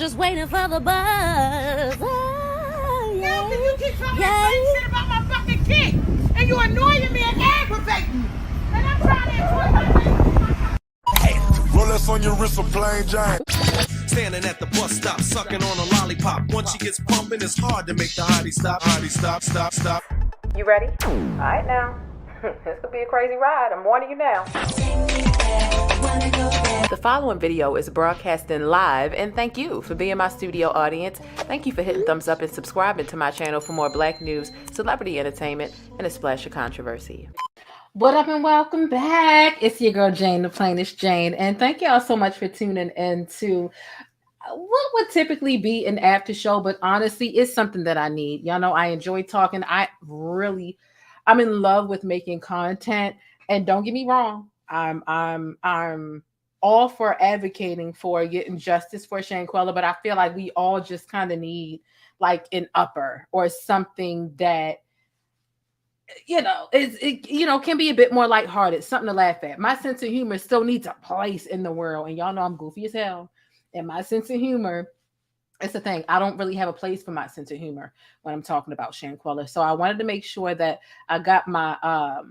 just waiting for the buzz. Oh, yeah. Now, you keep talking that shit about my fucking kid, and you annoying me and aggravating me, and I'm trying to enjoy my life. Rolex on your wrist, a plain Jane. Standing at the bus stop, sucking on a lollipop. Once she gets pumping, it's hard to make the hottie stop. Hottie stop, stop, stop. You ready? All right now. This could be a crazy ride. I'm warning you now. The following video is broadcasting live, and thank you for being my studio audience. Thank you for hitting thumbs up and subscribing to my channel for more black news, celebrity entertainment, and a splash of controversy. What up and welcome back. It's your girl Jane, the plainest Jane, and thank y'all so much for tuning in to what would typically be an after show, but honestly, it's something that I need. Y'all know I enjoy talking. I'm in love with making content, and don't get me wrong, I'm all for advocating for getting justice for Shanquella, but I feel like we all just kind of need like an upper or something that can be a bit more lighthearted, something to laugh at. My sense of humor still needs a place in the world, and y'all know I'm goofy as hell. And my sense of humor, it's the thing. I don't really have a place for my sense of humor when I'm talking about Shanquella. So I wanted to make sure that I got my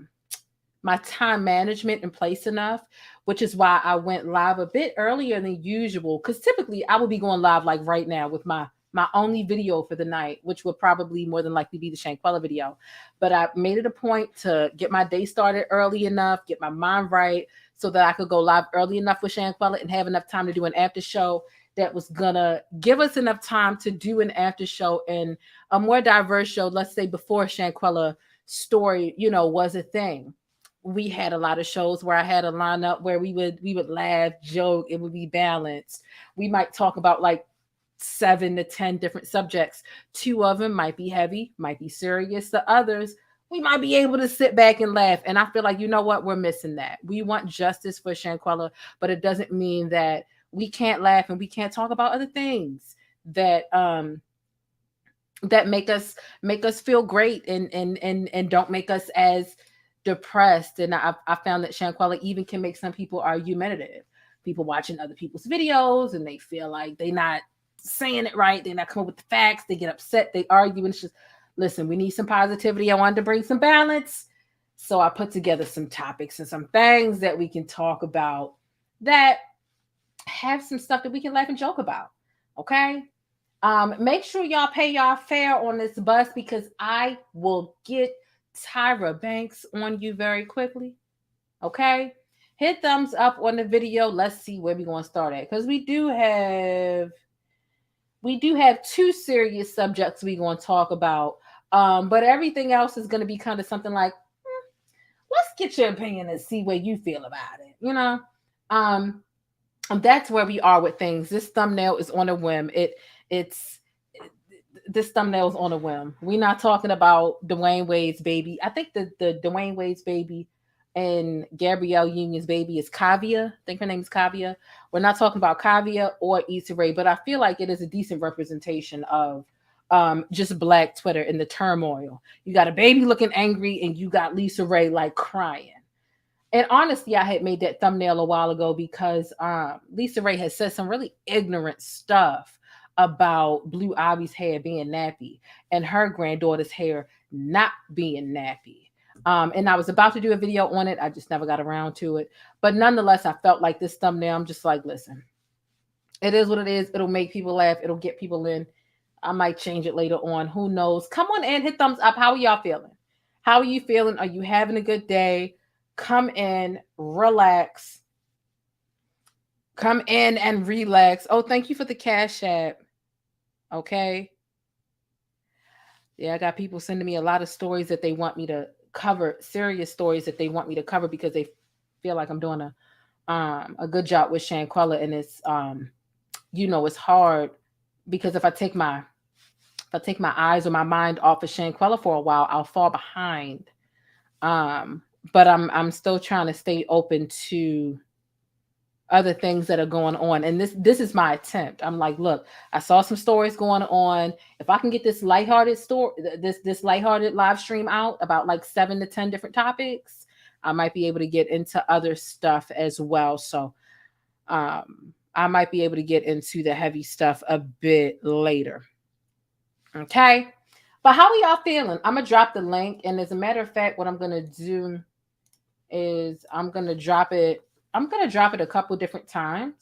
my time management in place enough, which is why I went live a bit earlier than usual. Because typically I would be going live like right now with my only video for the night, which would probably more than likely be the Shanquella video. But I made it a point to get my day started early enough, get my mind right, so that I could go live early enough with Shanquella and have enough time to do an after show that was gonna give us enough time to do an after show and a more diverse show, let's say before Shanquella story, was a thing. We had a lot of shows where I had a lineup where we would laugh, joke, it would be balanced. We might talk about like 7 to 10 different subjects. 2 of them might be heavy, might be serious. The others, we might be able to sit back and laugh. And I feel like, you know what? We're missing that. We want justice for Shanquella, but it doesn't mean that we can't laugh and we can't talk about other things that that make us feel great and don't make us as depressed. And I found that Shanquella even can make some people argumentative. People watching other people's videos and they feel like they're not saying it right. They're not coming up with the facts. They get upset. They argue. And it's just, listen, we need some positivity. I wanted to bring some balance. So I put together some topics and some things that we can talk about that have some stuff that we can laugh and joke about. Okay. Make sure y'all pay y'all fare on this bus because I will get Tyra Banks on you very quickly. Okay. Hit thumbs up on the video. Let's see where we're going to start at. Because we do have 2 serious subjects we're going to talk about. But everything else is going to be kind of something like, let's get your opinion and see where you feel about it. That's where we are with things. This thumbnail is on a whim. This thumbnail is on a whim. We're not talking about Dwayne Wade's baby. I think the Dwayne Wade's baby and Gabrielle Union's baby is Kavia. I think her name is Kavia. We're not talking about Kavia or Issa Rae, but I feel like it is a decent representation of just Black Twitter in the turmoil. You got a baby looking angry and you got Lisa Ray like crying. And honestly, I had made that thumbnail a while ago because Lisa Ray has said some really ignorant stuff about Blue Ivy's hair being nappy and her granddaughter's hair not being nappy. And I was about to do a video on it. I just never got around to it. But nonetheless, I felt like this thumbnail, I'm just like, listen, it is what it is. It'll make people laugh. It'll get people in. I might change it later on. Who knows? Come on in, hit thumbs up. How are y'all feeling? How are you feeling? Are you having a good day? Come in, relax. Come in and relax. Oh, thank you for the Cash App. Okay. Yeah, I got people sending me a lot of stories that they want me to cover, serious stories that they want me to cover because they feel like I'm doing a good job with Shanquella. And it's it's hard because if I take my eyes or my mind off of Shanquella for a while, I'll fall behind. But I'm still trying to stay open to other things that are going on. And this is my attempt. I'm like, look, I saw some stories going on. If I can get this lighthearted story, this lighthearted live stream out about like 7 to 10 different topics, I might be able to get into other stuff as well. So I might be able to get into the heavy stuff a bit later. Okay. But how are y'all feeling? I'm going to drop the link. And as a matter of fact, what I'm going to do is I'm going to drop it. I'm going to drop it a couple different times.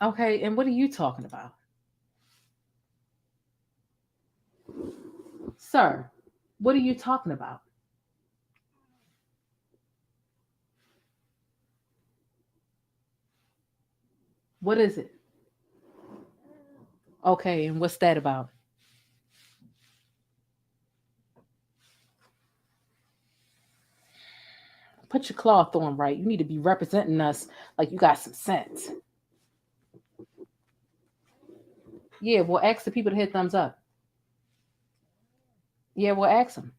Okay. And what are you talking about? Sir, what are you talking about? What is it? Okay. And what's that about? Put your cloth on right. You need to be representing us like you got some sense. Yeah, we'll ask the people to hit thumbs up. Yeah, we'll ask them.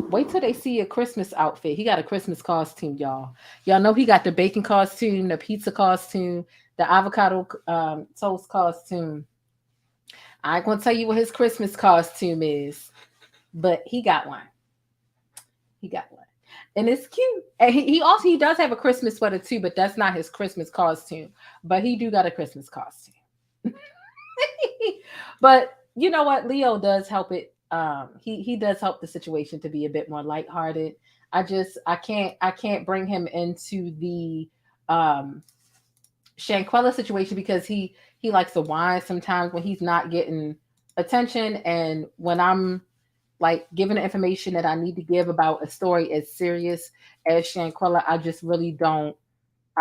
Wait till they see a Christmas outfit. He got a Christmas costume, y'all. Y'all know he got the bacon costume, the pizza costume, the avocado toast costume. I ain't gonna tell you what his Christmas costume is, but he got one. He got one. And it's cute. And he does have a Christmas sweater too, but that's not his Christmas costume. But he do got a Christmas costume. But you know what? Leo does help it. He does help the situation to be a bit more lighthearted. I can't bring him into the Shanquella situation because he likes to whine sometimes when he's not getting attention, and when I'm like giving the information that I need to give about a story as serious as Shanquella, I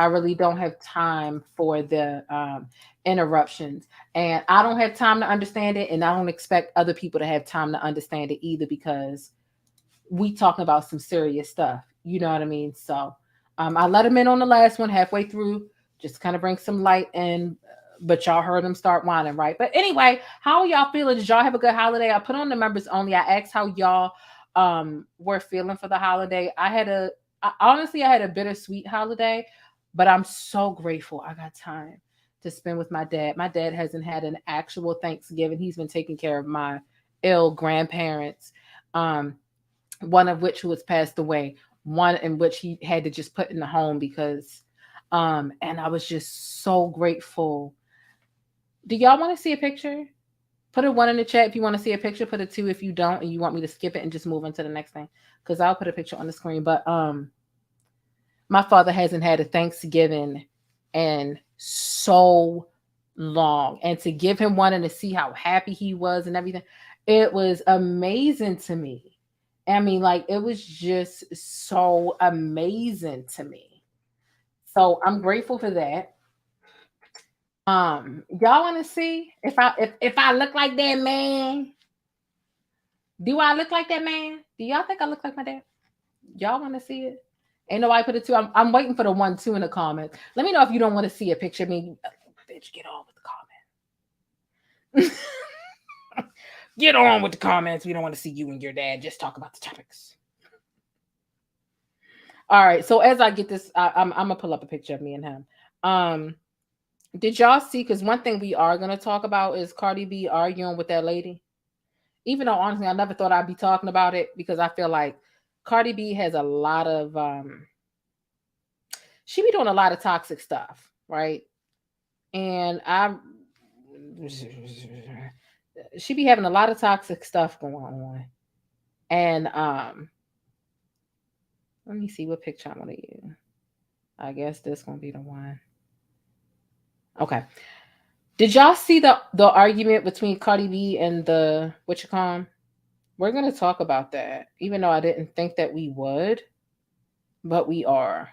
really don't have time for the interruptions, and I don't have time to understand it, and I don't expect other people to have time to understand it either because we talking about some serious stuff. You know what I mean? So I let him in on the last one halfway through, just kind of bring some light in. But y'all heard him start whining, right? But anyway, how are y'all feeling? Did y'all have a good holiday? I put on the members only. I asked how y'all were feeling for the holiday. Honestly, I had a bittersweet holiday, but I'm so grateful I got time to spend with my dad. My dad hasn't had an actual Thanksgiving. He's been taking care of my ill grandparents, one of which who has passed away, one in which he had to just put in the home because, and I was just so grateful. Do y'all want to see a picture? Put a 1 in the chat if you want to see a picture. Put a 2 if you don't, and you want me to skip it and just move into the next thing, because I'll put a picture on the screen. But my father hasn't had a Thanksgiving in so long, and to give him one and to see how happy he was and everything, it was amazing to me. I mean, like, it was just so amazing to me. So I'm grateful for that. Y'all want to see if I look like that man? Do I look like that man? Do y'all think I look like my dad? Y'all want to see it? Ain't nobody put it 2. I'm waiting for the 1, 2 in the comments. Let me know if you don't want to see a picture of me. Bitch, get on with the comments. Get on with the comments. We don't want to see you and your dad. Just talk about the topics. All right. So as I get this, I'm gonna pull up a picture of me and him. Did y'all see? Because one thing we are gonna talk about is Cardi B arguing with that lady. Even though honestly, I never thought I'd be talking about it because I feel like Cardi B has a lot of she be doing a lot of toxic stuff, right? And she be having a lot of toxic stuff going on. And let me see what picture I want to use. I guess this gonna be the one. Okay. Did y'all see the argument between Cardi B and the whatchamacallit? We're gonna talk about that, even though I didn't think that we would, but we are.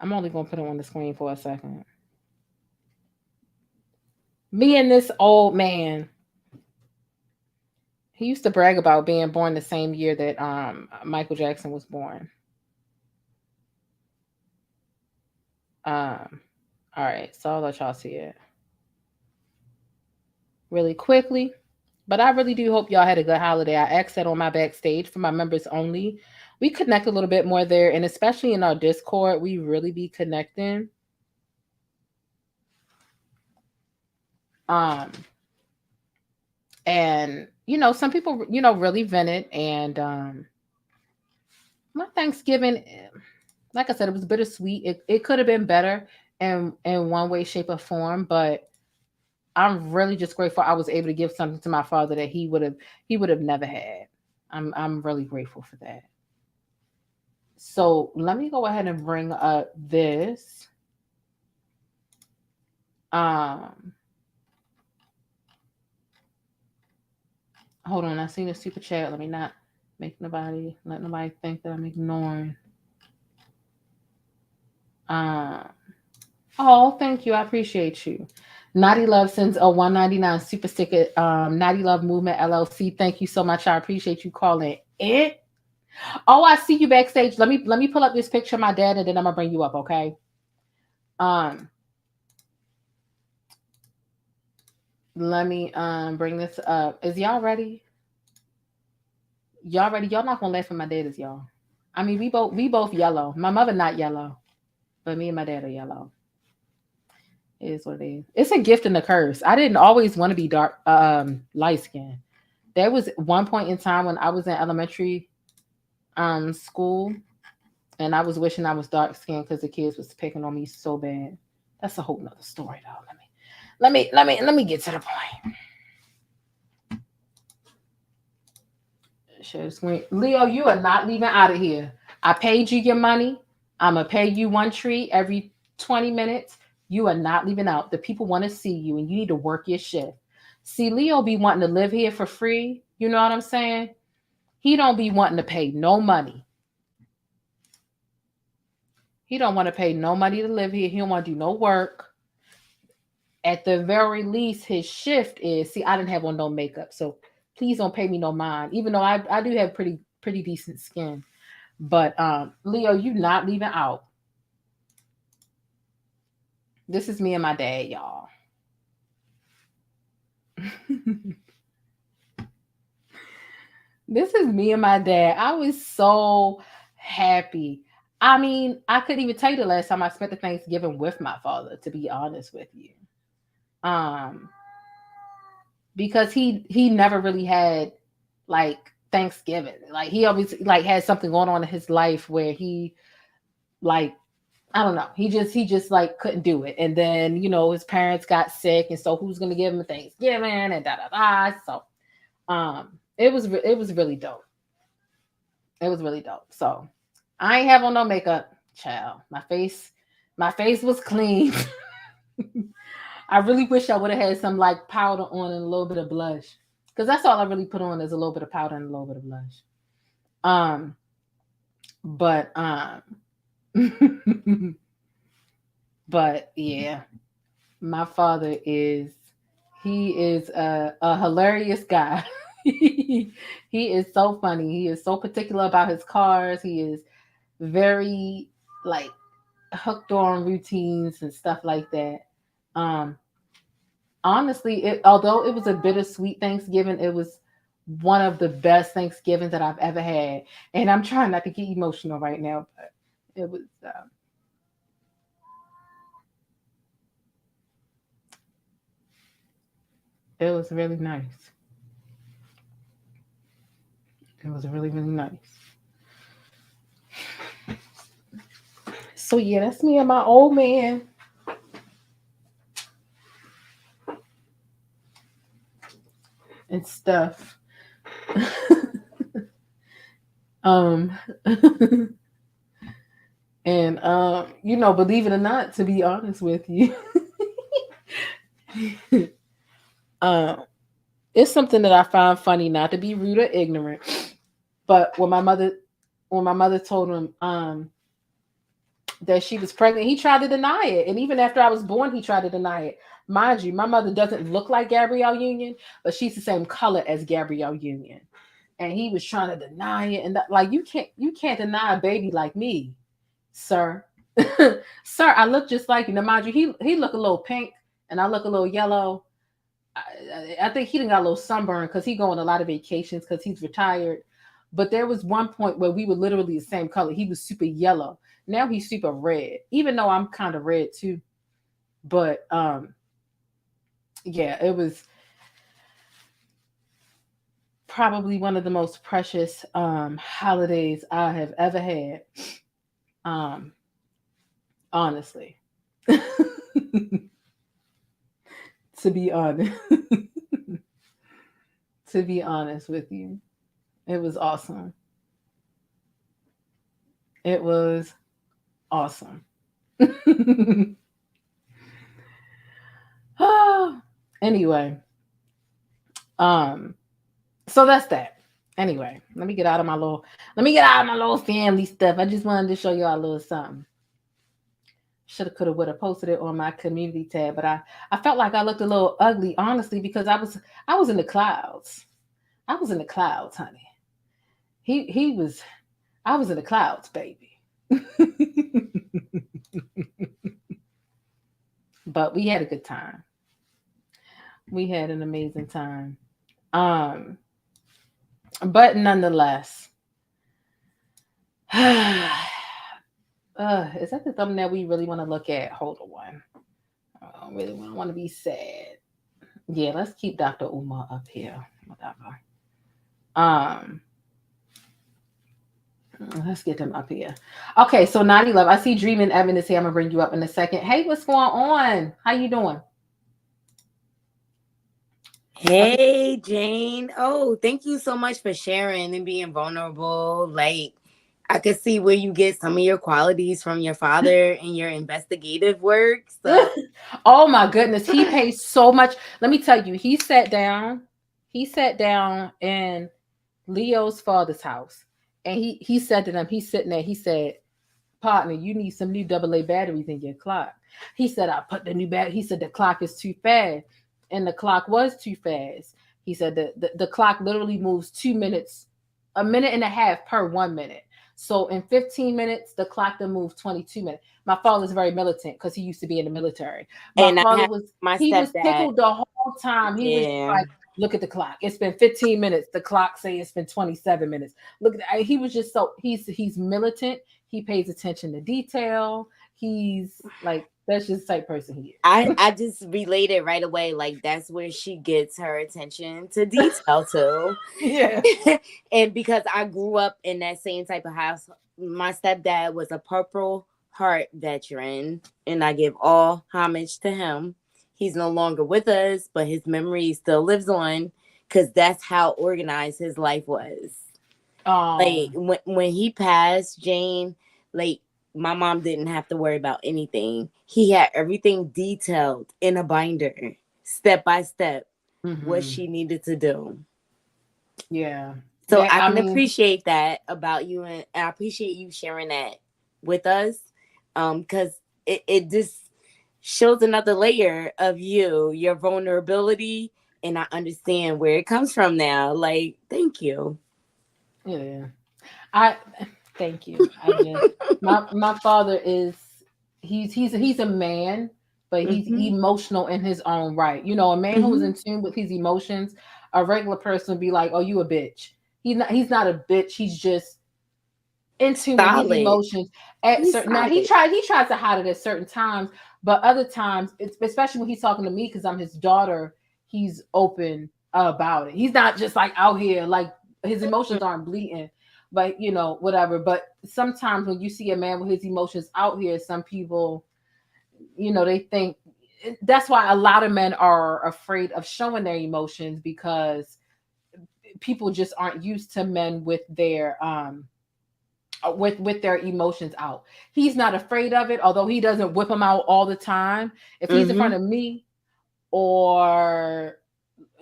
I'm only gonna put it on the screen for a second. Me and this old man. He used to brag about being born the same year that Michael Jackson was born. All right, so I'll let y'all see it really quickly. But I really do hope y'all had a good holiday. I asked that on my backstage for my members only. We connect a little bit more there, and especially in our Discord, we really be connecting. And you know, some people, you know, really vented, and My Thanksgiving, like I said, it was bittersweet. It could have been better in one way, shape, or form, but I'm really just grateful I was able to give something to my father that he would have never had. I'm really grateful for that. So let me go ahead and bring up this. Um, Hold on, I seen a super chat. Let me not let nobody think that I'm ignoring. Um, oh, thank you. I appreciate you. Naughty Love sends a 199 super sticker. Naughty Love Movement LLC. Thank you so much. I appreciate you calling it. Oh, I see you backstage. Let me pull up this picture of my dad and then I'm gonna bring you up, okay? Um, Let me bring this up. Is y'all ready? Y'all ready? Y'all not gonna laugh at my dad is y'all. I mean, we both yellow. My mother not yellow, but me and my dad are yellow. It is what it is. It's a gift and a curse. I didn't always want to be dark, light skin. There was one point in time when I was in elementary school, and I was wishing I was dark skinned because the kids was picking on me so bad. That's a whole nother story though. Let me get to the point. Share the screen. Leo, you are not leaving out of here. I paid you your money. I'm gonna pay you one treat every 20 minutes. You are not leaving out. The people want to see you and you need to work your shift. See, Leo be wanting to live here for free. You know what I'm saying? He don't be wanting to pay no money. He don't want to pay no money to live here. He don't want to do no work. At the very least, his shift is, see, I didn't have on no makeup. So please don't pay me no mind. Even though I do have pretty decent skin. But Leo, you not leaving out. This is me and my dad, y'all. This is me and my dad. I was so happy. I mean, I couldn't even tell you the last time I spent the Thanksgiving with my father, to be honest with you. Because he never really had like Thanksgiving. Like he always like had something going on in his life where he like, I don't know. He just like couldn't do it. And then, his parents got sick, and so who's gonna give him a Thanksgiving and da da da. So it was really dope. It was really dope. So I ain't have on no makeup, child. My face was clean. I really wish I would have had some like powder on and a little bit of blush. Because that's all I really put on is a little bit of powder and a little bit of blush. But but yeah, my father is a hilarious guy. He is so funny. He is so particular about his cars. He is very like hooked on routines and stuff like that. Honestly, although it was a bittersweet Thanksgiving, it was one of the best Thanksgivings that I've ever had. And I'm trying not to get emotional right now, but it was really nice. It was really, really nice. So yeah, that's me and my old man. And stuff. And believe it or not, to be honest with you, it's something that I find funny, not to be rude or ignorant. But when my mother told him that she was pregnant, he tried to deny it. And even after I was born, he tried to deny it. Mind you, my mother doesn't look like Gabrielle Union, but she's the same color as Gabrielle Union. And he was trying to deny it. And like, you can't deny a baby like me, sir. Sir, I look just like you. Now, mind you, he look a little pink and I look a little yellow. I think he done got a little sunburn because he go on a lot of vacations because he's retired. But there was one point where we were literally the same color. He was super yellow. Now he's super red, even though I'm kind of red too. But yeah, it was probably one of the most precious holidays I have ever had. Honestly. To be honest. To be honest with you. It was awesome. It was awesome. Anyway, so that's that. Anyway, let me get out of my little family stuff. I just wanted to show y'all a little something. Shoulda, coulda, woulda posted it on my community tab, but I felt like I looked a little ugly, honestly, because I was in the clouds. I was in the clouds, honey. I was in the clouds, baby. But we had a good time. We had an amazing time. But nonetheless, is that the thumbnail we really want to look at? Hold on. I don't really want to be sad. Yeah, let's keep Dr. Umar up here. Whatever. Let's get him up here. Okay, so Naughty Love. I see Dreaming Evan is here. I'm gonna bring you up in a second. Hey, what's going on? How you doing? Hey, Jane. Oh, thank you so much for sharing and being vulnerable. Like, I could see where you get some of your qualities from your father and your investigative work. So. Oh my goodness, he pays so much. Let me tell you, he sat down in Leo's father's house, and he said to them, he's sitting there, he said, partner, you need some new AA batteries in your clock. He said, I put the new battery. He said the clock is too fast. And the clock was too fast. He said the clock literally moves 2 minutes, a minute and a half per 1 minute. So in 15 minutes, the clock then moves 22 minutes. My father's very militant because he used to be in the military. My father was tickled the whole time. He was like, look at the clock. It's been 15 minutes. The clock say it's been 27 minutes. Look at that. He was just so he's militant. He pays attention to detail. He's like, that's just the type person he is. I just related right away. Like, that's where she gets her attention to detail too. Yeah. And because I grew up in that same type of house, my stepdad was a Purple Heart veteran, and I give all homage to him. He's no longer with us, but his memory still lives on because that's how organized his life was. Like, when he passed, Jane, like, my mom didn't have to worry about anything. He had everything detailed in a binder, step by step, what she needed to do. Yeah. So yeah, I can appreciate that about you, and I appreciate you sharing that with us, because it just shows another layer of your vulnerability, and I understand where it comes from now. Like, thank you. Yeah. Thank you. My father is he's a man, but he's emotional in his own right. You know, a man who is in tune with his emotions, a regular person would be like, "Oh, you a bitch." He's not a bitch. He's just in tune with his emotions. Now he tries to hide it at certain times, but other times, especially when he's talking to me because I'm his daughter, he's open about it. He's not just like out here like his emotions aren't bleeding. But, you know, whatever. But sometimes when you see a man with his emotions out here, some people, you know, they think that's why a lot of men are afraid of showing their emotions because people just aren't used to men with their with their emotions out. He's not afraid of it, although he doesn't whip them out all the time. If he's in front of me or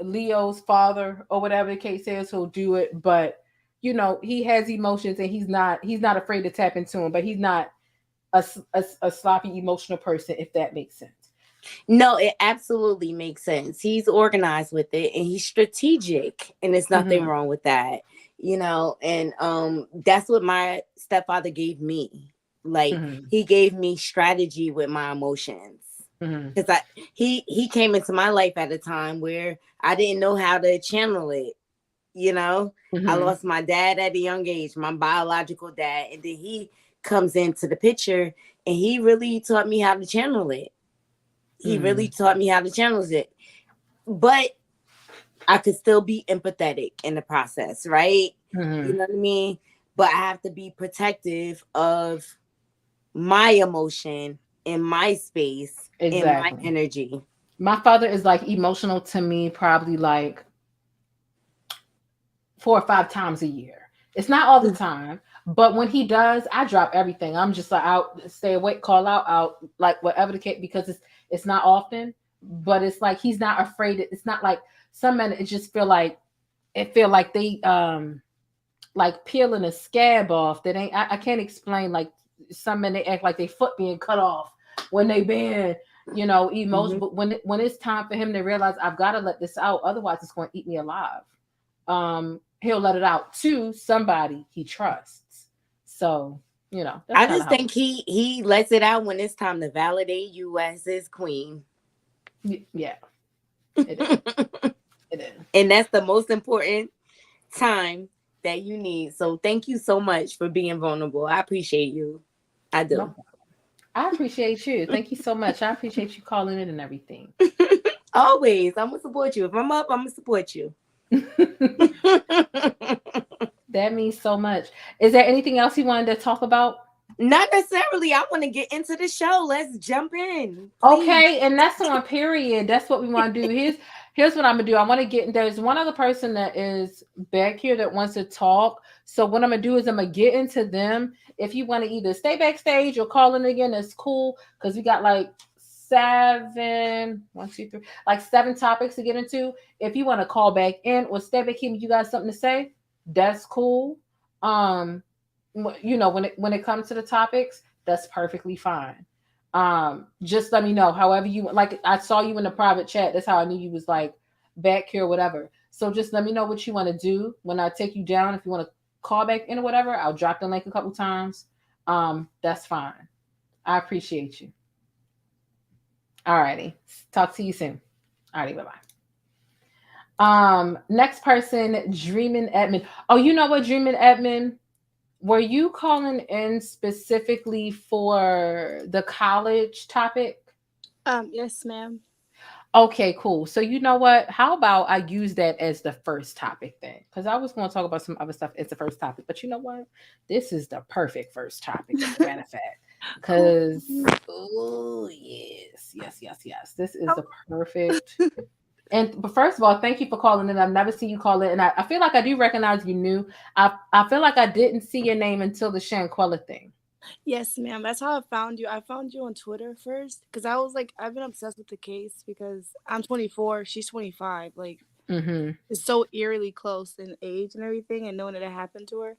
Leo's father or whatever the case is, he'll do it. But you know, he has emotions and he's not afraid to tap into them, but he's not a sloppy emotional person, if that makes sense. No, it absolutely makes sense. He's organized with it and he's strategic, and there's nothing wrong with that, you know. And that's what my stepfather gave me. Like he gave me strategy with my emotions. Because he came into my life at a time where I didn't know how to channel it. You know, I lost my dad at a young age, my biological dad. And then he comes into the picture and he really taught me how to channel it. He really taught me how to channel it. But I could still be empathetic in the process, right? Mhm. You know what I mean? But I have to be protective of my emotion in my space, in my Exactly. energy. My father is like emotional to me probably like 4 or 5 times a year. It's not all the time, but when he does, I drop everything. I'm just like out, stay awake, call out, like whatever the case, because it's not often, but it's like he's not afraid. It's not like some men. It just feel like they like peeling a scab off. That ain't. I can't explain. Like some men, they act like they foot being cut off when they been emotional. But when it's time for him to realize I've got to let this out, otherwise it's going to eat me alive. He'll let it out to somebody he trusts. So, that's I kind just of how. think he lets it out when it's time to validate you as his queen. Yeah, it is. It is. And that's the most important time that you need. So thank you so much for being vulnerable. I appreciate you. I do. No, I appreciate you. Thank you so much. I appreciate you calling in and everything. Always. I'm going to support you. If I'm up, I'm going to support you. That means so much. Is there anything else you wanted to talk about? Not necessarily. I want to get into the show. Let's jump in. Please. Okay, and that's on period. That's what we want to do. Here's what I'm gonna do. I want to get. There's one other person that is back here that wants to talk. So what I'm gonna do is I'm gonna get into them. If you want to either stay backstage or call in again, that's cool. Because we got like 7 topics to get into. If you want to call back in or stay back here, you got something to say, that's cool. When it comes to the topics, that's perfectly fine. Just let me know. However you like. I saw you in the private chat. That's how I knew you was like back here or whatever. So just let me know what you want to do when I take you down. If you want to call back in or whatever, I'll drop the link a couple times. That's fine. I appreciate you. Alrighty. Talk to you soon. Alrighty, bye-bye. Next person, Dreamin' Edmund. Oh, you know what, Dreamin' Edmund? Were you calling in specifically for the college topic? Yes, ma'am. Okay, cool. So you know what? How about I use that as the first topic then? Because I was going to talk about some other stuff as the first topic, but you know what? This is the perfect first topic, as a matter of fact. Because oh yes. This is the perfect. But first of all, thank you for calling in. I've never seen you call in, and I feel like I do recognize you new. I feel like I didn't see your name until the Shanquella thing. Yes, ma'am. That's how I found you. I found you on Twitter first because I was like, I've been obsessed with the case because I'm 24, she's 25. Like, it's so eerily close in age and everything, and knowing that it happened to her.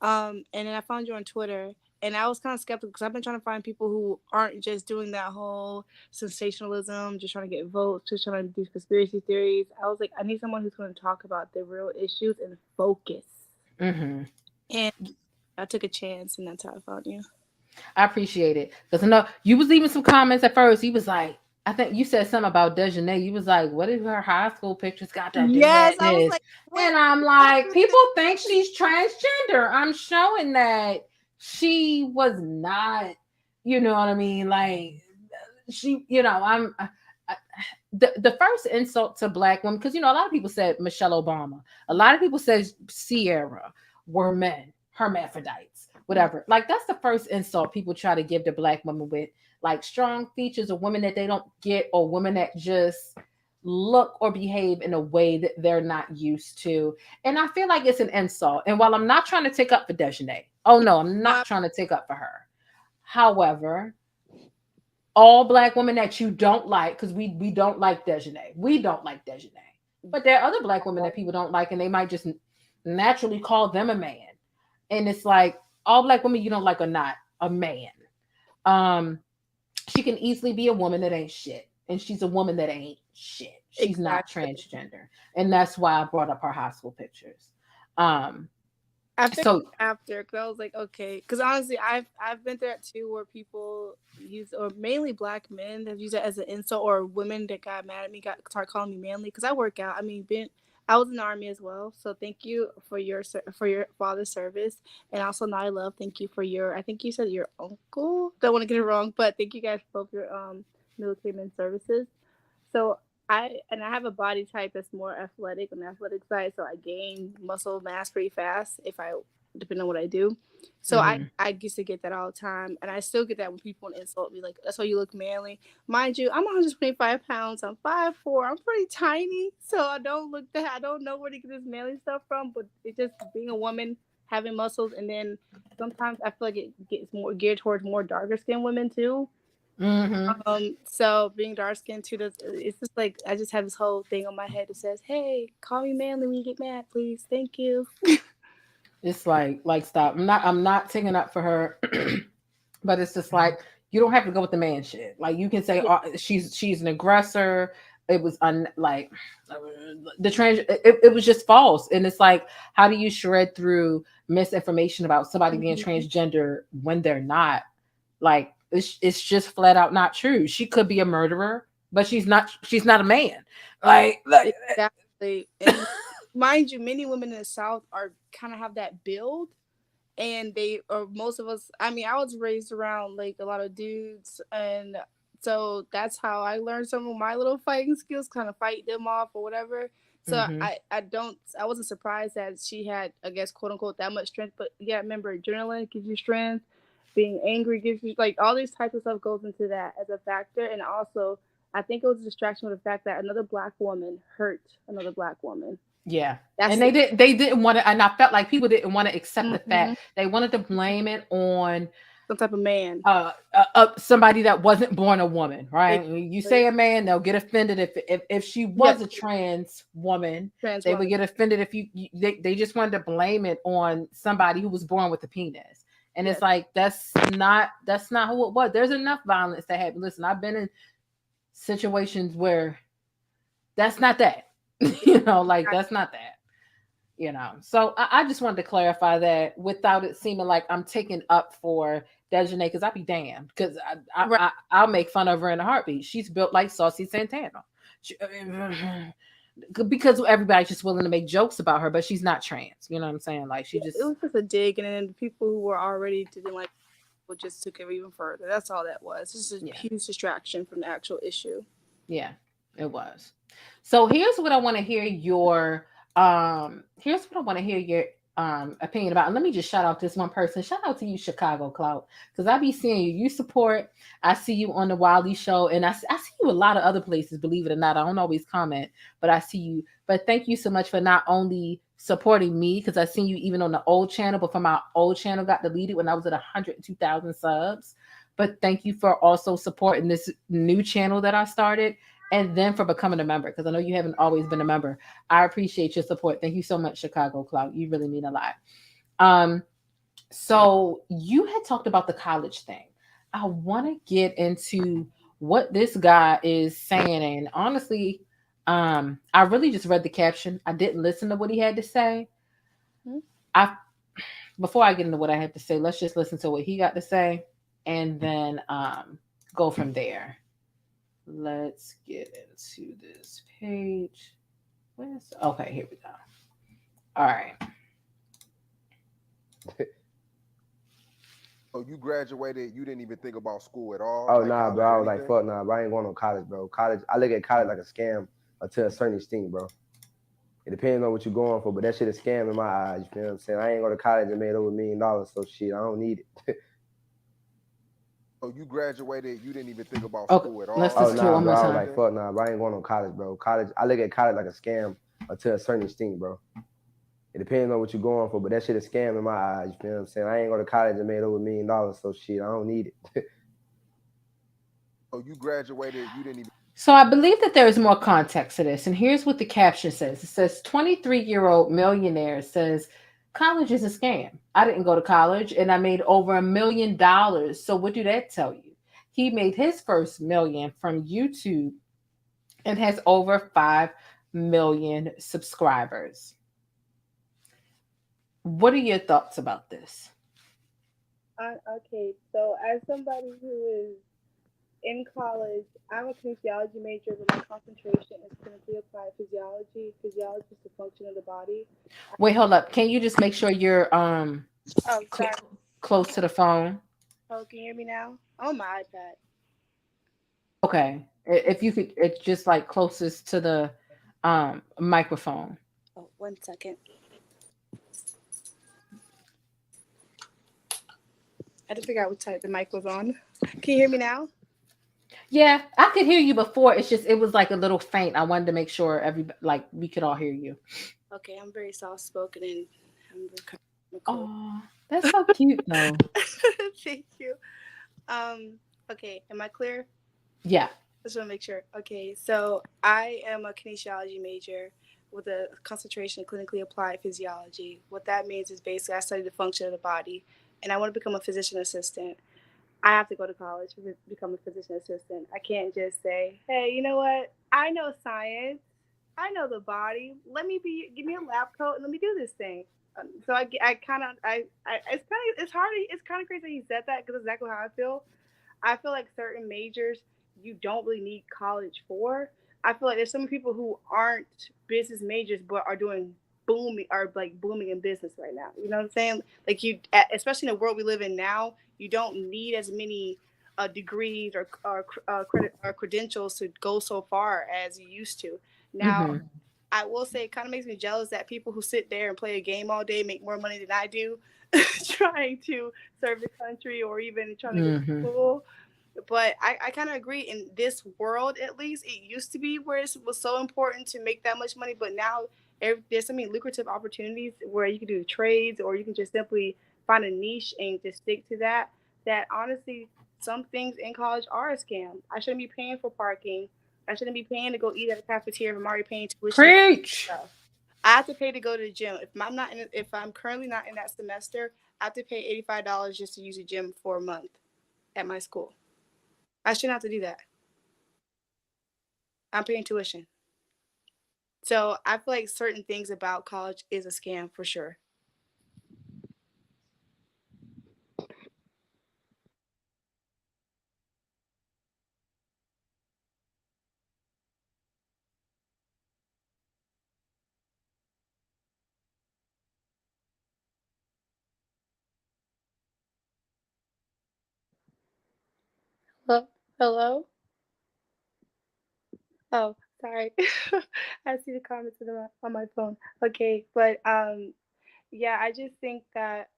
And then I found you on Twitter, and I was kind of skeptical because I've been trying to find people who aren't just doing that whole sensationalism, just trying to get votes, just trying to do conspiracy theories. I was like, I need someone who's going to talk about the real issues and focus. And I took a chance, and that's how I found you. I appreciate it because I know you was leaving some comments at first. He was like, I think you said something about Dejanay. You was like, what if her high school pictures got to do with I was this? like, and I'm like, people think she's transgender. I'm showing that she was not. You know what I mean? Like she, the first insult to Black women, because a lot of people said Michelle Obama, a lot of people said Sierra were men, hermaphrodites, whatever. Like that's the first insult people try to give to Black women with like strong features of women that they don't get, or women that just look or behave in a way that they're not used to. And I feel like it's an insult. And while I'm not trying to take up for Dejanay, I'm not trying to take up for her. However, all Black women that you don't like, because we don't like Dejanay. We don't like Dejanay. But there are other Black women that people don't like, and they might just naturally call them a man. And it's like, all Black women you don't like are not a man. She can easily be a woman that ain't shit. And she's a woman that ain't shit. She's not transgender. And that's why I brought up her high school pictures. After, because I was like, okay, because honestly, I've been there too, where people use, or mainly Black men that use it as an insult, or women that got mad at me, started calling me manly, because I work out. I mean, I was in the Army as well, so thank you for your father's service, and also now I love. Thank you for I think you said your uncle. Don't want to get it wrong, but thank you guys for both your military men services. So I have a body type that's more athletic on the athletic side, so I gain muscle mass pretty fast if I depending on what I do. So I used to get that all the time, and I still get that when people want to insult me, like that's why you look manly. Mind you, I'm 125 pounds. I'm 5'4". I'm pretty tiny, so I don't look that. I don't know where to get this manly stuff from, but it's just being a woman, having muscles, and then sometimes I feel like it gets more geared towards more darker skinned women too. So being dark skinned too, it's just like I just have this whole thing on my head that says, "Hey, call me manly when you get mad, please. Thank you." It's like stop. I'm not taking up for her, but it's just like you don't have to go with the man shit. Like you can say she's an aggressor. It was like the trans. It was just false, and it's like how do you shred through misinformation about somebody being transgender when they're not? Like it's just flat out not true. She could be a murderer, but she's not a man. Like exactly. And mind you, many women in the South are kind of have that build, and most of us. I mean, I was raised around like a lot of dudes, and so that's how I learned some of my little fighting skills, kind of fight them off or whatever. So I wasn't surprised that she had, I guess, quote unquote, that much strength. But yeah, remember, adrenaline gives you strength. Being angry gives you, like, all these types of stuff goes into that as a factor. And also, I think it was a distraction with the fact that another Black woman hurt another Black woman. Yeah. And they didn't want to, and I felt like people didn't want to accept the fact. They wanted to blame it on some type of man, somebody that wasn't born a woman, right? You say a man, they'll get offended if she was a trans woman. They would get offended if they just wanted to blame it on somebody who was born with a penis. And it's like that's not who it was. There's enough violence that happened. Listen, I've been in situations where that's not that. That's not that. So I just wanted to clarify that without it seeming like I'm taking up for DeJohnette, because I'd be damned, because I'll make fun of her in a heartbeat. She's built like Saucy Santana. Because everybody's just willing to make jokes about her, but she's not trans. You know what I'm saying? Like it was just a dig, and then the people who were already didn't like it just took it even further. That's all that was. It's just a huge distraction from the actual issue. Yeah, it was. So here's what I want to hear your opinion about. And let me just shout out this one person. Shout out to you, Chicago Clout, because I be seeing you. You support. I see you on the Wiley Show, and I see you a lot of other places. Believe it or not, I don't always comment, but I see you. But thank you so much for not only supporting me, because I seen you even on the old channel, but from my old channel got deleted when I was at 102,000 subs. But thank you for also supporting this new channel that I started. And then for becoming a member, because I know you haven't always been a member. I appreciate your support. Thank you so much, Chicago Clout. You really mean a lot. So you had talked about the college thing. I want to get into what this guy is saying. And honestly, I really just read the caption. I didn't listen to what he had to say. Before I get into what I have to say, let's just listen to what he got to say and then go from there. Let's get into this page. Okay, here we go. All right. Oh, you graduated, you didn't even think about school at all? Oh, nah, bro. I was like, fuck nah, bro. I ain't going to college, bro. College, I look at college like a scam to a certain extent, bro. It depends on what you're going for, but that shit is a scam in my eyes. You feel what I'm saying? I ain't going to college and made over $1 million, so shit, I don't need it. Oh, you graduated, you didn't even think about school at all? Let's just nah, bro. I was like, fuck nah, bro. I ain't going to college, bro. College, I look at college like a scam to a certain extent, bro. It depends on what you're going for, but that shit is a scam in my eyes. You feel what I'm saying? I ain't going to college and made over $1 million, so shit, I don't need it. Oh, you graduated, you didn't even... So I believe that there is more context to this, and here's what the caption says. It says, 23-year-old millionaire says, college is a scam. I didn't go to college, and I made over $1 million. So what do that tell you? He made his first million from YouTube and has over 5 million subscribers. What are your thoughts about this? Okay, so as somebody who is in college, I'm a kinesiology major, but my concentration is clinically applied physiology. Physiology is the function of the body. Wait, hold up. Can you just make sure you're close to the phone? Oh, can you hear me now? I'm on my iPad. Okay. If you could, it's just like closest to the microphone. Oh, 1 second. I just figured out what type the mic was on. Can you hear me now? Yeah, I could hear you before. It's just it was like a little faint. I wanted to make sure we could all hear you. Okay, I'm very soft spoken and I'm Oh, that's so cute though. Thank you. Okay, am I clear? Yeah. Just want to make sure. Okay, so I am a kinesiology major with a concentration in clinically applied physiology. What that means is basically I study the function of the body, and I want to become a physician assistant. I have to go to college to become a physician assistant. I can't just say, hey, you know what? I know science. I know the body. Give me a lab coat and let me do this thing. So it's kind of crazy that he said that because that's exactly how I feel. I feel like certain majors you don't really need college for. I feel like there's some people who aren't business majors but are doing booming in business right now. You know what I'm saying? Like especially in the world we live in now, you don't need as many degrees or credentials to go so far as you used to. Now, I will say it kind of makes me jealous that people who sit there and play a game all day make more money than I do trying to serve the country or even trying to go to school. But I kind of agree. In this world, at least, it used to be where it was so important to make that much money. But now there's so many lucrative opportunities where you can do trades or you can just simply find a niche and just stick to that. That honestly, some things in college are a scam. I shouldn't be paying for parking. I shouldn't be paying to go eat at a cafeteria if I'm already paying tuition. Preach. I have to pay to go to the gym. If I'm currently not in that semester, I have to pay $85 just to use a gym for a month at my school. I shouldn't have to do that. I'm paying tuition. So I feel like certain things about college is a scam for sure. Hello? Oh, sorry. I see the comments on my phone. Okay, but yeah, I just think that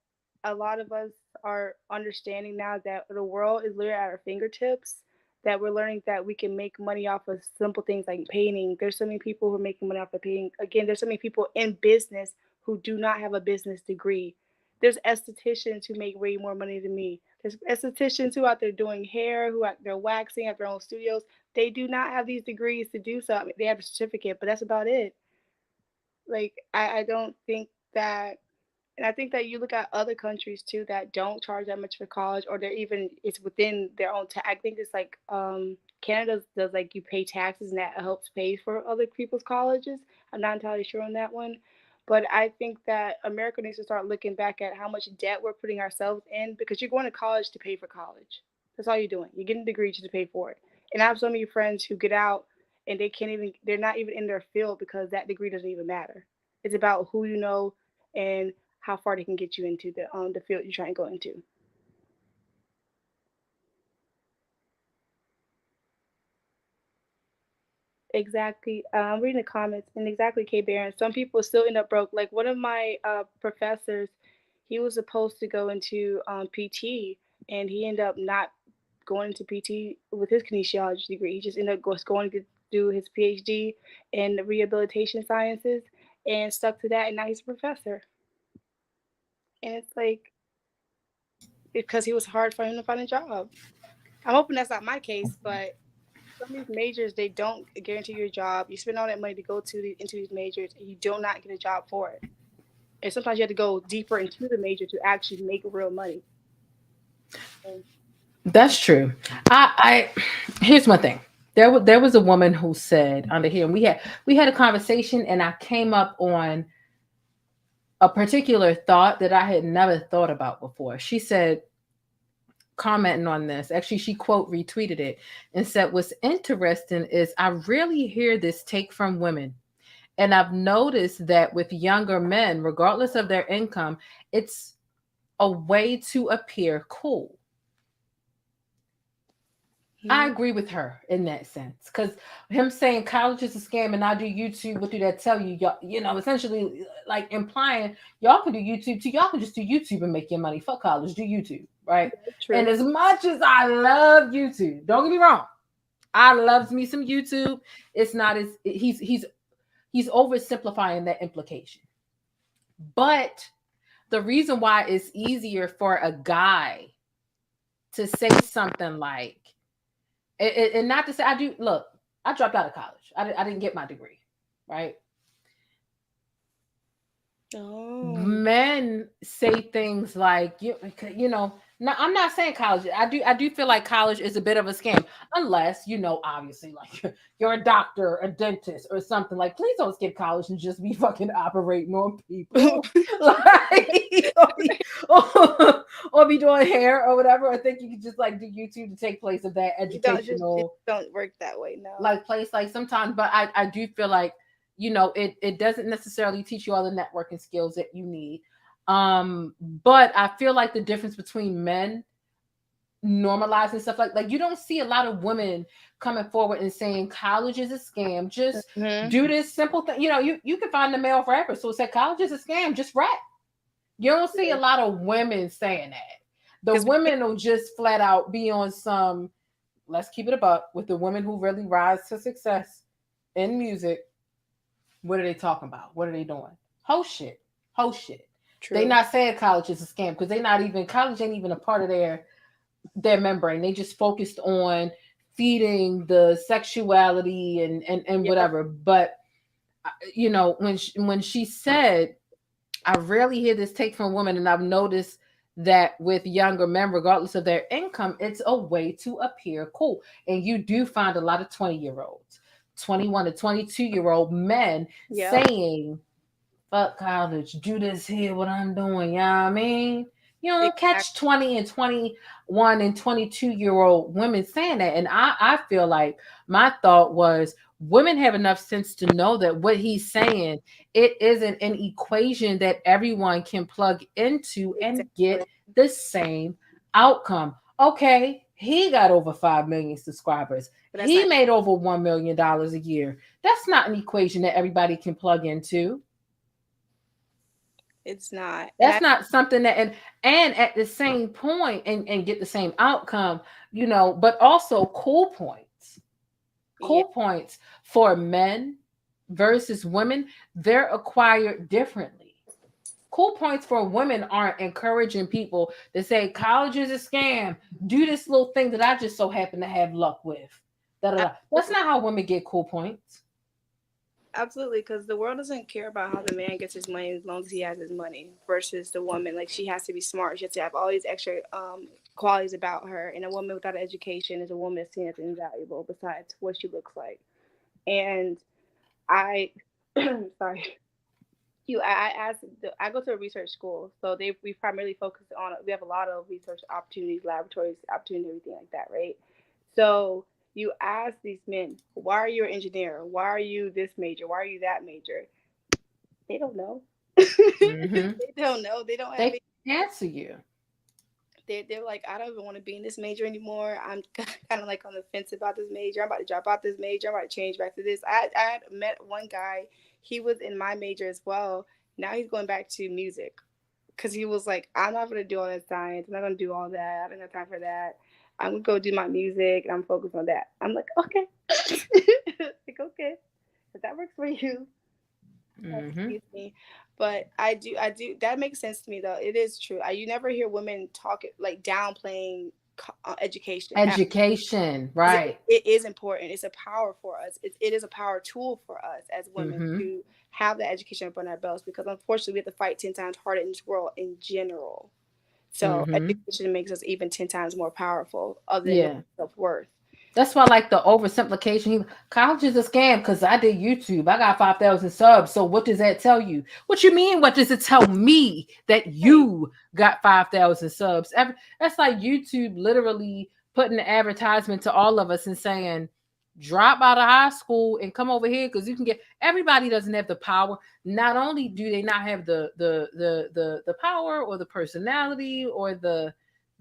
a lot of us are understanding now that the world is literally at our fingertips, that we're learning that we can make money off of simple things like painting. There's so many people who are making money off of painting. Again, there's so many people in business who do not have a business degree. There's estheticians who make way more money than me. There's estheticians who out there doing hair, they're waxing at their own studios. They do not have these degrees to do so. I mean, they have a certificate, but that's about it. Like I don't think that, and I think that you look at other countries too that don't charge that much for college, or it's within their own I think it's like Canada does like you pay taxes and that helps pay for other people's colleges. I'm not entirely sure on that one, but I think that America needs to start looking back at how much debt we're putting ourselves in because you're going to college to pay for college. That's all you're doing. You're getting a degree just to pay for it. And I have so many friends who get out and they're not even in their field because that degree doesn't even matter. It's about who you know and how far they can get you into the field you're trying to go into. Exactly. I'm reading the comments and exactly, K Barron. Some people still end up broke. Like one of my professors, he was supposed to go into PT and he ended up not going into PT with his kinesiology degree. He just ended up going to do his PhD in rehabilitation sciences and stuck to that. And now he's a professor. And it's like, because he was hard for him to find a job. I'm hoping that's not my case, but some of these majors, they don't guarantee you a job. You spend all that money to go into these majors, and you do not get a job for it. And sometimes you have to go deeper into the major to actually make real money. That's true. I here's one thing. There was a woman who said under here, and we had a conversation, and I came up on a particular thought that I had never thought about before. She said, commenting on this, actually she quote retweeted it and said, what's interesting is I rarely hear this take from women. And I've noticed that with younger men, regardless of their income, it's a way to appear cool. I agree with her in that sense, because him saying college is a scam and I do YouTube, what do that tell you? Y'all, you know, essentially like implying y'all can do YouTube too. Y'all can just do YouTube and make your money. Fuck college, do YouTube, right? True. And as much as I love YouTube, don't get me wrong, I loves me some YouTube. It's not as he's oversimplifying that implication. But the reason why it's easier for a guy to say something like, and not to say I dropped out of college. I didn't get my degree, right? Oh. Men say things like, you know, now I'm not saying college. I do feel like college is a bit of a scam, unless, you know, obviously like you're a doctor, a dentist, or something. Like, please don't skip college and just be fucking operating on people, like, or be doing hair or whatever. I think you could just like do YouTube to take place of that educational. It don't work that way, no. Like place, like sometimes, but I do feel like, you know, it doesn't necessarily teach you all the networking skills that you need. But I feel like the difference between men normalizing stuff like you don't see a lot of women coming forward and saying college is a scam. Just do this simple thing. You know, you can find the male forever. So say college is a scam, just rap. You don't see a lot of women saying that. The women will just flat out be on some, let's keep it a buck, with the women who really rise to success in music. What are they talking about? What are they doing? Whole shit. True. They not saying college is a scam because college ain't even a part of their membrane. They just focused on feeding the sexuality and whatever. But you know, when she said, I rarely hear this take from women, and I've noticed that with younger men, regardless of their income, it's a way to appear cool. And you do find a lot of 20-year-olds, 21 to 22-year-old men saying, fuck college, do this here, what I'm doing. You know what I mean? You don't catch 20 and 21 and 22-year-old women saying that. And I feel like my thought was, women have enough sense to know that what he's saying, it isn't an equation that everyone can plug into and get the same outcome. Okay, he got over 5 million subscribers. He made over $1 million a year. That's not an equation that everybody can plug into. It's not. That's not something that, and at the same point and get the same outcome, you know, but also cool points. Points for men versus women, they're acquired differently. Cool points for women aren't encouraging people to say college is a scam. Do this little thing that I just so happen to have luck with. That's not how women get cool points. Absolutely, because the world doesn't care about how the man gets his money as long as he has his money, versus the woman. Like, she has to be smart. She has to have all these extra qualities about her. And a woman without an education is a woman that's seen as invaluable besides what she looks like. And I sorry. I go to a research school, so we primarily focus on, we have a lot of research opportunities, laboratories, opportunities, everything like that, right? So you ask these men, why are you an engineer? Why are you this major? Why are you that major? They don't know. They don't know. They don't have answer you. They're like, I don't even want to be in this major anymore. I'm kind of like on the fence about this major. I'm about to drop out this major. I'm about to change back to this. I had met one guy. He was in my major as well. Now he's going back to music because he was like, I'm not going to do all that science. I'm not going to do all that. I don't have time for that. I'm going to go do my music and I'm focused on that. I'm like, okay. Like, okay. If that works for you. Excuse me. But I do. That makes sense to me, though. It is true. You never hear women talk like downplaying education. Education, right? It is important. It's a power for us. It is a power tool for us as women to have that education up on our belts, because unfortunately we have to fight 10 times harder in this world in general. So education makes us even 10 times more powerful other than self-worth. That's why, like, the oversimplification, college is a scam because I did YouTube. I got 5,000 subs. So what does that tell you? What you mean? What does it tell me that you got 5,000 subs? That's like YouTube literally putting an advertisement to all of us and saying, drop out of high school and come over here because you can get. Everybody doesn't have the power. Not only do they not have the power or the personality or the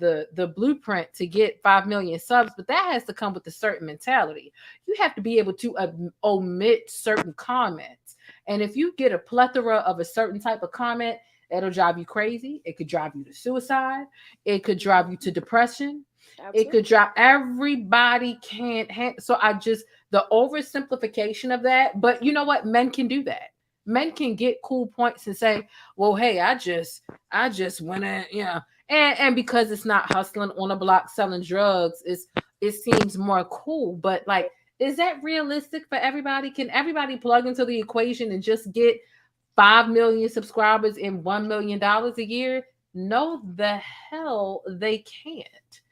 the blueprint to get 5 million subs, but that has to come with a certain mentality. You have to be able to omit certain comments. And if you get a plethora of a certain type of comment, it'll drive you crazy. It could drive you to suicide. It could drive you to depression. Absolutely. It could drive everybody can't handle. So the oversimplification of that. But you know what? Men can do that. Men can get cool points and say, well, hey, I just went in, and because it's not hustling on a block selling drugs, it seems more cool. But like, is that realistic for everybody? Can everybody plug into the equation and just get 5 million subscribers and $1 million a year? No, the hell they can't.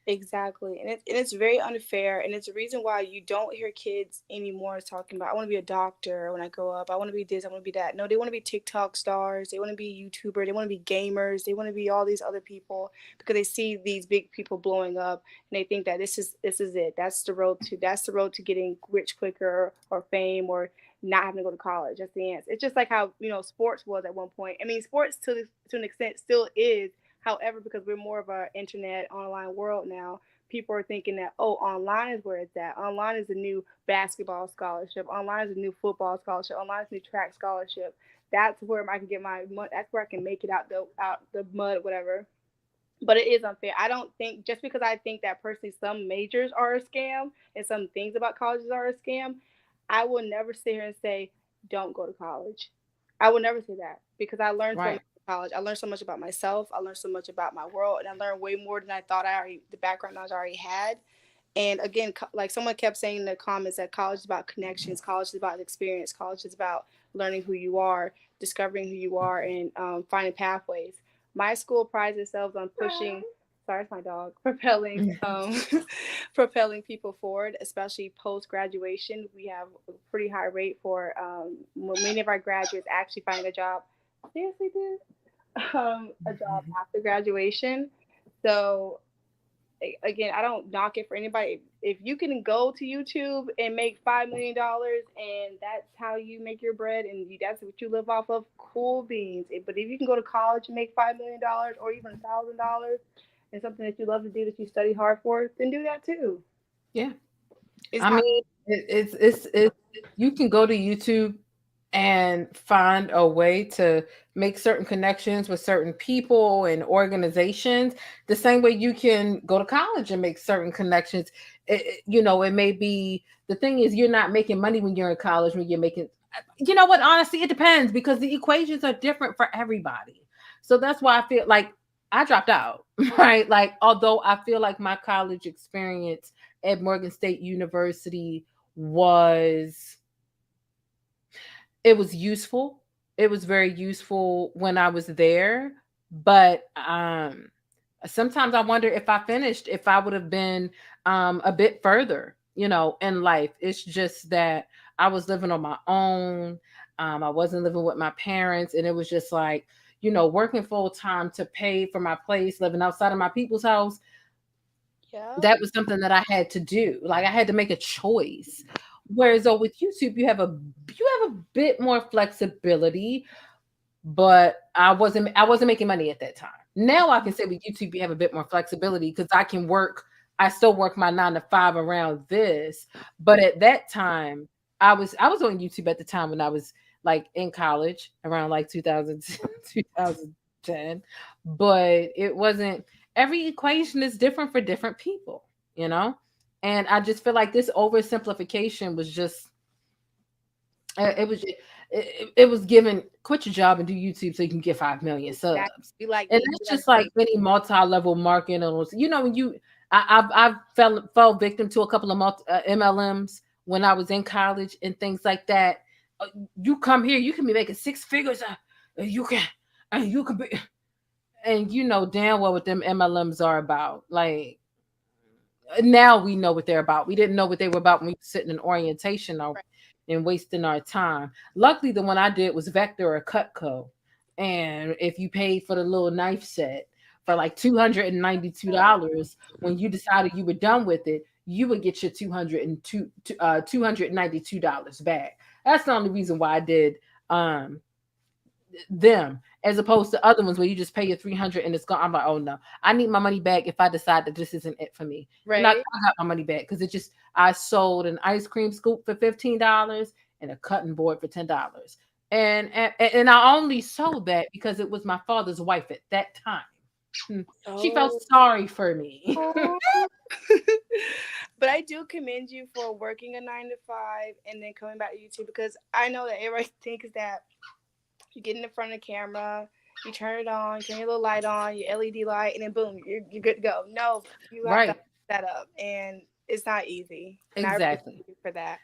Exactly. And it's very unfair. And it's a reason why you don't hear kids anymore talking about, I want to be a doctor when I grow up. I want to be this, I want to be that. No, they want to be TikTok stars. They want to be YouTuber. They want to be gamers. They want to be all these other people because they see these big people blowing up and they think that this is it. That's the road to getting rich quicker or fame or not having to go to college. That's the answer. It's just like how, sports was at one point. I mean, sports to an extent still is. However, because we're more of an internet online world now, people are thinking that, online is where it's at. Online is the new basketball scholarship. Online is the new football scholarship. Online is the new track scholarship. That's where I can get my money. That's where I can make it out the mud, whatever. But it is unfair. I don't think just because I think that personally some majors are a scam and some things about colleges are a scam, I will never sit here and say, don't go to college. I will never say that because I learned so much in college. I learned so much about myself. I learned so much about my world, and I learned way more than I thought the background knowledge I already had. And again, like someone kept saying in the comments that college is about connections, college is about experience, college is about learning who you are, discovering who you are, and finding pathways. My school prides itself on pushing. Sorry, it's my dog. Propelling people forward, especially post-graduation. We have a pretty high rate for many of our graduates actually finding a job. Seriously, dude? A job after graduation. So, again, I don't knock it for anybody. If you can go to YouTube and make $5 million and that's how you make your bread and that's what you live off of, cool beans. But if you can go to college and make $5 million or even $1,000, and something that you love to do that you study hard for, then do that too. Yeah. It's you can go to YouTube and find a way to make certain connections with certain people and organizations the same way you can go to college and make certain connections. It may be, the thing is, you're not making money when you're in college, when you're making, honestly, it depends because the equations are different for everybody. So that's why I feel like I dropped out, right? Like, although I feel like my college experience at Morgan State University was useful. It was very useful when I was there. But sometimes I wonder if I would have been a bit further, in life. It's just that I was living on my own. I wasn't living with my parents. And it was just like, working full time to pay for my place, living outside of my people's house. Yeah. That was something that I had to do. Like, I had to make a choice. Whereas with YouTube, you have a bit more flexibility, but I wasn't making money at that time. Now I can say with YouTube, you have a bit more flexibility because I still work my 9 to 5 around this. But at that time, I was on YouTube at the time when I was like in college around like 2010, but it wasn't, every equation is different for different people, and I just feel like this oversimplification was just, it was given, quit your job and do YouTube so you can get 5 million subs. Exactly. And that's just like any multi-level marketing. I've fell victim to a couple of MLMs when I was in college and things like that. You come here, you can be making 6 figures. You can be, and damn well what them MLMs are about. Like, now we know what they're about. We didn't know what they were about when we were sitting in orientation and wasting our time. Luckily, the one I did was Vector or Cutco, and if you paid for the little knife set for like $292, when you decided you were done with it, you would get your $292 back. That's the only reason why I did them, as opposed to other ones where you just pay your $300 and it's gone. I'm like, oh no, I need my money back if I decide that this isn't it for me. Right. And I got my money back because I sold an ice cream scoop for $15 and a cutting board for $10. And I only sold that because it was my father's wife at that time. She felt sorry for me. But I do commend you for working a 9 to 5 and then coming back to YouTube, because I know that everybody thinks that you get in the front of the camera, you turn it on, you turn your little light on, your LED light, and then boom, you're good to go. No, you have to set up, and it's not easy. And exactly. I really you for that.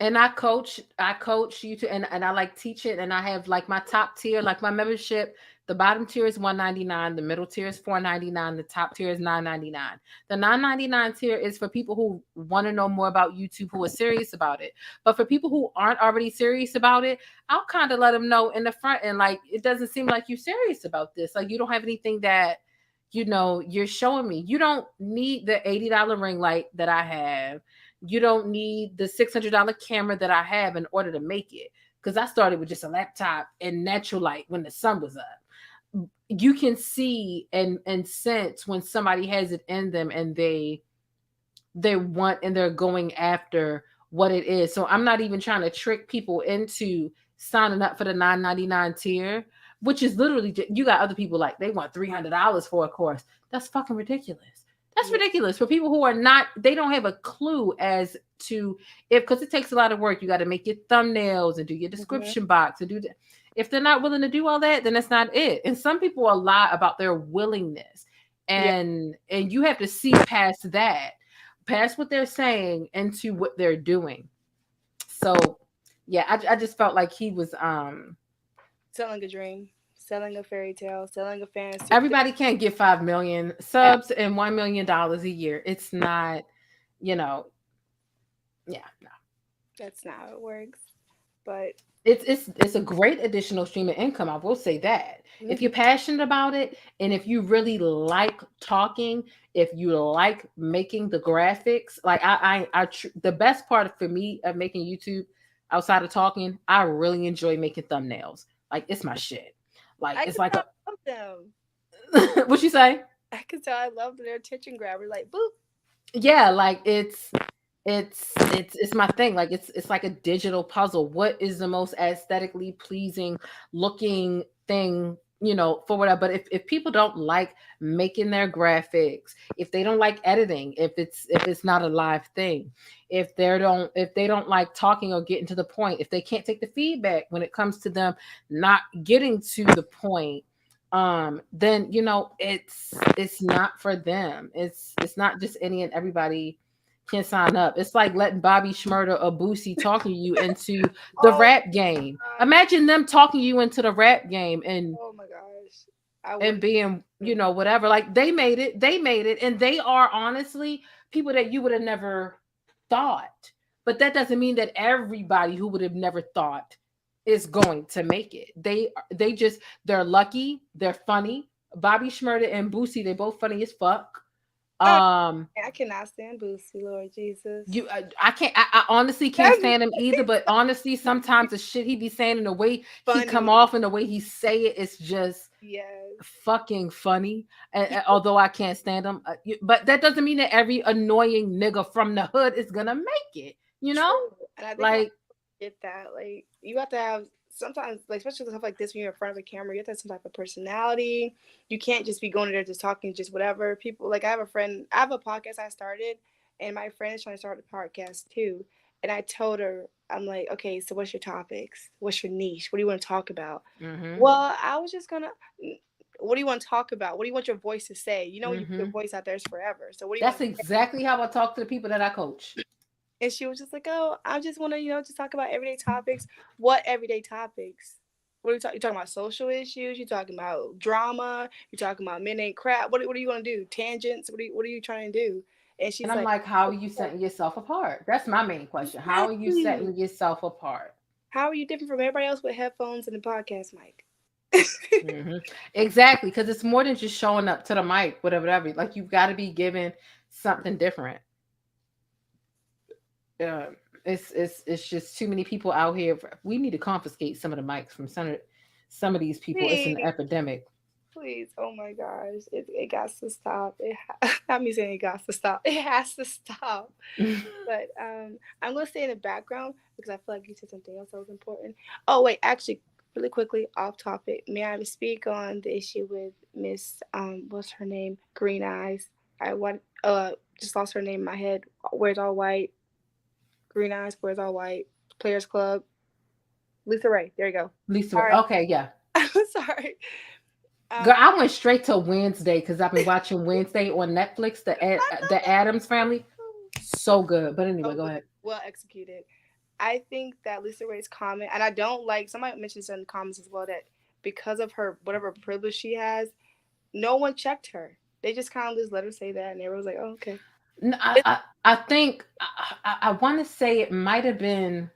And I coach YouTube, and I like teach it, and I have like my top tier, like my membership. The bottom tier is $199, the middle tier is $499, the top tier is $999. The $999 tier is for people who want to know more about YouTube, who are serious about it. But for people who aren't already serious about it, I'll kind of let them know in the front end, like, it doesn't seem like you're serious about this. Like, you don't have anything that, you know, you're showing me. You don't need the $80 ring light that I have. You don't need the $600 camera that I have in order to make it. Because I started with just a laptop and natural light when the sun was up. You can see and sense when somebody has it in them and they want and they're going after what it is. So I'm not even trying to trick people into signing up for the $999 tier, which is literally, you got other people like they want $300 for a course. That's fucking ridiculous. That's ridiculous for people who are not, they don't have a clue as to because it takes a lot of work. You got to make your thumbnails and do your description box and do that. If they're not willing to do all that, then that's not it. And some people will lie about their willingness, and you have to see past that, past what they're saying into what they're doing. So yeah, I just felt like he was selling a dream, selling a fairy tale, selling a fantasy. Everybody can't get 5 million subs and $1 million a year. It's not, you know, no. That's not how it works. But it's a great additional stream of income. I will say that. If you're passionate about it, and if you really like talking, if you like making the graphics, like the best part for me of making YouTube outside of talking, I really enjoy making thumbnails. Like, it's my shit. Like, it's like I love them. What you say? I can tell I love their attention grabber. Like, boop. Yeah, like it's my thing. Like, it's like a digital puzzle. What is the most aesthetically pleasing looking thing, you know, for whatever. But if people don't like making their graphics, if they don't like editing, if it's not a live thing, if they don't like talking or getting to the point, if they can't take the feedback when it comes to them not getting to the point, then, you know, it's not for them. It's not just any and everybody can sign up. It's like letting Bobby Shmurda or Boosie talking you into the rap game. Imagine them talking you into the rap game and oh my gosh, and being, you know, whatever. Like, they made it, and they are honestly people that you would have never thought. But that doesn't mean that everybody who would have never thought is going to make it. They're lucky, they're funny. Bobby Shmurda and Boosie, they both funny as fuck. I cannot stand Boosie, Lord Jesus. I can't. I honestly can't stand him either. But honestly, sometimes the shit he be saying and the way he come off and the way he say it, it's just fucking funny. And although I can't stand him, but that doesn't mean that every annoying nigga from the hood is gonna make it. You know, and I think like, get that. Like, you have to have. Sometimes, like, especially stuff like this, when you're in front of a camera, you have to have some type of personality. You can't just be going there just talking, just whatever. People, like, I have a podcast I started, and my friend is trying to start a podcast too. And I told her, I'm like, okay, so what's your topics? What's your niche? What do you want to talk about? Well, I was just gonna. What do you want to talk about? What do you want your voice to say? You know, when you put your voice out there, it's forever. So what do you? That's exactly how I talk to the people that I coach. And she was just like, oh, I just want to, you know, just talk about everyday topics. What everyday topics? What are you talking? You talking about social issues? You talking about drama? You talking about men ain't crap? What are you going to do? Tangents? What are you trying to do? And she's I'm like, how are you setting yourself apart? That's my main question. How are you setting yourself apart? How are you different from everybody else with headphones and a podcast mic? Exactly, because it's more than just showing up to the mic, whatever. Like, you've got to be given something different. It's just too many people out here. We need to confiscate some of the mics from some of these people, it's an epidemic. Please, oh my gosh, it got to stop. Not me saying it got to stop. It has to stop. But I'm gonna stay in the background because I feel like you said something else that was important. Oh wait, actually, really quickly, off topic. May I speak on the issue with Miss what's her name? Green Eyes. I want just lost her name in my head. Wears all white. Green Eyes, wears all white. Players Club. Lisa Ray. There you go. Lisa Ray. Okay, yeah. I'm sorry. Girl, I went straight to Wednesday because I've been watching Wednesday on Netflix, the Addams Family. So good. But anyway, go ahead. Well executed. I think that Lisa Ray's comment, and I don't like, somebody mentioned this in the comments as well, that because of her, whatever privilege she has, no one checked her. They just kind of just let her say that, and everyone was like, oh, okay. No, I think, I want to say it might have been.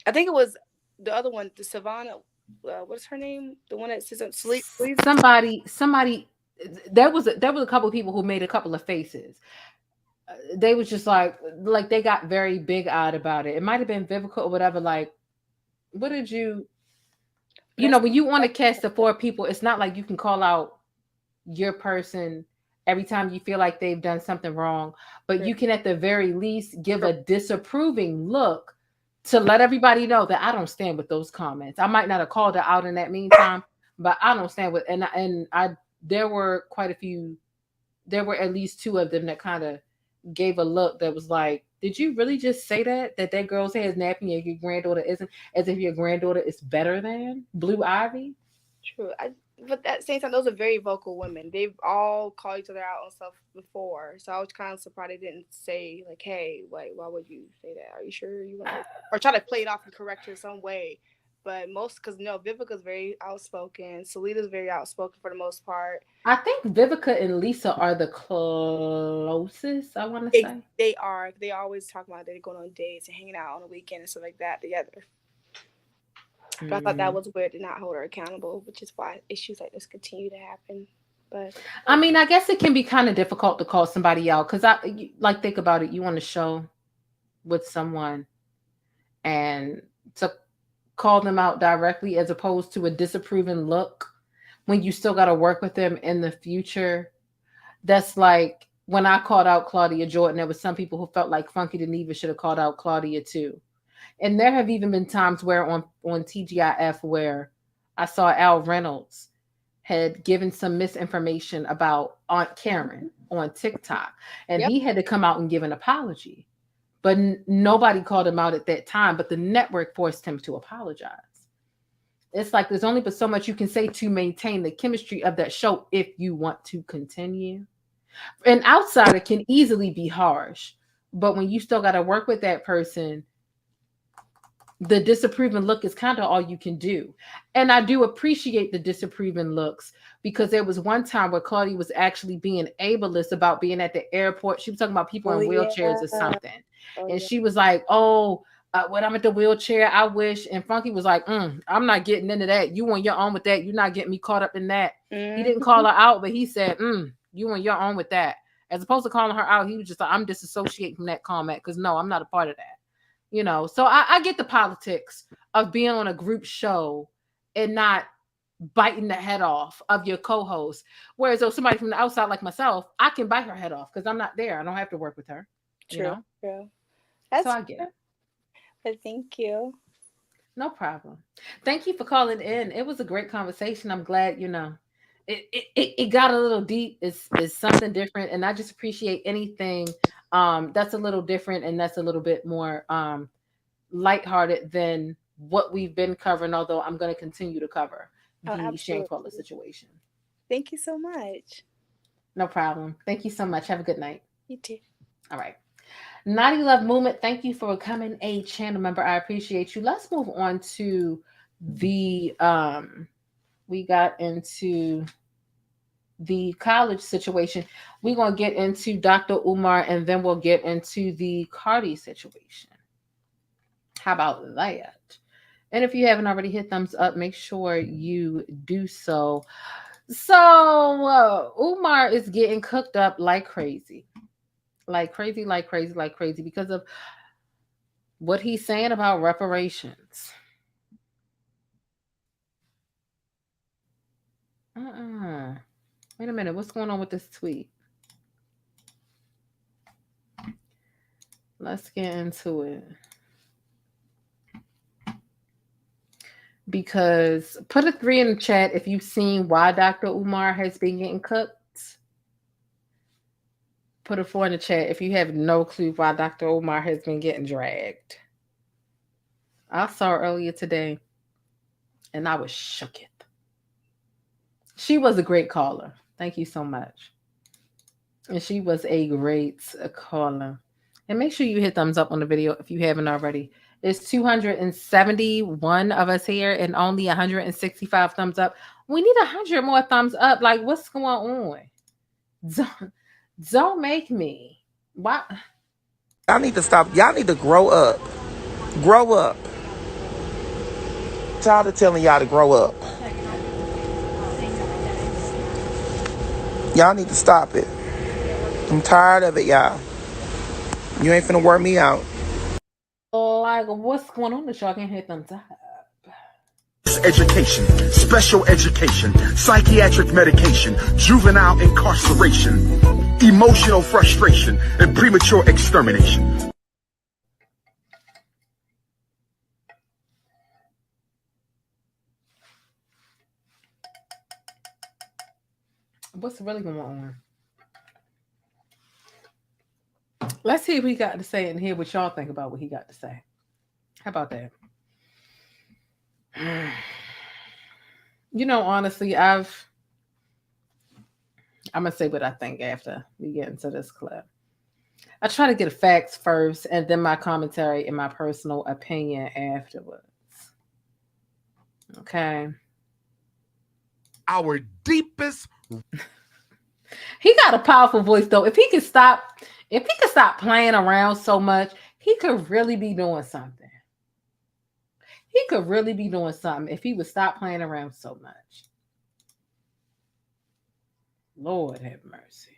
I think it was the other one, the Savannah. What's her name? The one that sits up sleep. Somebody. There was a couple of people who made a couple of faces. They was just like they got very big-eyed about it. It might have been Vivica or whatever. Like, what did you? When you want to cast the 4 people, it's not like you can call out your person every time you feel like they've done something wrong, but you can at the very least give a disapproving look to let everybody know that I don't stand with those comments. I might not have called her out in that meantime, but I don't stand with, and there were quite a few, there were at least 2 of them that kind of gave a look that was like, did you really just say that girl's hair is nappy and your granddaughter isn't, as if your granddaughter is better than Blue Ivy? True. But at the same time, those are very vocal women. They've all called each other out on stuff before. So I was kind of surprised they didn't say, like, hey, why would you say that? Are you sure you want to? Or try to play it off and correct her some way. But because, Vivica's very outspoken. Salita's very outspoken for the most part. I think Vivica and Lisa are the closest, I want to say. They are. They always talk about they're going on dates and hanging out on the weekend and stuff like that together. But I thought that was weird to not hold her accountable, which is why issues like this continue to happen. But I mean, I guess it can be kind of difficult to call somebody out because think about it. You want to show with someone and to call them out directly as opposed to a disapproving look when you still got to work with them in the future. That's like when I called out Claudia Jordan, there was some people who felt like Funky Deneva should have called out Claudia too. And there have even been times where on TGIF where I saw Al Reynolds had given some misinformation about Aunt Karen on TikTok. And he had to come out and give an apology. But nobody called him out at that time. But the network forced him to apologize. It's like there's only but so much you can say to maintain the chemistry of that show if you want to continue. An outsider can easily be harsh. But when you still got to work with that person, the disapproving look is kind of all you can do. And I do appreciate the disapproving looks because there was one time where Claudia was actually being ableist about being at the airport. She was talking about people in wheelchairs or something. And she was like, when I'm at the wheelchair, I wish. And Funky was like, I'm not getting into that. You on your own with that. You're not getting me caught up in that. He didn't call her out, but he said, you on your own with that. As opposed to calling her out, he was just like, I'm disassociating from that comment because no, I'm not a part of that. So I get the politics of being on a group show and not biting the head off of your co-host. Whereas though somebody from the outside like myself, I can bite her head off because I'm not there. I don't have to work with her. True. So I get it. But thank you. No problem. Thank you for calling in. It was a great conversation. I'm glad, it got a little deep. It's something different. And I just appreciate anything that's a little different and that's a little bit more lighthearted than what we've been covering, although I'm going to continue to cover the Shane Crawler situation. Thank you so much. No problem. Thank you so much. Have a good night. You too. All right. Naughty Love Movement, thank you for becoming a channel member. I appreciate you. Let's move on to the we got into the college situation. We're going to get into Dr. Umar and then we'll get into the Cardi situation. How about that? And if you haven't already hit thumbs up, make sure you do so. So Umar is getting cooked up like crazy. Like crazy because of what he's saying about reparations. Wait a minute. What's going on with this tweet? Let's get into it. Because put a 3 in the chat if you've seen why Dr. Umar has been getting cooked. Put a 4 in the chat if you have no clue why Dr. Umar has been getting dragged. I saw her earlier today and I was shook it. She was a great caller. Thank you so much. And she was a great caller. And make sure you hit thumbs up on the video if you haven't already. There's 271 of us here and only 165 thumbs up. We need 100 more thumbs up. Like, what's going on? Don't make me. Why? Y'all need to stop. Y'all need to grow up. Grow up. Tired of telling y'all to grow up. Y'all need to stop it. I'm tired of it, y'all. You ain't finna work me out. Like, what's going on that y'all can't hit thumbs up? Education, special education, psychiatric medication, juvenile incarceration, emotional frustration, and premature extermination. What's really going on? Let's see if he got to say and hear what y'all think about what he got to say. How about that? You know, honestly, I'm going to say what I think after we get into this clip. I try to get the facts first and then my commentary and my personal opinion afterwards. Okay. Our deepest. He got a powerful voice, though. If he could stop playing around so much, he could really be doing something. He could really be doing something if he would stop playing around so much. Lord have mercy.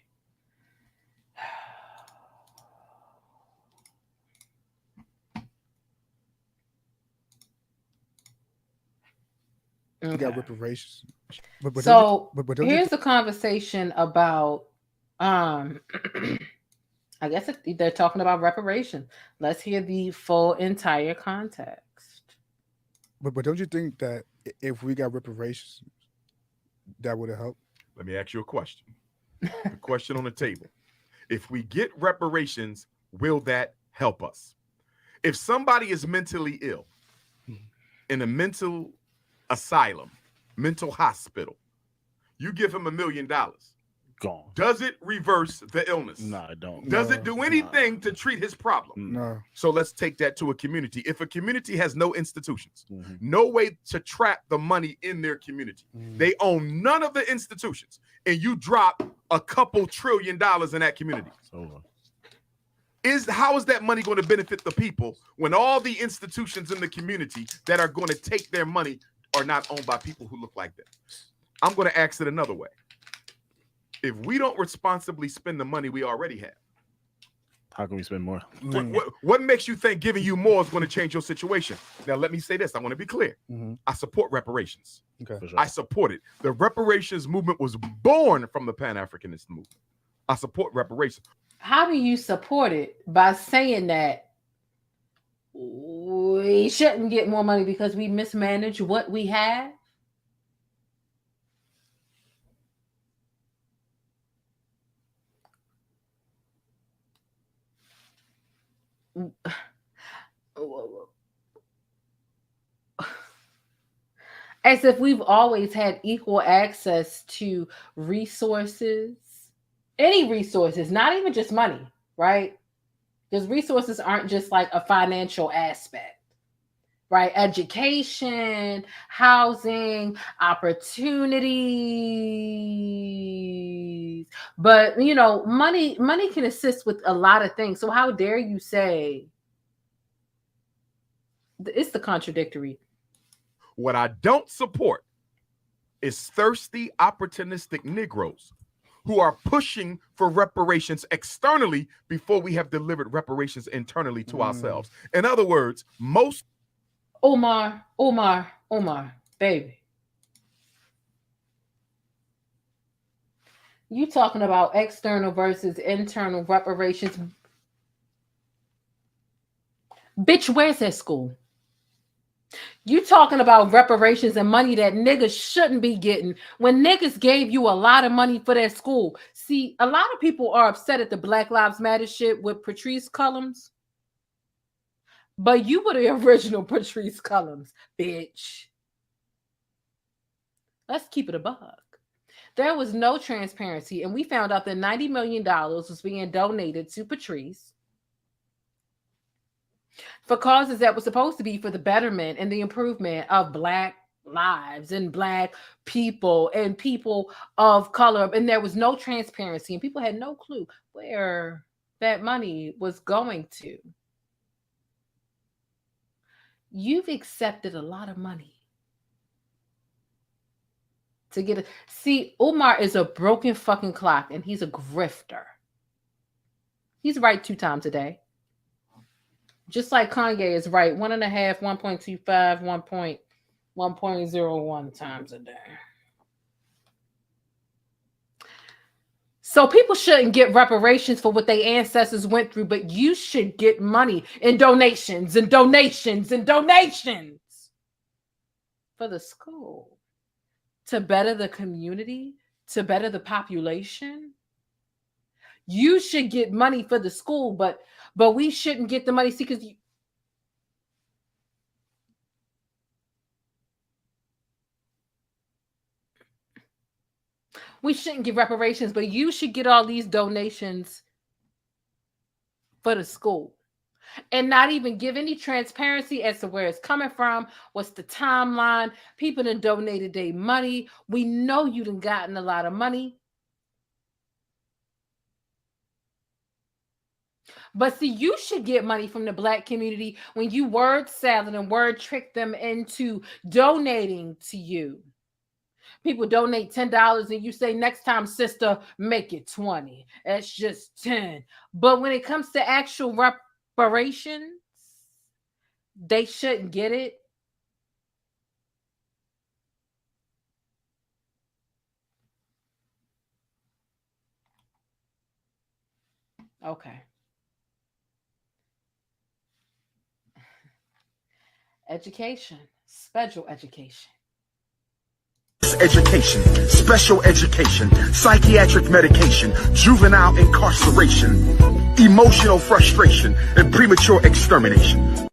Okay. You got reparations. But here's the conversation about I guess they're talking about reparation. Let's hear the full entire context. But don't you think that if we got reparations, that would have helped? Let me ask you a question. The question on the table. If we get reparations, will that help us? If somebody is mentally ill in a mental asylum, mental hospital, you give him $1 million. Gone. Does it reverse the illness? No, I don't. Does it do anything to treat his problem? No. So let's take that to a community. If a community has no institutions, no way to trap the money in their community, they own none of the institutions, and you drop a couple $1 trillion in that community. How is that money going to benefit the people when all the institutions in the community that are going to take their money are not owned by people who look like them? I'm going to ask it another way. If we don't responsibly spend the money we already have, how can we spend more? What makes you think giving you more is going to change your situation? Now, let me say this. I want to be clear. I support reparations. Okay. I support it. The reparations movement was born from the Pan-Africanist movement. I support reparations. How do you support it? By saying that we shouldn't get more money because we mismanage what we have? As if we've always had equal access to resources, any resources, not even just money, right? Because resources aren't just like a financial aspect, right? Education, housing, opportunities. But, you know, money can assist with a lot of things. So how dare you say it's the contradictory? What I don't support is thirsty, opportunistic Negroes who are pushing for reparations externally before we have delivered reparations internally to ourselves. In other words, most Umar, baby. You talking about external versus internal reparations. Bitch, where's that school? You talking about reparations and money that niggas shouldn't be getting when niggas gave you a lot of money for that school. See, a lot of people are upset at the Black Lives Matter shit with Patrice Cullums. But you were the original Patrice Cullums, bitch. Let's keep it a buck. There was no transparency, and we found out that $90 million was being donated to Patrice for causes that were supposed to be for the betterment and the improvement of Black lives and Black people and people of color. And there was no transparency, and people had no clue where that money was going to. You've accepted a lot of money to get it. See, Umar is a broken fucking clock, and he's a grifter. He's right 2 times a day. Just like Kanye is right 1.5, 1.25, 1.01 times a day. So people shouldn't get reparations for what their ancestors went through, but you should get money in donations and donations and donations for the school to better the community, to better the population. You should get money for the school, but we shouldn't get the money. See, because we shouldn't give reparations, but you should get all these donations for the school and not even give any transparency as to where it's coming from. What's the timeline? People done donated their money. We know you done gotten a lot of money. But see, you should get money from the Black community when you word salad and word trick them into donating to you. People donate $10 and you say, next time, sister, make it 20. That's just 10. But when it comes to actual reparations, they shouldn't get it. Okay. Education, special education. Education, special education, psychiatric medication, juvenile incarceration, emotional frustration, and premature extermination.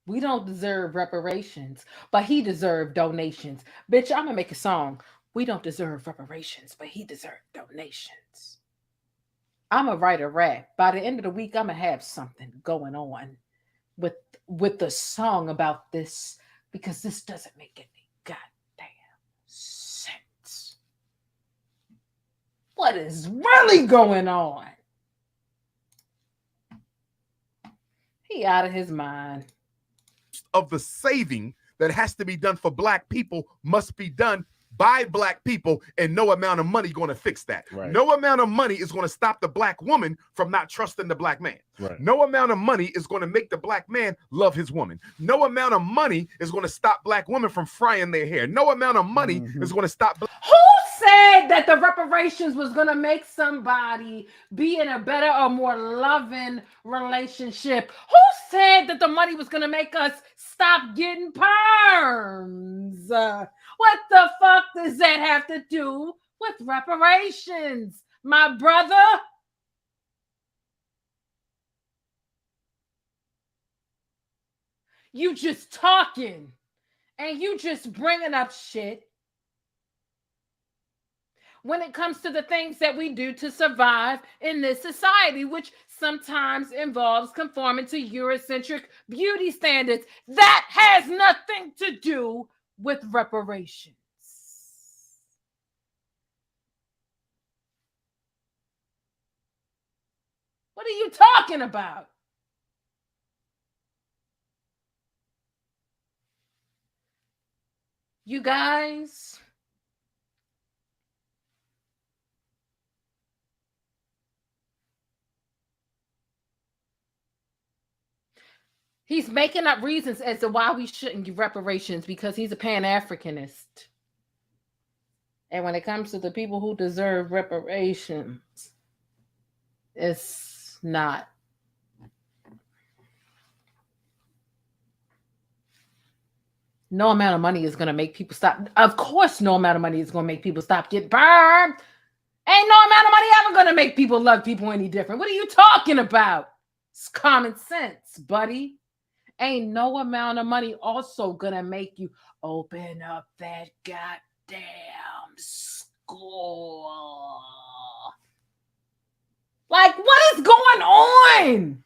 We don't deserve reparations, but he deserved donations. Bitch, I'm gonna make a song. We don't deserve reparations, but he deserved donations. I'm gonna write a rap. By the end of the week, I'm gonna have something going on with the song about this, because this doesn't make any goddamn sense. What is really going on? He out of his mind. Of the saving that has to be done for Black people must be done by Black people, and no amount of money going to fix that. Right. No amount of money is going to stop the Black woman from not trusting the Black man. Right. No amount of money is going to make the Black man love his woman. No amount of money is going to stop Black women from frying their hair. No amount of money is going to stop. Who said that the reparations was going to make somebody be in a better or more loving relationship? Who said that the money was going to make us stop getting perms? What the fuck does that have to do with reparations, my brother? You just talking and you just bringing up shit when it comes to the things that we do to survive in this society, which sometimes involves conforming to Eurocentric beauty standards. That has nothing to do with reparations. What are you talking about? You guys, he's making up reasons as to why we shouldn't give reparations because he's a Pan-Africanist. And when it comes to the people who deserve reparations, it's not. No amount of money is going to make people stop. Of course, no amount of money is going to make people stop getting burned. Ain't no amount of money ever going to make people love people any different. What are you talking about? It's common sense, buddy. Ain't no amount of money also going to make you open up that goddamn school. Like, what is going on?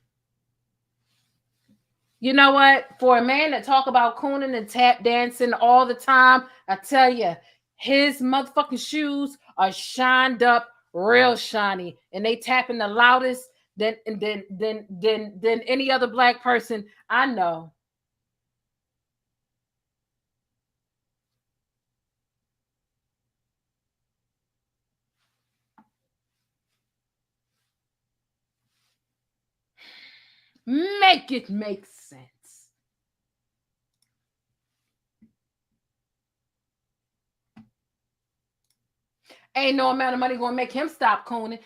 You know what? For a man that talk about cooning and tap dancing all the time, I tell you, his motherfucking shoes are shined up, real shiny, and they tapping the loudest than any other black person I know. Make it make sense. Ain't no amount of money going to make him stop cooning.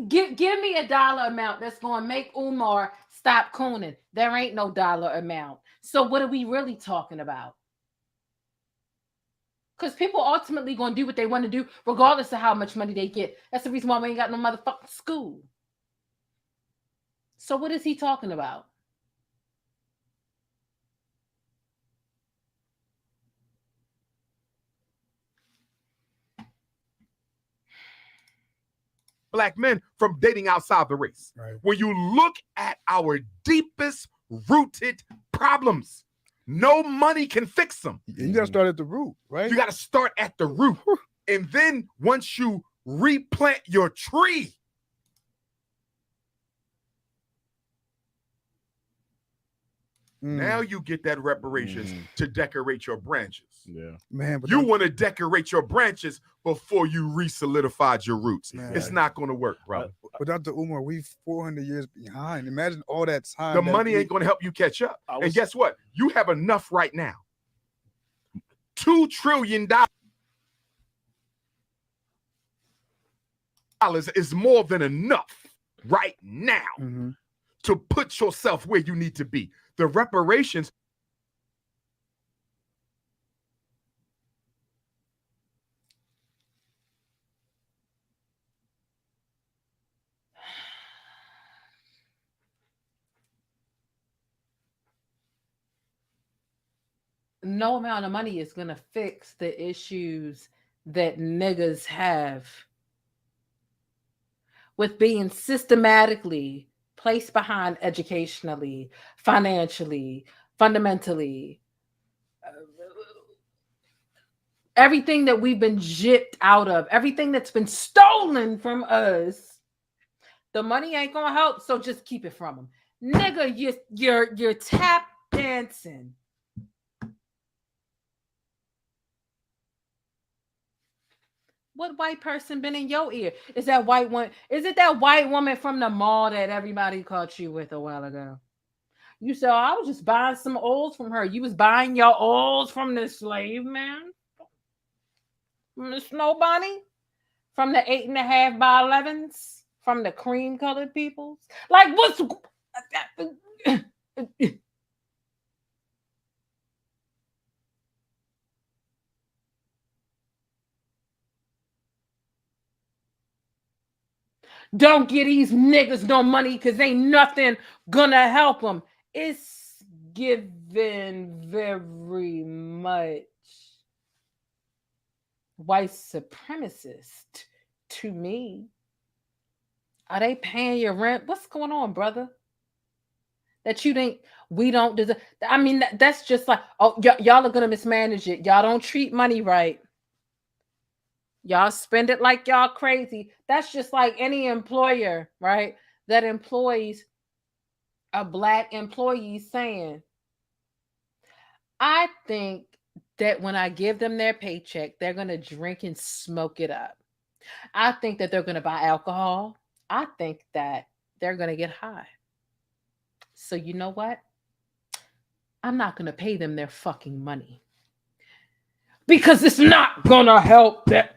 Give me a dollar amount that's going to make Umar stop cooning. There ain't no dollar amount. So what are we really talking about? Because people ultimately going to do what they want to do regardless of how much money they get. That's the reason why we ain't got no motherfucking school. So what is he talking about? Black men from dating outside the race. Right. When you look at our deepest rooted problems, no money can fix them. You got to start at the root, right? You got to start at the root. And then once you replant your tree, now you get that reparations to decorate your branches. Yeah, man. But you want to decorate your branches before you re-solidified your roots. Man. It's not going to work, bro. But Dr. Umar, we 400 years behind. Imagine all that time. The money ain't going to help you catch up. And guess what? You have enough right now. $2 trillion is more than enough right now to put yourself where you need to be. The reparations. No amount of money is going to fix the issues that niggas have with being systematically placed behind educationally, financially, fundamentally. Everything that we've been gypped out of, everything that's been stolen from us, the money ain't gonna help, so just keep it from them. Nigga, you're tap dancing. What white person been in your ear? Is that white one? Is it that white woman from the mall that everybody caught you with a while ago? You said, oh, I was just buying some oils from her. You was buying your oils from the slave man? From the Snow Bunny? From the 8.5 by 11s? From the cream colored peoples? Like, what's... Don't give these niggas no money because ain't nothing gonna help them. It's given very much white supremacist to me. Are they paying your rent? What's going on, brother? That you think we don't deserve? I mean, that's just like, oh, y'all are gonna mismanage it. Y'all don't treat money right. Y'all spend it like y'all crazy. That's just like any employer, right? That employs a black employee saying, I think that when I give them their paycheck, they're going to drink and smoke it up. I think that they're going to buy alcohol. I think that they're going to get high. So you know what? I'm not going to pay them their fucking money. Because it's not going to help that.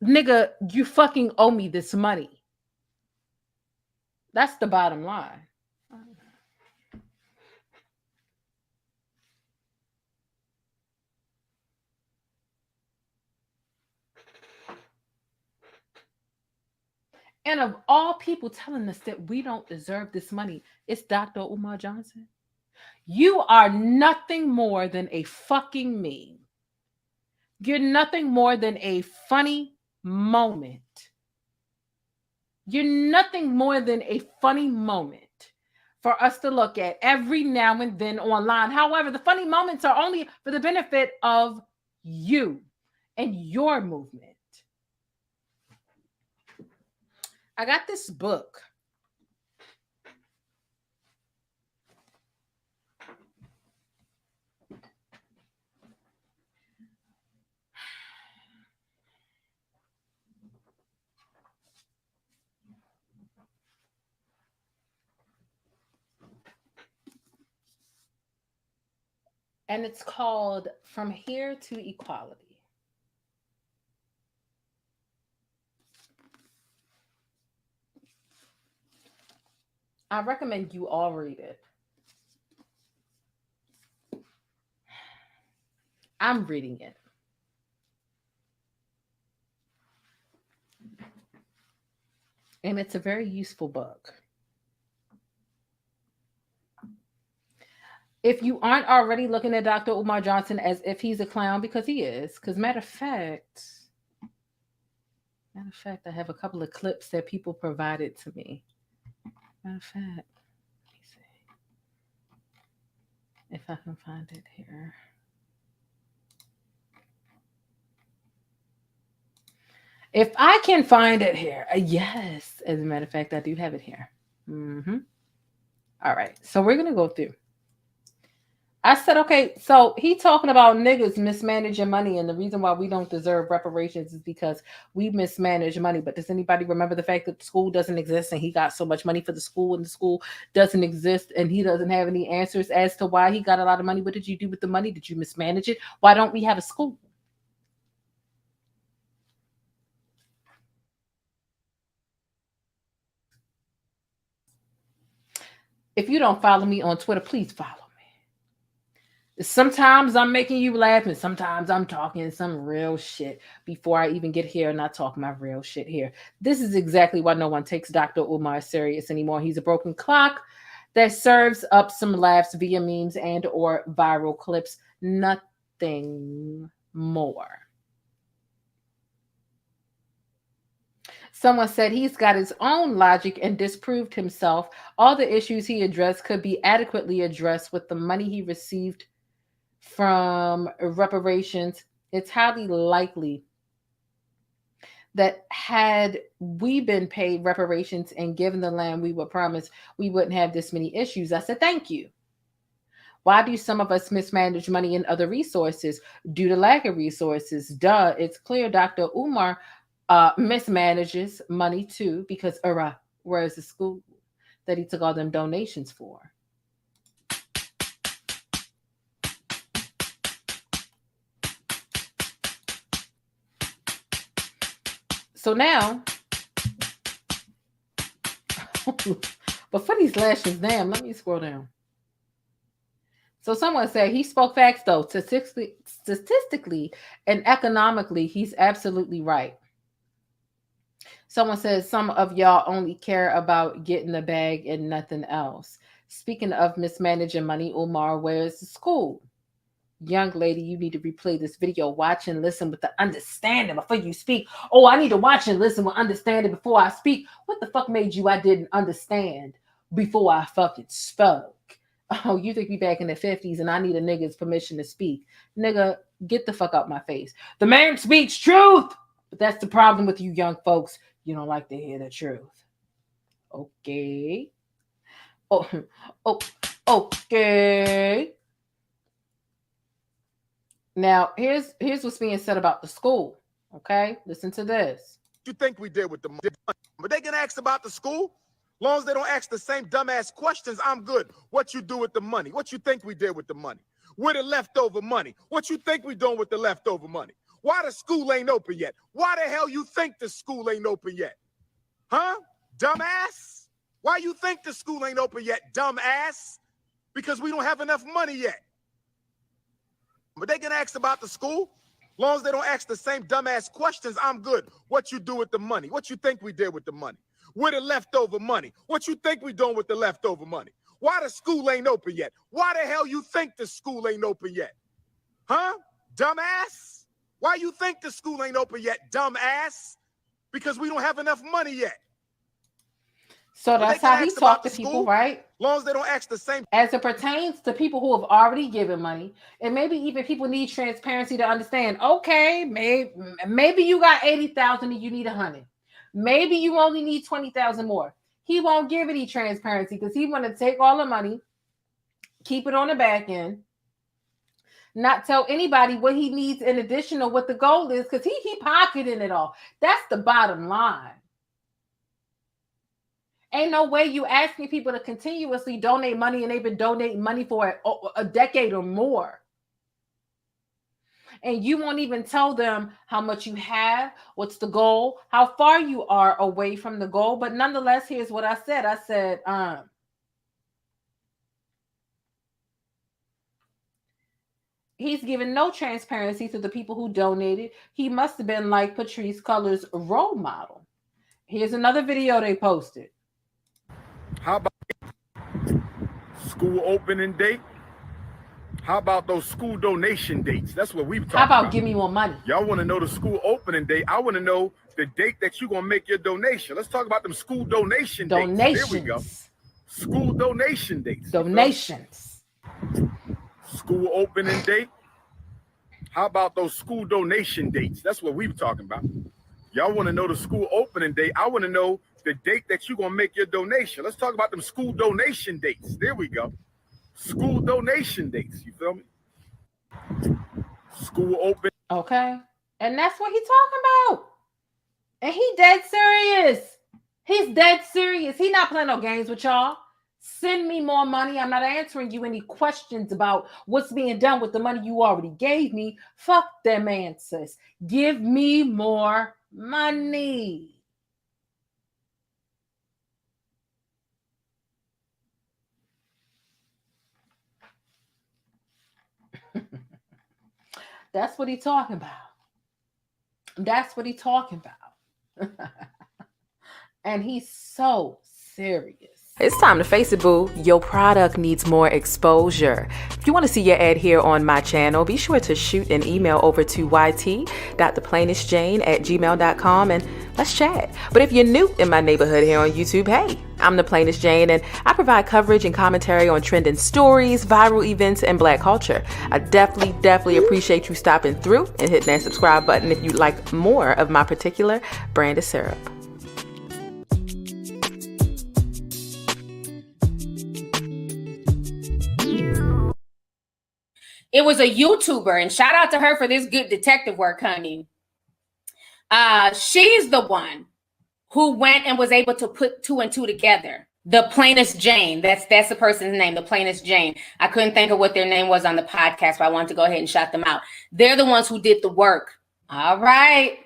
nigga, you fucking owe me this money. That's the bottom line. And of all people telling us that we don't deserve this money, it's Dr. Umar Johnson. You are nothing more than a fucking meme. You're nothing more than a funny moment. You're nothing more than a funny moment for us to look at every now and then online. However, the funny moments are only for the benefit of you and your movement. I got this book. And it's called From Here to Equality. I recommend you all read it. I'm reading it. And it's a very useful book. If you aren't already looking at Dr. Umar Johnson as if he's a clown, because he is, because matter of fact, I have a couple of clips that people provided to me. Matter of fact, let me see if I can find it here. If I can find it here, yes, as a matter of fact, I do have it here. All right, so we're gonna go through. I said, okay, so he talking about niggas mismanaging money, and the reason why we don't deserve reparations is because we mismanage money. But does anybody remember the fact that the school doesn't exist and he got so much money for the school and the school doesn't exist and he doesn't have any answers as to why he got a lot of money? What did you do with the money? Did you mismanage it? Why don't we have a school? If you don't follow me on Twitter, please follow me. Sometimes I'm making you laugh and sometimes I'm talking some real shit before I even get here and I talk my real shit here. This is exactly why no one takes Dr. Umar serious anymore. He's a broken clock that serves up some laughs via memes and or viral clips. Nothing more. Someone said he's got his own logic and disproved himself. All the issues he addressed could be adequately addressed with the money he received from reparations. It's highly likely that had we been paid reparations and given the land we were promised, we wouldn't have this many issues. I said, thank you. Why do some of us mismanage money and other resources? Due to lack of resources. Duh, it's clear Dr. Umar mismanages money too, because where's the school that he took all them donations for? So now, but for these lashes, damn, let me scroll down. So someone said he spoke facts though. Statistically and economically, he's absolutely right. Someone says some of y'all only care about getting the bag and nothing else. Speaking of mismanaging money, Umar, where's the school? Young lady, you need to replay this video. Watch and listen with the understanding before you speak. Oh, I need to watch and listen with understanding before I speak. What the fuck made you I didn't understand before I fucking spoke? Oh, you think we back in the 50s and I need a nigga's permission to speak. Nigga, get the fuck out my face. The man speaks truth. But that's the problem with you young folks. You don't like to hear the truth. Okay. Okay. Now, here's what's being said about the school. Okay, listen to this. You think we did with the money? But they can ask about the school. As long as they don't ask the same dumbass questions, I'm good. What you do with the money? What you think we did with the money? Where the leftover money? What you think we doing with the leftover money? Why the school ain't open yet? Why the hell you think the school ain't open yet? Huh? Dumbass? Why you think the school ain't open yet, dumbass? Because we don't have enough money yet. But they can ask about the school. Long as they don't ask the same dumbass questions, I'm good. What you do with the money? What you think we did with the money? Where the leftover money? What you think we doing with the leftover money? Why the school ain't open yet? Why the hell you think the school ain't open yet? Huh? Dumbass? Why you think the school ain't open yet, dumbass? Because we don't have enough money yet. So that's how he talked to people, right? Long as they don't ask the same. As it pertains to people who have already given money, and maybe even people need transparency to understand, okay, maybe you got 80,000 and you need 100. Maybe you only need 20,000 more. He won't give any transparency because he want to take all the money, keep it on the back end, not tell anybody what he needs in addition to what the goal is, because he pocketing it all. That's the bottom line. Ain't no way you asking people to continuously donate money, and they've been donating money for a decade or more. And you won't even tell them how much you have, what's the goal, how far you are away from the goal. But nonetheless, here's what I said. I said, he's given no transparency to the people who donated. He must have been like Patrice Cullors' role model. Here's another video they posted. How about school opening date? How about those school donation dates? That's what we've talked about. How about give me more money? Y'all want to know the school opening date. I want to know the date that you're going to make your donation. Let's talk about them school donation dates. There we go. School donation dates. Donations. School opening date. How about those school donation dates? That's what we've talking about. Y'all want to know the school opening date. I want to know the date that you're going to make your donation. Let's talk about them school donation dates. There we go. School donation dates. You feel me? School open. Okay. And that's what he's talking about. And he dead serious. He's dead serious. He not playing no games with y'all. Send me more money. I'm not answering you any questions about what's being done with the money you already gave me. Fuck them answers. Give me more money. That's what he's talking about. That's what he's talking about. And he's so serious. It's time to face it, boo. Your product needs more exposure. If you want to see your ad here on my channel, be sure to shoot an email over to yt.theplainestjane@gmail.com and let's chat. But if you're new in my neighborhood here on YouTube, hey, I'm The Plainest Jane, and I provide coverage and commentary on trending stories, viral events, and Black culture. I definitely appreciate you stopping through and hitting that subscribe button if you'd like more of my particular brand of syrup. It was a YouTuber, and shout out to her for this good detective work, honey. She's the one who went and was able to put 2 and 2 together. The Plainest Jane. That's the person's name, The Plainest Jane. I couldn't think of what their name was on the podcast, but I wanted to go ahead and shout them out. They're the ones who did the work. All right.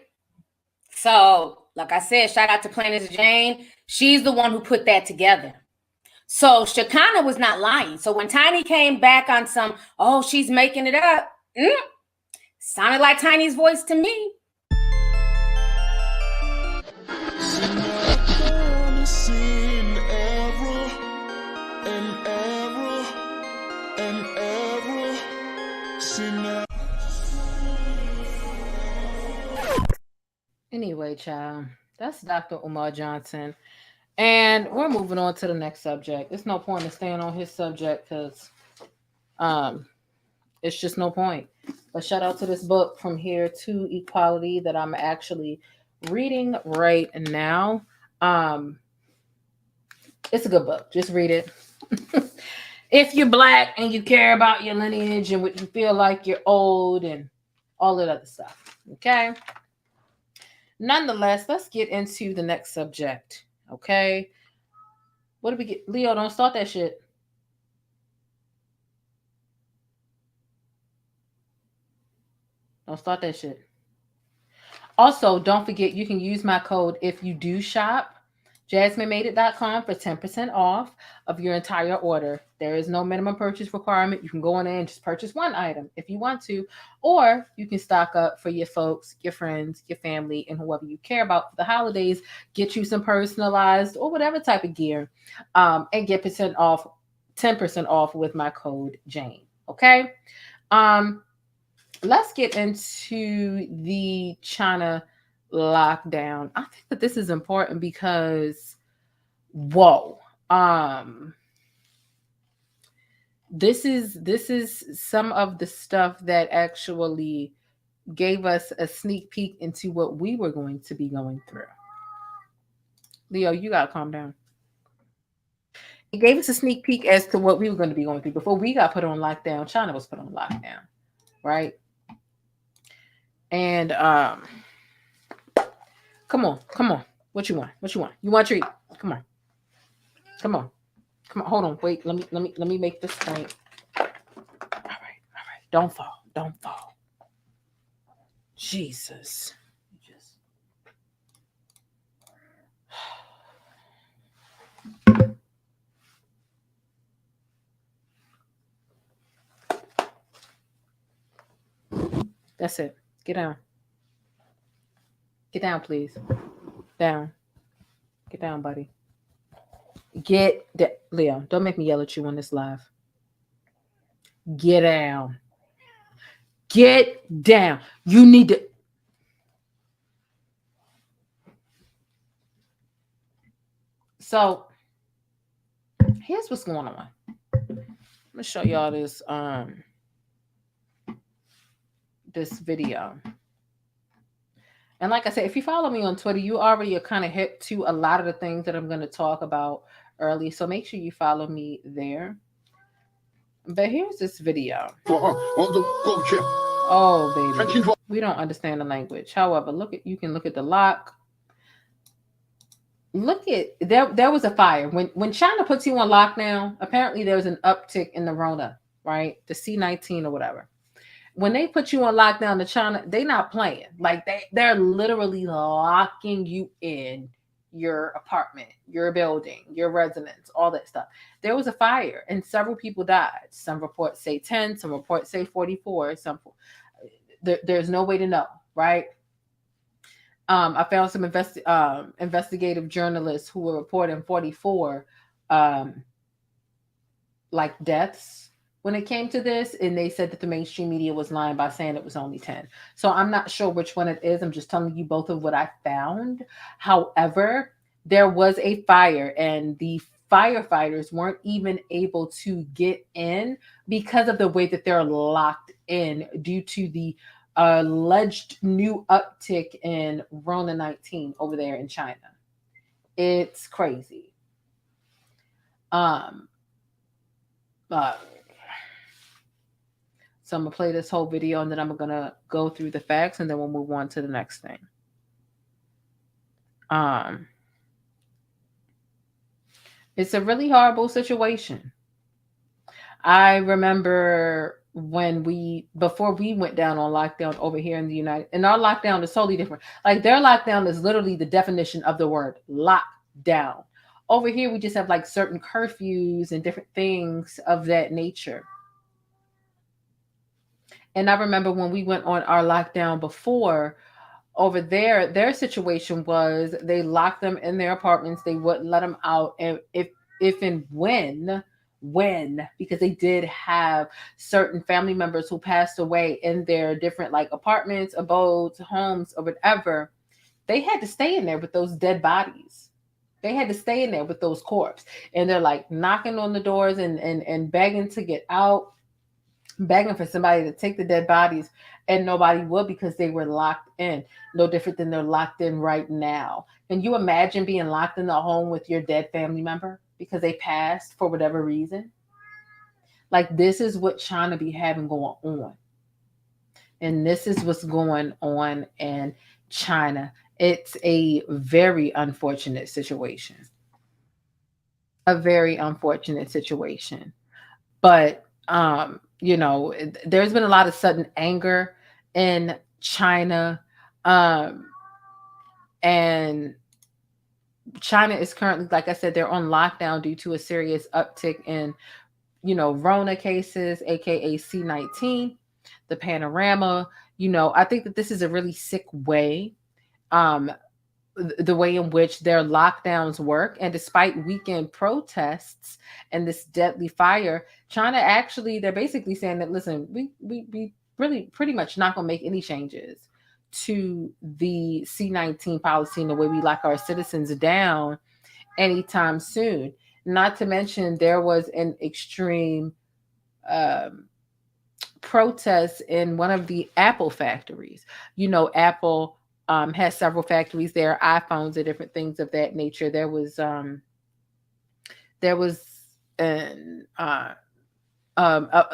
So, like I said, shout out to Plainest Jane. She's the one who put that together. So Shekinah was not lying. So when Tiny came back on some, oh, she's making it up, sounded like Tiny's voice to me. Anyway, child, that's Dr. Umar Johnson. And we're moving on to the next subject. There's no point in staying on his subject because it's just no point. But shout out to this book, From Here to Equality, that I'm actually reading right now. It's a good book. Just read it. If you're Black and you care about your lineage and what you feel like you're old and all that other stuff. Okay. Nonetheless, let's get into the next subject. Okay. What did we get? Leo, don't start that shit. Don't start that shit. Also, don't forget, you can use my code if you do shop JasmineMadeIt.com for 10% off of your entire order. There is no minimum purchase requirement. You can go in there and just purchase one item if you want to, or you can stock up for your folks, your friends, your family, and whoever you care about for the holidays. Get you some personalized or whatever type of gear, and get 10% off with my code Jane. Okay. Let's get into the China lockdown. I think that this is important because, whoa, this is some of the stuff that actually gave us a sneak peek into what we were going to be going through. Leo, you gotta calm down. It gave us a sneak peek as to what we were going to be going through before we got put on lockdown. China was put on lockdown, right? And come on. What you want? You want a treat? Come on. Hold on. Wait. Let me make this point. All right. Don't fall. Jesus. That's it. Get down. Get down, please. Down. Get down, buddy. Leo, don't make me yell at you on this live. Get down. Get down. You need to. So, here's what's going on. I'm going to show y'all this this video. And like I said, if you follow me on Twitter, you already are kind of hip to a lot of the things that I'm going to talk about early. So make sure you follow me there. But here's this video. Oh, baby. We don't understand the language. However, you can look at the lock. Look at, there was a fire. When China puts you on lockdown, apparently there was an uptick in the Rona, right? The C-19 or whatever. When they put you on lockdown to China, they're not playing. Like they're literally locking you in your apartment, your building, your residence, all that stuff. There was a fire and several people died. Some reports say 10, some reports say 44. There's no way to know, right? I found some investigative journalists who were reporting 44 like deaths when it came to this, and they said that the mainstream media was lying by saying it was only 10. So I'm not sure which one it is. I'm just telling you both of what I found. However, there was a fire and the firefighters weren't even able to get in because of the way that they're locked in due to the alleged new uptick in Rona 19 over there in China. It's crazy. So I'm going to play this whole video and then I'm going to go through the facts and then we'll move on to the next thing. It's a really horrible situation. I remember before we went down on lockdown over here in the United, and our lockdown is totally different. Like their lockdown is literally the definition of the word lockdown. Over here, we just have like certain curfews and different things of that nature. And I remember when we went on our lockdown before, over there, their situation was they locked them in their apartments. They wouldn't let them out. And if and when, because they did have certain family members who passed away in their different like apartments, abodes, homes, or whatever, they had to stay in there with those dead bodies. They had to stay in there with those corpses. And they're like knocking on the doors and begging to get out, begging for somebody to take the dead bodies, and nobody would because they were locked in. No different than they're locked in right now. Can you imagine being locked in the home with your dead family member because they passed for whatever reason? Like this is what China be having going on. And this is what's going on in China. It's a very unfortunate situation. A very unfortunate situation. But you know, there's been a lot of sudden anger in China. And China is currently, like I said, they're on lockdown due to a serious uptick in, Rona cases, aka C-19, the panorama. I think that this is a really sick way, the way in which their lockdowns work. And despite weekend protests and this deadly fire, China actually, they're basically saying that, listen, we really pretty much not gonna make any changes to the C-19 policy and the way we lock our citizens down anytime soon. Not to mention there was an extreme protest in one of the Apple factories. Apple has several factories there, iPhones and different things of that nature. There was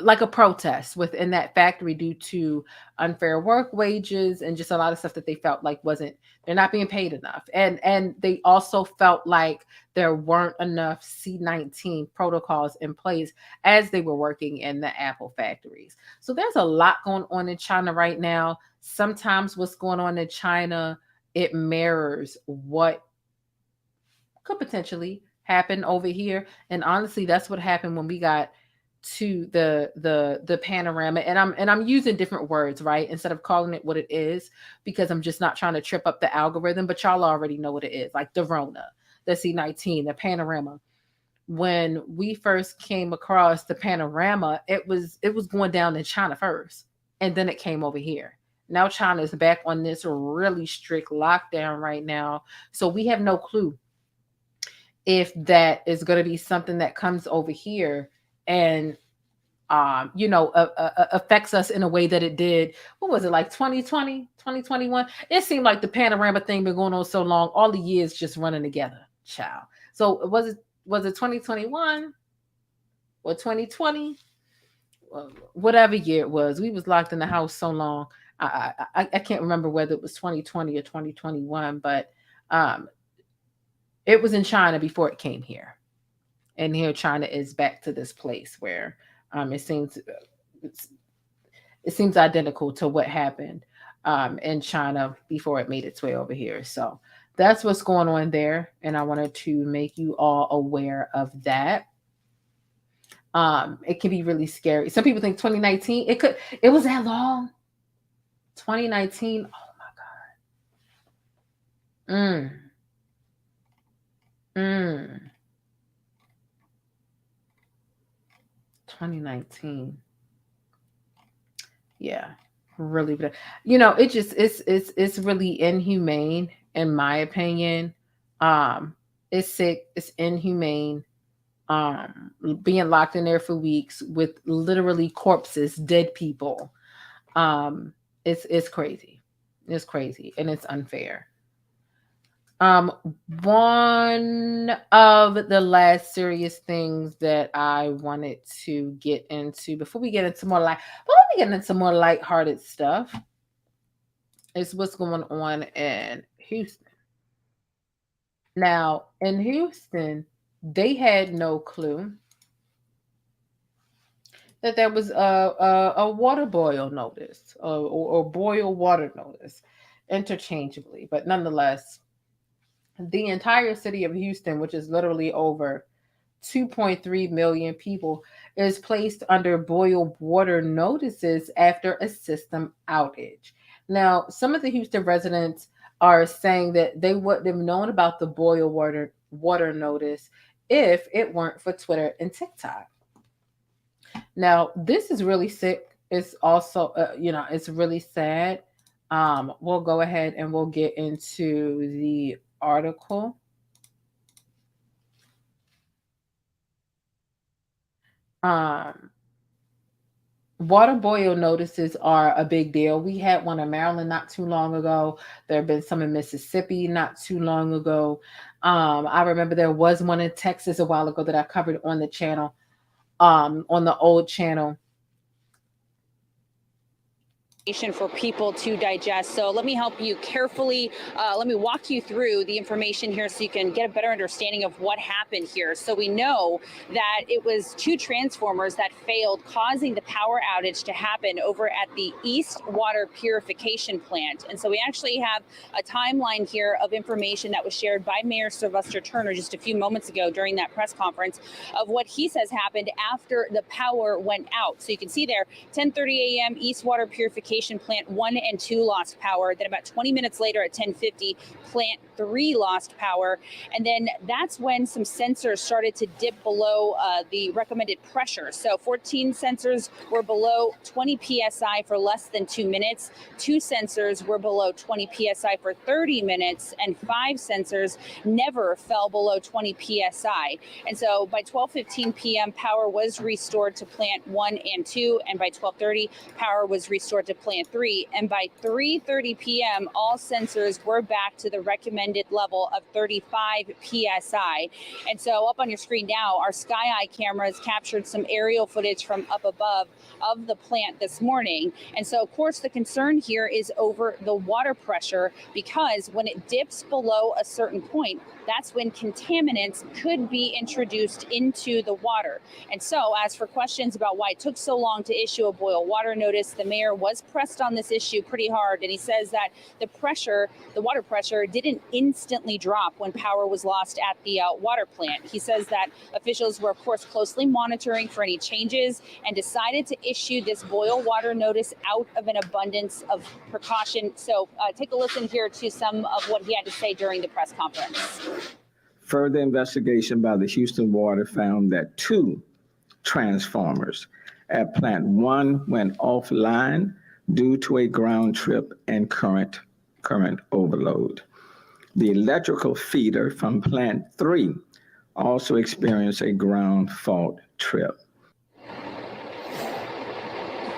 like a protest within that factory due to unfair work wages and just a lot of stuff that they felt like they're not being paid enough. And they also felt like there weren't enough C-19 protocols in place as they were working in the Apple factories. So there's a lot going on in China right now. Sometimes what's going on in China, it mirrors what could potentially happen over here. And honestly, that's what happened when we got to the panorama. And I'm using different words, right? Instead of calling it what it is, because I'm just not trying to trip up the algorithm, but y'all already know what it is, like the Rona, the C-19, the panorama. When we first came across the panorama, it was going down in China first, and then it came over here. Now China is back on this really strict lockdown right now. So we have no clue if that is going to be something that comes over here and affects us in a way that it did. What was it, like 2020, 2021? It seemed like the panorama thing been going on so long, all the years just running together, child. So was it 2021 or 2020? Whatever year it was, we was locked in the house so long. I can't remember whether it was 2020 or 2021, but it was in China before it came here. And here China is back to this place where it seems identical to what happened in China before it made its way over here. So that's what's going on there. And I wanted to make you all aware of that. It can be really scary. Some people think 2019, it was that long. 2019, oh my God. 2019. Yeah, really. It's really inhumane, in my opinion. It's sick, it's inhumane. Being locked in there for weeks with literally corpses, dead people. It's crazy. It's crazy and it's unfair. One of the last serious things that I wanted to get into before we get into more lighthearted stuff is what's going on in Houston. Now, in Houston, they had no clue that there was a water boil notice or boil water notice, interchangeably, but nonetheless, the entire city of Houston, which is literally over 2.3 million people, is placed under boil water notices after a system outage. Now, some of the Houston residents are saying that they wouldn't have known about the boil water notice if it weren't for Twitter and TikTok. Now, this is really sick. It's also, it's really sad. We'll go ahead and we'll get into the article. Water boil notices are a big deal. We had one in Maryland not too long ago. There have been some in Mississippi not too long ago. I remember there was one in Texas a while ago that I covered on the channel, on the old channel. for people to digest. So let me help you carefully. Let me walk you through the information here so you can get a better understanding of what happened here. So we know that it was 2 transformers that failed, causing the power outage to happen over at the East Water Purification Plant. And so we actually have a timeline here of information that was shared by Mayor Sylvester Turner just a few moments ago during that press conference of what he says happened after the power went out. So you can see there, 10:30 a.m. East Water Purification Plant 1 and 2 lost power. Then about 20 minutes later at 10:50, Plant 3 lost power. And then that's when some sensors started to dip below the recommended pressure. So 14 sensors were below 20 PSI for less than 2 minutes. 2 sensors were below 20 PSI for 30 minutes. And 5 sensors never fell below 20 PSI. And so by 12:15 p.m., power was restored to Plant 1 and 2. And by 12:30, power was restored to Plant 3. And by 3:30 p.m., all sensors were back to the recommended level of 35 PSI. And so up on your screen now, our SkyEye cameras captured some aerial footage from up above of the plant this morning. And so, of course, the concern here is over the water pressure, because when it dips below a certain point, that's when contaminants could be introduced into the water. And so, as for questions about why it took so long to issue a boil water notice, the mayor was pressed on this issue pretty hard. And he says that the water pressure didn't instantly drop when power was lost at the water plant. He says that officials were, of course, closely monitoring for any changes and decided to issue this boil water notice out of an abundance of precaution. So take a listen here to some of what he had to say during the press conference. Further investigation by the Houston Water found that 2 transformers at Plant 1 went offline due to a ground trip and current overload. The electrical feeder from Plant 3 also experienced a ground fault trip.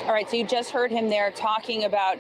All right, so you just heard him there talking about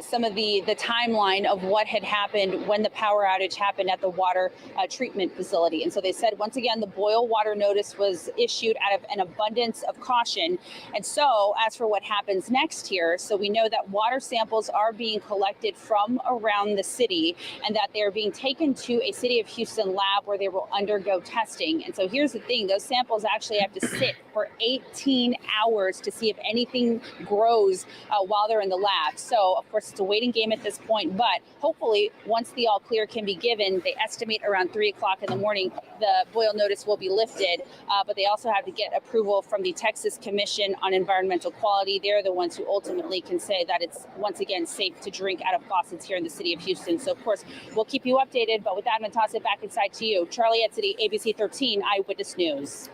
some of the timeline of what had happened when the power outage happened at the water treatment facility. And so they said, once again, the boil water notice was issued out of an abundance of caution. And so as for what happens next here, so we know that water samples are being collected from around the city and that they're being taken to a City of Houston lab where they will undergo testing. And so here's the thing, those samples actually have to sit for 18 hours to see if anything grows while they're in the lab. So of course it's a waiting game at this point, but hopefully once the all clear can be given, they estimate around 3 o'clock in the morning, the boil notice will be lifted. But they also have to get approval from the Texas Commission on Environmental Quality. They're the ones who ultimately can say that it's once again safe to drink out of faucets here in the City of Houston. So of course we'll keep you updated, but with that, I'm gonna toss it back inside to you. Charlie at City, ABC 13 Eyewitness News.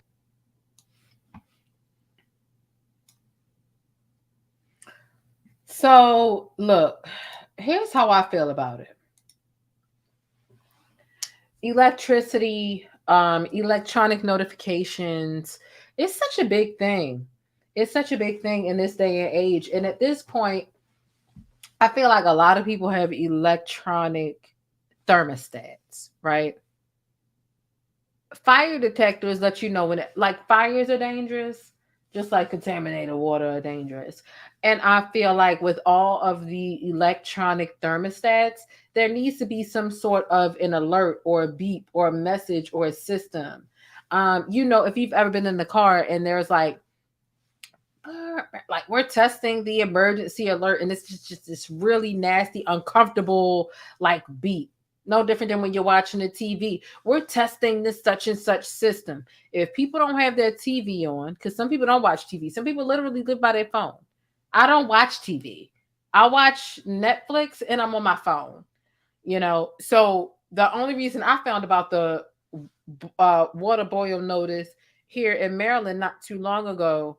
So look, here's how I feel about it. Electricity, electronic notifications, it's such a big thing. It's such a big thing in this day and age. And at this point, I feel like a lot of people have electronic thermostats, right? Fire detectors let you know when like fires are dangerous, just like contaminated water are dangerous. And I feel like with all of the electronic thermostats, there needs to be some sort of an alert or a beep or a message or a system. You know, if you've ever been in the car and there's like we're testing the emergency alert and it's just this really nasty, uncomfortable like beep. No different than when you're watching the TV. We're testing this such and such system. If people don't have their TV on, because some people don't watch TV. Some people literally live by their phone. I don't watch TV. I watch Netflix and I'm on my phone. You know, so the only reason I found about the water boil notice here in Maryland not too long ago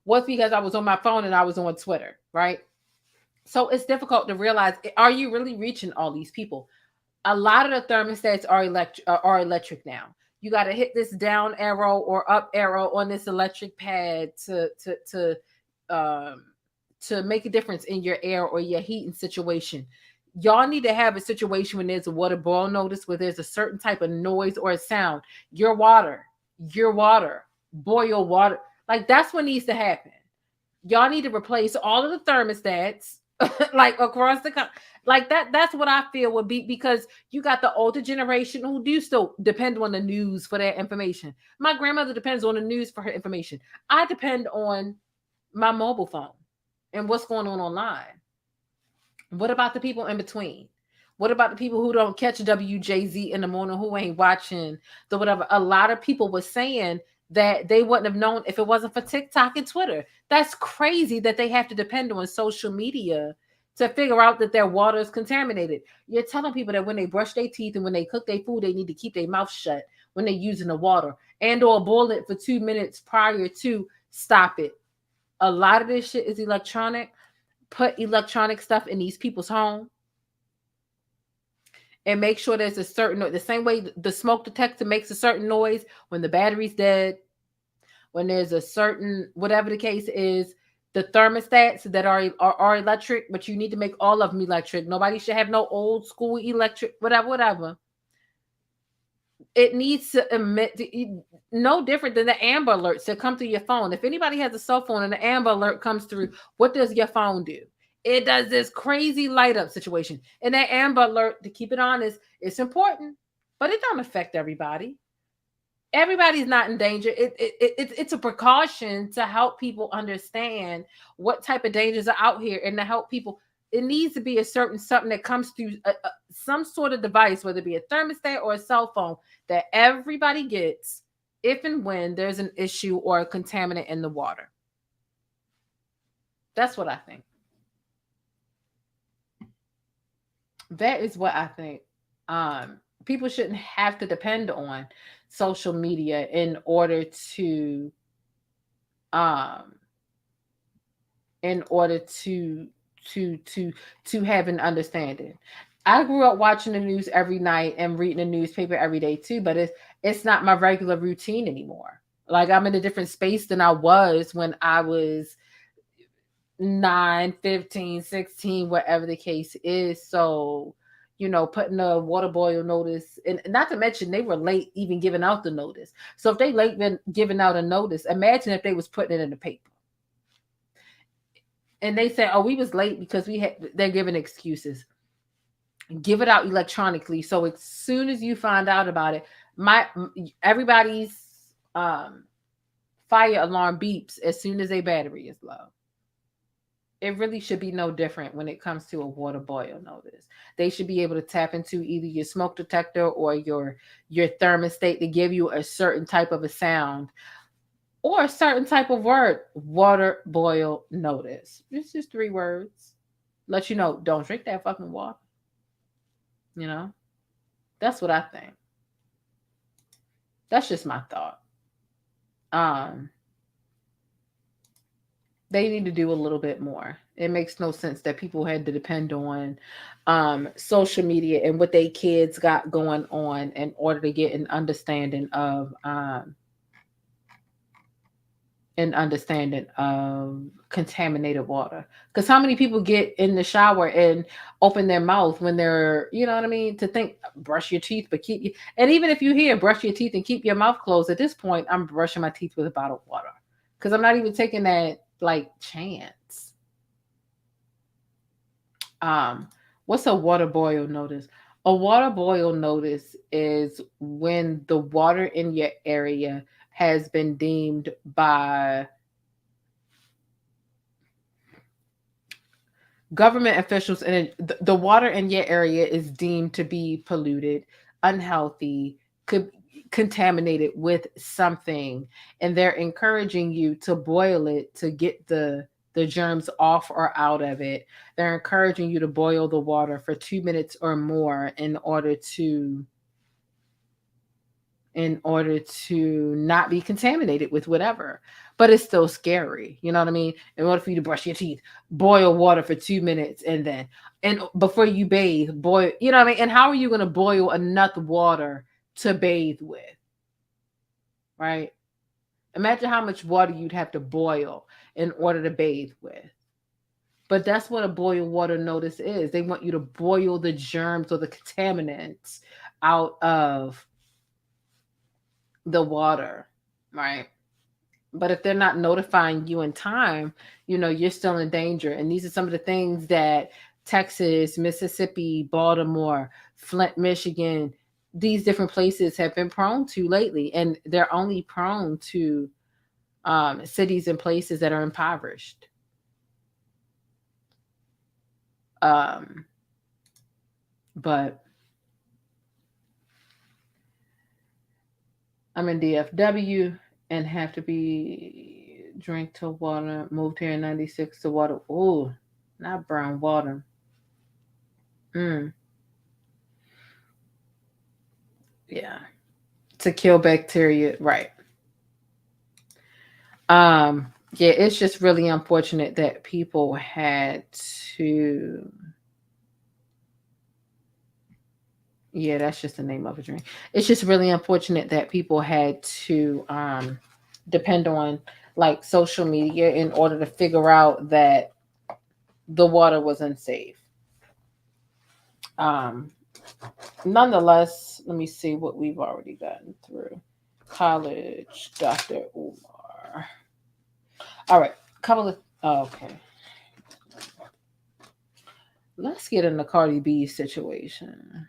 was because I was on my phone and I was on Twitter, right? So it's difficult to realize, are you really reaching all these people? A lot of the thermostats are electric now. You got to hit this down arrow or up arrow on this electric pad to make a difference in your air or your heating situation. Y'all need to have a situation when there's a water boil notice where there's a certain type of noise or a sound. Your water, boil water. Like that's what needs to happen. Y'all need to replace all of the thermostats, like across the country. Like that's what I feel would be, because you got the older generation who do still depend on the news for that information. My grandmother depends on the news for her information. I depend on my mobile phone and what's going on online. What about the people in between? What about the people who don't catch WJZ in the morning, who ain't watching the whatever? A lot of people were saying that they wouldn't have known if it wasn't for TikTok and Twitter. That's crazy that they have to depend on social media to figure out that their water is contaminated. You're telling people that when they brush their teeth and when they cook their food, they need to keep their mouth shut when they're using the water, and or boil it for 2 minutes prior to stop it. A lot of this shit is electronic. Put electronic stuff in these people's home and make sure there's a certain, the same way the smoke detector makes a certain noise when the battery's dead, when there's a certain, whatever the case is, the thermostats that are electric, but you need to make all of them electric. Nobody should have no old school electric, whatever. It needs to emit no different than the Amber Alerts that come through your phone. If anybody has a cell phone and the Amber Alert comes through, what does your phone do? It does this crazy light up situation. And that Amber Alert, to keep it honest, it's important, but it don't affect everybody. Everybody's not in danger. It's a precaution to help people understand what type of dangers are out here and to help people. It needs to be a certain something that comes through some sort of device, whether it be a thermostat or a cell phone, that everybody gets if and when there's an issue or a contaminant in the water. That's what I think. That is what I think. People shouldn't have to depend on social media in order to have an understanding. I grew up watching the news every night and reading the newspaper every day too, but it's not my regular routine anymore. Like, I'm in a different space than I was when I was 9, 15, 16, whatever the case is. So, putting a water boil notice, and not to mention they were late even giving out the notice. So if they late been giving out a notice, imagine if they was putting it in the paper. And they say, oh, we was late because they're giving excuses. Give it out electronically. So as soon as you find out about it, everybody's fire alarm beeps as soon as their battery is low. It really should be no different when it comes to a water boil notice. They should be able to tap into either your smoke detector or your thermostat to give you a certain type of a sound or a certain type of word. Water boil notice. It's just 3 words. Let you know, don't drink that fucking water. That's what I think. That's just my thought. They need to do a little bit more. It makes no sense that people had to depend on social media and what they kids got going on in order to get an understanding of contaminated water. Because how many people get in the shower and open their mouth when they're, to think, brush your teeth, but and even if you hear brush your teeth and keep your mouth closed, at this point, I'm brushing my teeth with a bottle of water. Because I'm not even taking that chance. What's a water boil notice? A water boil notice is when the water in your area has been deemed by government officials, and the water in your area is deemed to be polluted, unhealthy, contaminated with something, and they're encouraging you to boil it to get the germs off or out of it. They're encouraging you to boil the water for 2 minutes or more in order to not be contaminated with whatever. But it's still scary. You know what I mean? In order for you to brush your teeth, boil water for 2 minutes and before you bathe, boil, you know what I mean? And how are you going to boil enough water to bathe with? Right? Imagine how much water you'd have to boil in order to bathe with. But that's what a boil water notice is. They want you to boil the germs or the contaminants out of the water, right? But if they're not notifying you in time, you're still in danger. And these are some of the things that Texas, Mississippi, Baltimore, Flint, Michigan, these different places have been prone to lately. And they're only prone to cities and places that are impoverished. But I'm in DFW and have to be drink to water. Moved here in 96 to water. Oh, not brown water. Yeah. To kill bacteria. Right. Yeah, it's just really unfortunate that people had to. Yeah, that's just the name of a drink. It's just really unfortunate that people had to depend on like social media in order to figure out that the water was unsafe. Nonetheless, let me see what we've already gotten through. College, Dr. Umar. All right, okay. Let's get in the Cardi Beefs situation.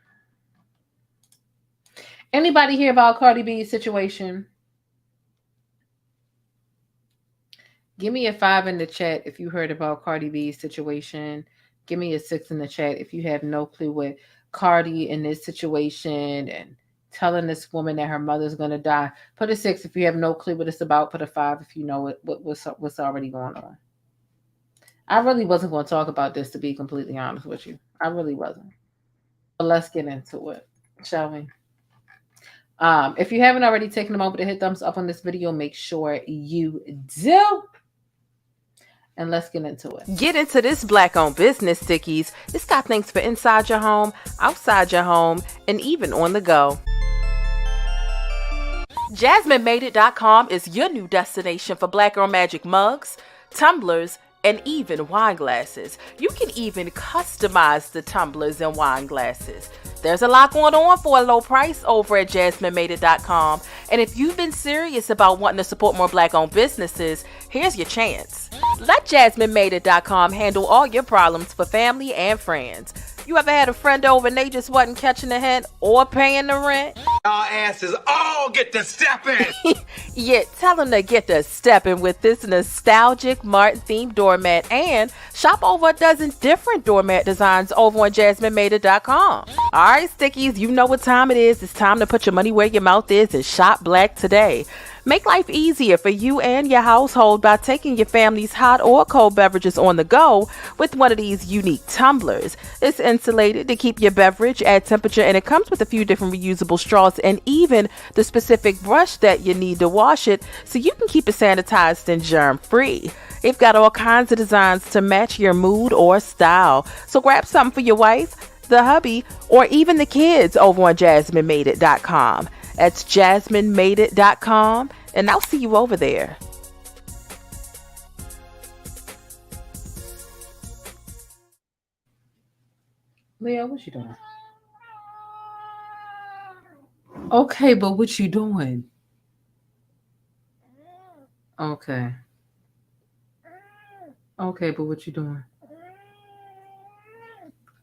Anybody hear about Cardi Beefs situation? Give me a 5 in the chat if you heard about Cardi Beefs situation. Give me a 6 in the chat if you have no clue what Cardi in this situation and telling this woman that her mother's going to die. Put a 6 if you have no clue what it's about. Put a 5 if you know what's already going on. I really wasn't going to talk about this, to be completely honest with you. I really wasn't. But let's get into it, shall we? If you haven't already taken a moment to hit thumbs up on this video, make sure you do. And let's get into it. Get into this Black-owned business, Stickies. It's got things for inside your home, outside your home, and even on the go. JasmineMadeIt.com is your new destination for Black Girl Magic mugs, tumblers, and even wine glasses. You can even customize the tumblers and wine glasses. There's a lot going on for a low price over at JasmineMadeIt.com. And if you've been serious about wanting to support more Black-owned businesses, here's your chance. Let JasmineMadeIt.com handle all your problems for family and friends. You ever had a friend over and they just wasn't catching the hint or paying the rent? Our asses all get to stepping. Yeah, tell them to get to stepping with this nostalgic Martin-themed doormat and shop over a dozen different doormat designs over on JasmineMadeIt.com. All right, Stickies, you know what time it is. It's time to put your money where your mouth is and shop Black today. Make life easier for you and your household by taking your family's hot or cold beverages on the go with one of these unique tumblers. It's insulated to keep your beverage at temperature, and it comes with a few different reusable straws and even the specific brush that you need to wash it so you can keep it sanitized and germ-free. They've got all kinds of designs to match your mood or style. So grab something for your wife, the hubby, or even the kids over on JasmineMadeIt.com. That's JasmineMadeIt.com, and I'll see you over there. Leo, what you doing? Okay, but what you doing? Okay. Okay, but what you doing?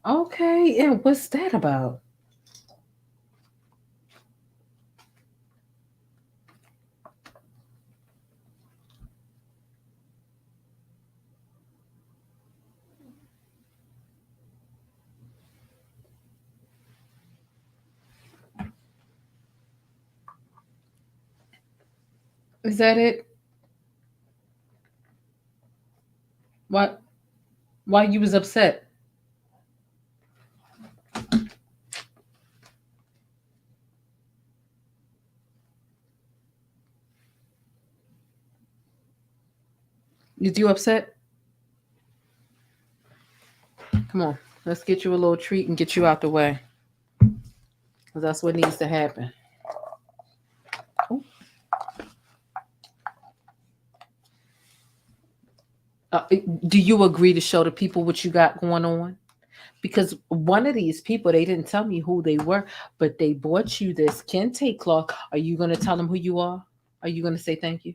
Okay, and what's that about? Is that it? What? Why you was upset? Is you upset? Come on, let's get you a little treat and get you out the way. Because that's what needs to happen. Do you agree to show the people what you got going on? Because one of these people, they didn't tell me who they were, but they bought you this kente cloth. Are you going to tell them who you are? Are you going to say thank you?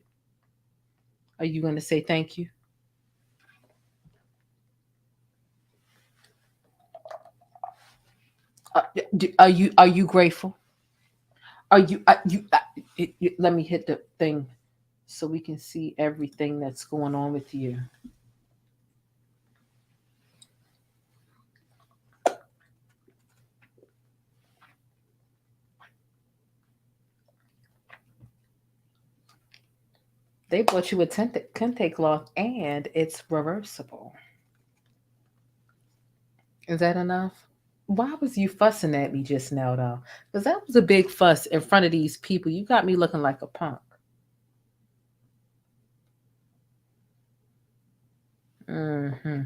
Are you going to say thank you? Are you grateful? Are you let me hit the thing so we can see everything that's going on with you. They bought you a kente cloth and it's reversible. Is that enough? Why was you fussing at me just now, though? Because that was a big fuss in front of these people. You got me looking like a punk. Mm-hmm.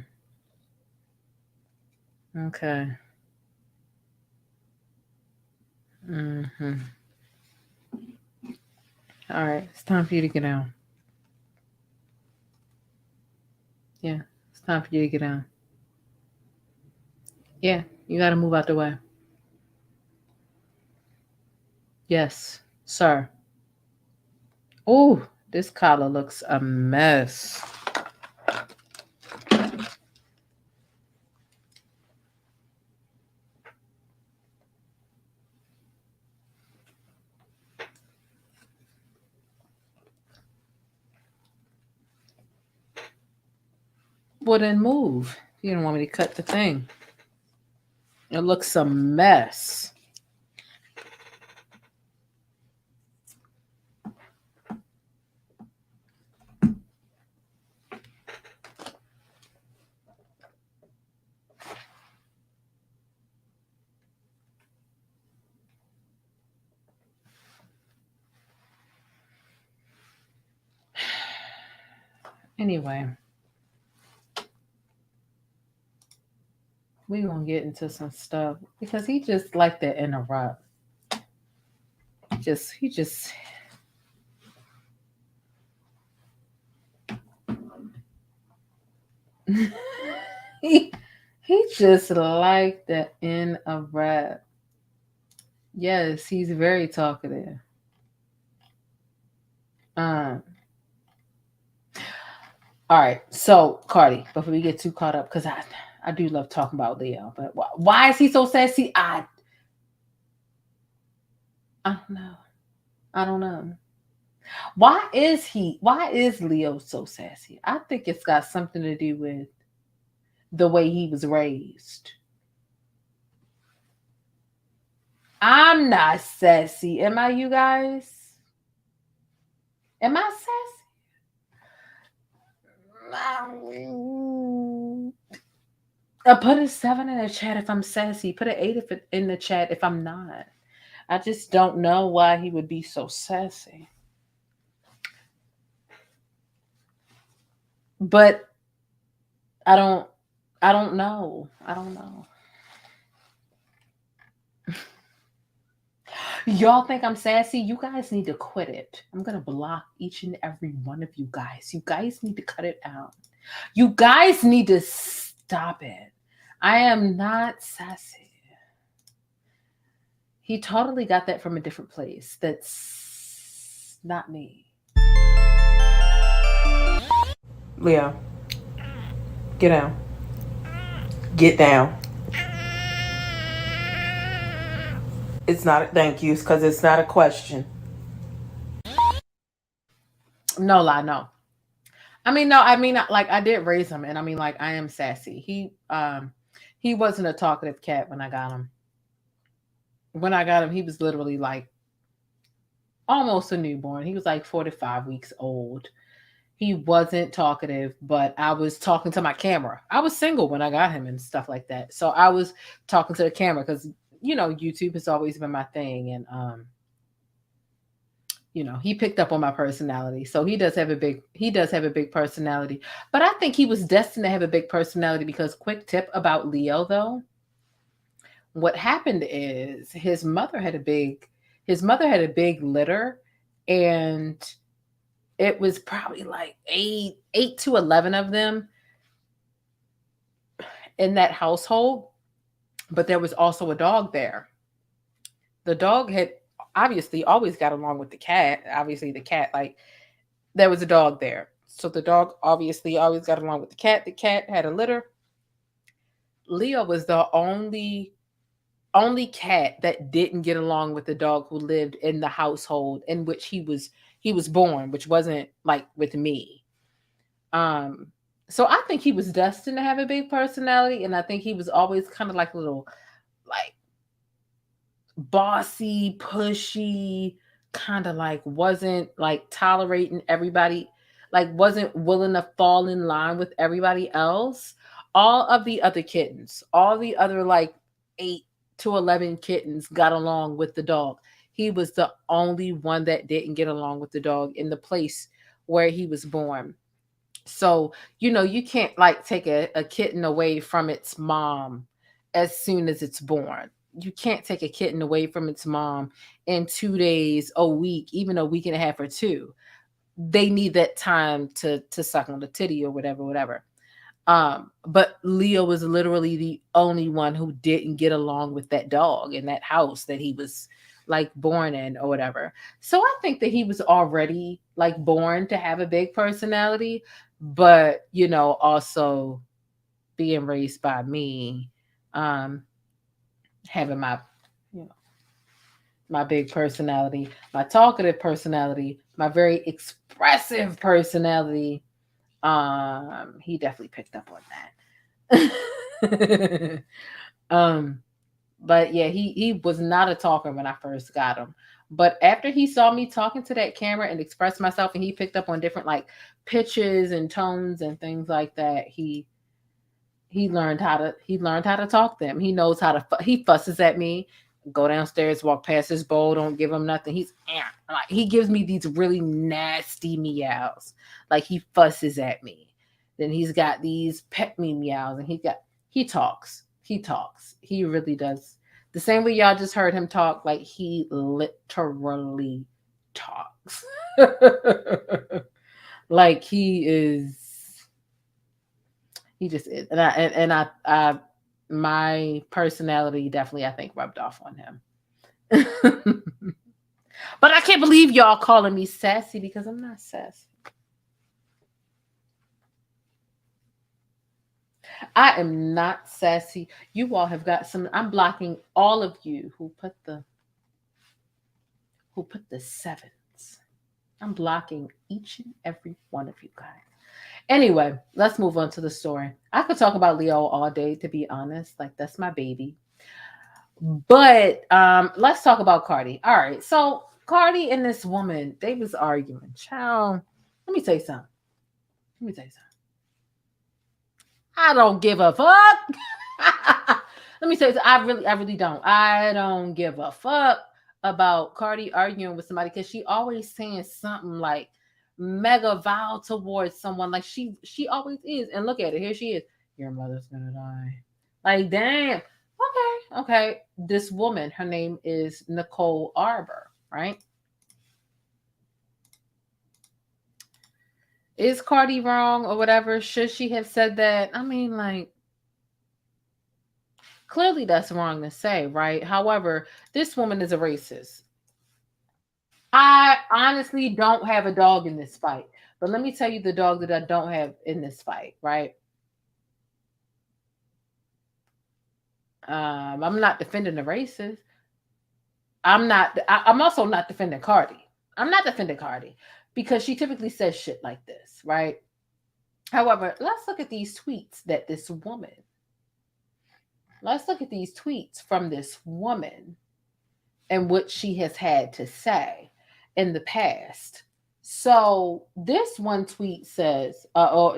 Okay. Mm-hmm. All right. It's time for you to get down. Yeah. It's time for you to get down. Yeah. You got to move out the way. Yes, sir. Oh, this collar looks a mess. Well, then move. You don't want me to cut the thing. It looks a mess. Anyway, we're going to get into some stuff because he just like to interrupt. He just he just like to interrupt. Yes, he's very talkative. All right, so Cardi, before we get too caught up, because I do love talking about Leo, but why is he so sassy? I don't know. I don't know. Why is Leo so sassy? I think it's got something to do with the way he was raised. I'm not sassy. Am I, you guys? Am I sassy? Put a 7 in the chat if I'm sassy. Put an 8 in the chat if I'm not. I just don't know why he would be so sassy. But I don't know. I don't know. Y'all think I'm sassy? You guys need to quit it. I'm going to block each and every one of you guys. You guys need to cut it out. You guys need to stop it. I am not sassy. He totally got that from a different place. That's not me. Leo, get down. Get down. It's not a thank you because it's not a question. No lie, no. I mean, like I did raise him, and I mean, like I am sassy. He wasn't a talkative cat when I got him. When I got him, he was literally like almost a newborn. He was like 4 to 5 weeks old. He wasn't talkative, but I was talking to my camera. I was single when I got him and stuff like that. So I was talking to the camera because, you know, YouTube has always been my thing. And, you know, he picked up on my personality. So he does have a big personality. But I think he was destined to have a big personality because, quick tip about Leo, though. What happened is his mother had a big litter, and it was probably like 8 to 11 of them in that household. But there was also a dog there. The dog had obviously always got along with the cat. Obviously the cat, like there was a dog there. So the dog obviously always got along with the cat. The cat had a litter. Leo was the only cat that didn't get along with the dog who lived in the household in which he was born, which wasn't like with me. So I think he was destined to have a big personality, and I think he was always kind of like a little like bossy, pushy, kind of like wasn't like tolerating everybody, like wasn't willing to fall in line with everybody else. All of the other kittens, all the other like 8 to 11 kittens got along with the dog. He was the only one that didn't get along with the dog in the place where he was born. So, you can't like take a kitten away from its mom as soon as it's born. You can't take a kitten away from its mom in 2 days, a week, even a week and a half or 2. They need that time to suck on the titty or whatever. But Leo was literally the only one who didn't get along with that dog in that house that he was like born in or whatever. So I think that he was already like born to have a big personality, but also being raised by me, having my my big personality, my talkative personality, my very expressive personality. He definitely picked up on that. But yeah, he was not a talker when I first got him. But after he saw me talking to that camera and express myself, and he picked up on different like pitches and tones and things like that, he learned how to talk them. He knows how to. He fusses at me. Go downstairs, walk past his bowl, don't give him nothing. Like he gives me these really nasty meows. Like he fusses at me. Then he's got these pet me meows, and he talks. He really does. The same way y'all just heard him talk, like he literally talks. Like he just is. And I my personality definitely, I think, rubbed off on him. But I can't believe y'all calling me sassy, because I'm not sassy. I am not sassy. You all have got some. I'm blocking all of you who put the 7s. I'm blocking each and every one of you guys. Anyway, let's move on to the story. I could talk about Leo all day, to be honest. Like, that's my baby. But let's talk about Cardi. All right. So Cardi and this woman, they was arguing. Child, let me tell you something. I don't give a fuck. Let me tell you something. I really don't. I don't give a fuck about Cardi arguing with somebody, because she always saying something like mega vile towards someone. Like she always is. And look at it. Here she is. Your mother's gonna die. Like, damn. Okay. This woman, her name is Nicole Arbor, right? Is Cardi wrong or whatever? Should she have said that? I mean, like, clearly that's wrong to say, right? However, this woman is a racist. I honestly don't have a dog in this fight. But let me tell you the dog that I don't have in this fight, right? I'm not defending the racist. I'm also not defending Cardi. I'm not defending Cardi, because she typically says shit like this, right? However, let's look at these tweets from this woman and what she has had to say in the past. So this one tweet says,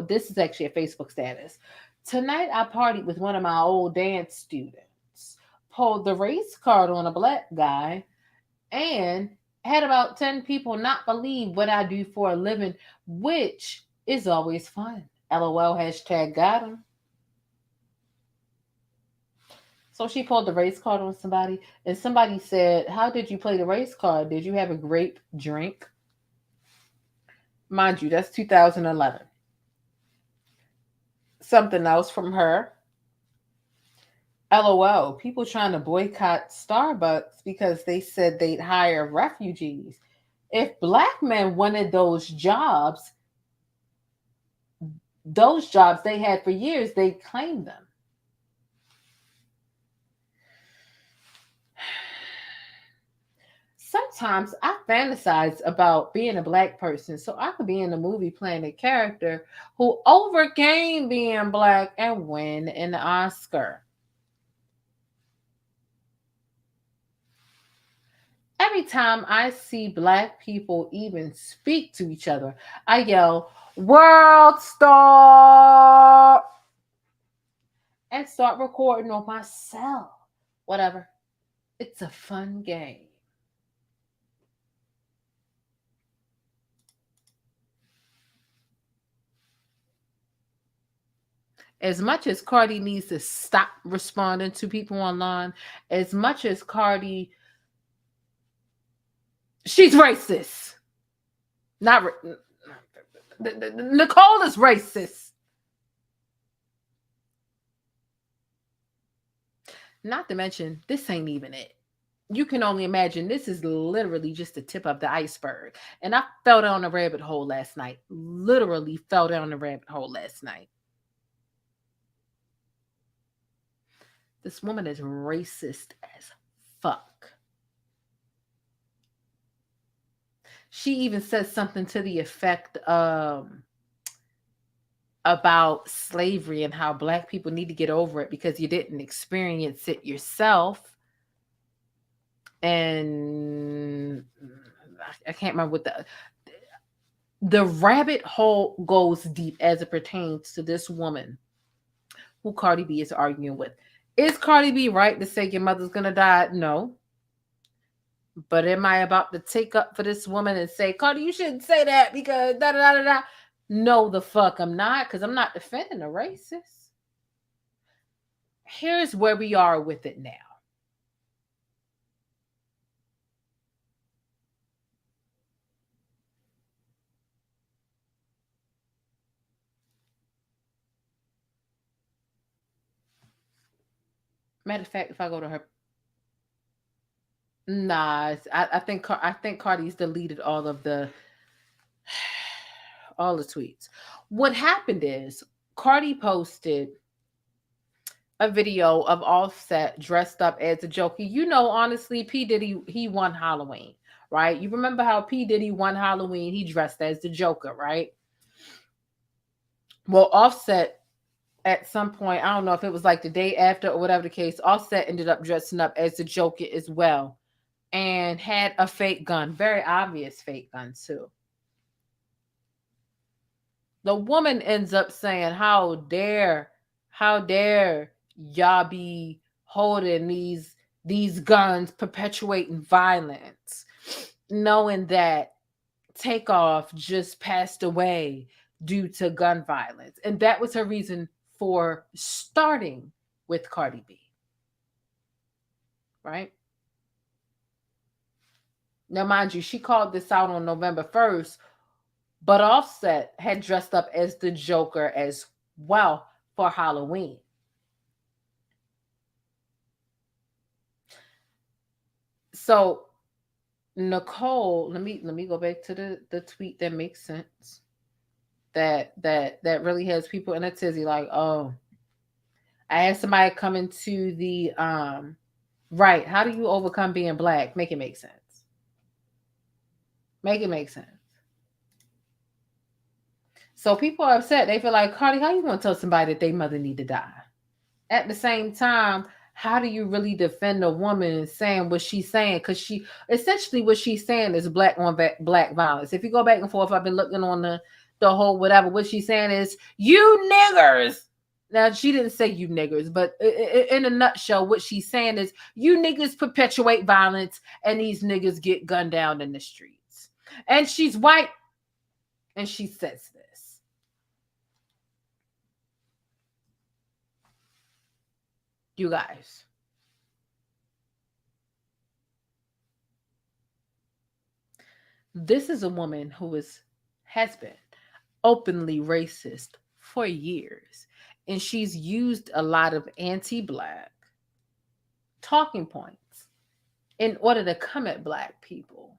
this is actually a Facebook status. Tonight I partied with one of my old dance students, pulled the race card on a black guy, and had about 10 people not believe what I do for a living, which is always fun. LOL, hashtag got him. So she pulled the race card on somebody, and somebody said, how did you play the race card? Did you have a grape drink? Mind you, that's 2011. Something else from her. LOL, people trying to boycott Starbucks because they said they'd hire refugees. If black men wanted those jobs, those jobs they had for years, they claimed them. Sometimes I fantasize about being a Black person so I could be in a movie playing a character who overcame being Black and win an Oscar. Every time I see Black people even speak to each other, I yell, "World Star!" and start recording on my cell. Whatever. It's a fun game. As much as Cardi needs to stop responding to people online, as much as Cardi, she's racist. Nicole is racist. Not to mention, this ain't even it. You can only imagine this is literally just the tip of the iceberg. And I fell down a rabbit hole last night. Literally fell down the rabbit hole last night. This woman is racist as fuck. She even said something to the effect about slavery and how Black people need to get over it because you didn't experience it yourself. And I can't remember what the rabbit hole goes deep as it pertains to this woman who Cardi B is arguing with. Is Cardi B right to say your mother's gonna die? No. But am I about to take up for this woman and say, Cardi, you shouldn't say that because da da da da? No, the fuck I'm not, because I'm not defending a racist. Here's where we are with it now. Matter of fact, if I go to her, nah, I think Cardi's deleted all the tweets. What happened is Cardi posted a video of Offset dressed up as a Joker. You know, honestly, P. Diddy, he won Halloween, right? You remember how P. Diddy won Halloween? He dressed as the Joker, right? Well, Offset, at some point, I don't know if it was like the day after or whatever the case, Offset ended up dressing up as the Joker as well and had a fake gun, very obvious fake gun too. The woman ends up saying, how dare y'all be holding these guns, perpetuating violence, knowing that Takeoff just passed away due to gun violence. And that was her reason for starting with Cardi B. Right? Now, mind you, she called this out on November 1st, but Offset had dressed up as the Joker as well for Halloween. So Nicole, let me go back to the tweet that makes sense. That really has people in a tizzy like, oh, I had somebody come into the right. How do you overcome being Black? Make it make sense. Make it make sense. So people are upset. They feel like, Cardi, how you gonna tell somebody that their mother need to die? At the same time, how do you really defend a woman saying what she's saying? Because she essentially what she's saying is Black on Black violence. If you go back and forth, I've been looking on the whole whatever. What she's saying is, you niggers. Now, she didn't say you niggers, but in a nutshell, what she's saying is, you niggas perpetuate violence and these niggas get gunned down in the streets. And she's white and she says this. You guys. This is a woman who has been openly racist for years. And she's used a lot of anti-Black talking points in order to come at Black people.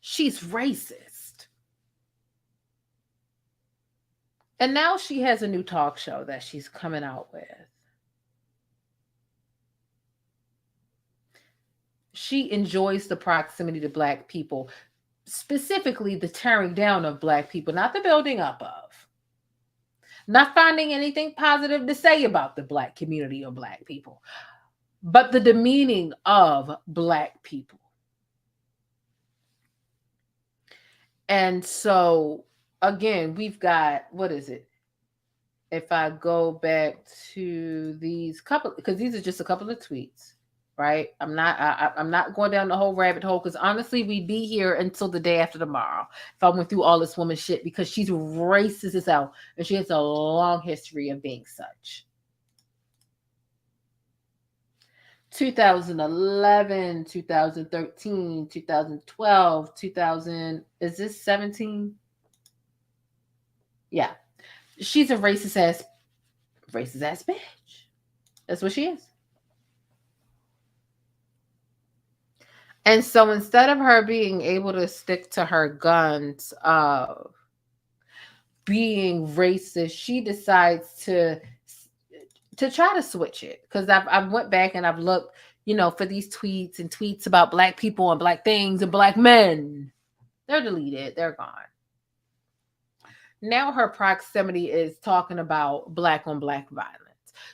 She's racist. And now she has a new talk show that she's coming out with. She enjoys the proximity to Black people, specifically the tearing down of Black people, not the building up of. Not finding anything positive to say about the Black community or Black people, but the demeaning of Black people. And so, again, we've got, what is it? If I go back to these couple, because these are just a couple of tweets, right? I'm not going down the whole rabbit hole, because honestly, we'd be here until the day after tomorrow if I went through all this woman shit, because she's racist as hell, and she has a long history of being such. 2011, 2013, 2012, 2000, is this 17? Yeah. She's a racist ass bitch. That's what she is. And so instead of her being able to stick to her guns of being racist, she decides to try to switch it. Because I've went back and I've looked, for these tweets and tweets about Black people and Black things and Black men. They're deleted. They're gone. Now her proximity is talking about Black on Black violence.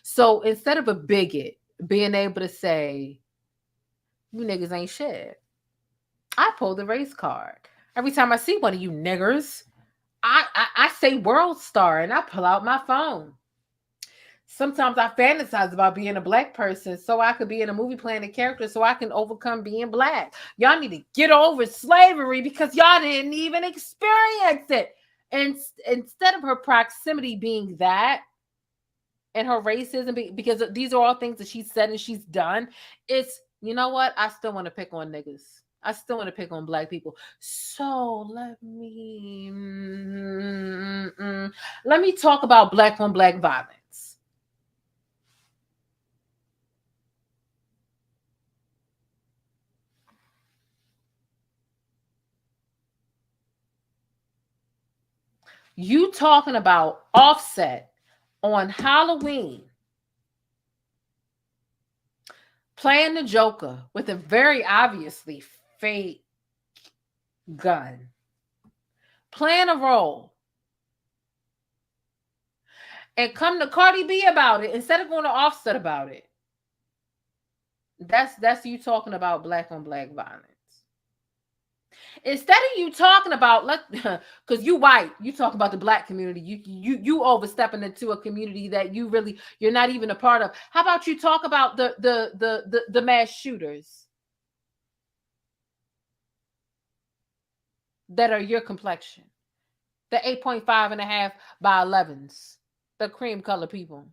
So instead of a bigot being able to say, you niggas ain't shit, I pull the race card. Every time I see one of you niggers, I say world star and I pull out my phone. Sometimes I fantasize about being a Black person so I could be in a movie playing a character so I can overcome being Black. Y'all need to get over slavery because y'all didn't even experience it. And instead of her proximity being that and her racism, because these are all things that she's said and she's done, it's, you know what? I still want to pick on niggas. I still want to pick on Black people. So let me talk about Black on Black violence. You talking about Offset on Halloween playing the Joker with a very obviously fake gun, playing a role, and come to Cardi B about it instead of going to Offset about it. That's you talking about Black on Black violence. Instead of you talking about, because you white, you talk about the Black community, you overstepping into a community that you're not even a part of. How about you talk about the mass shooters that are your complexion, the 8.5.5 by 11s, the cream color people?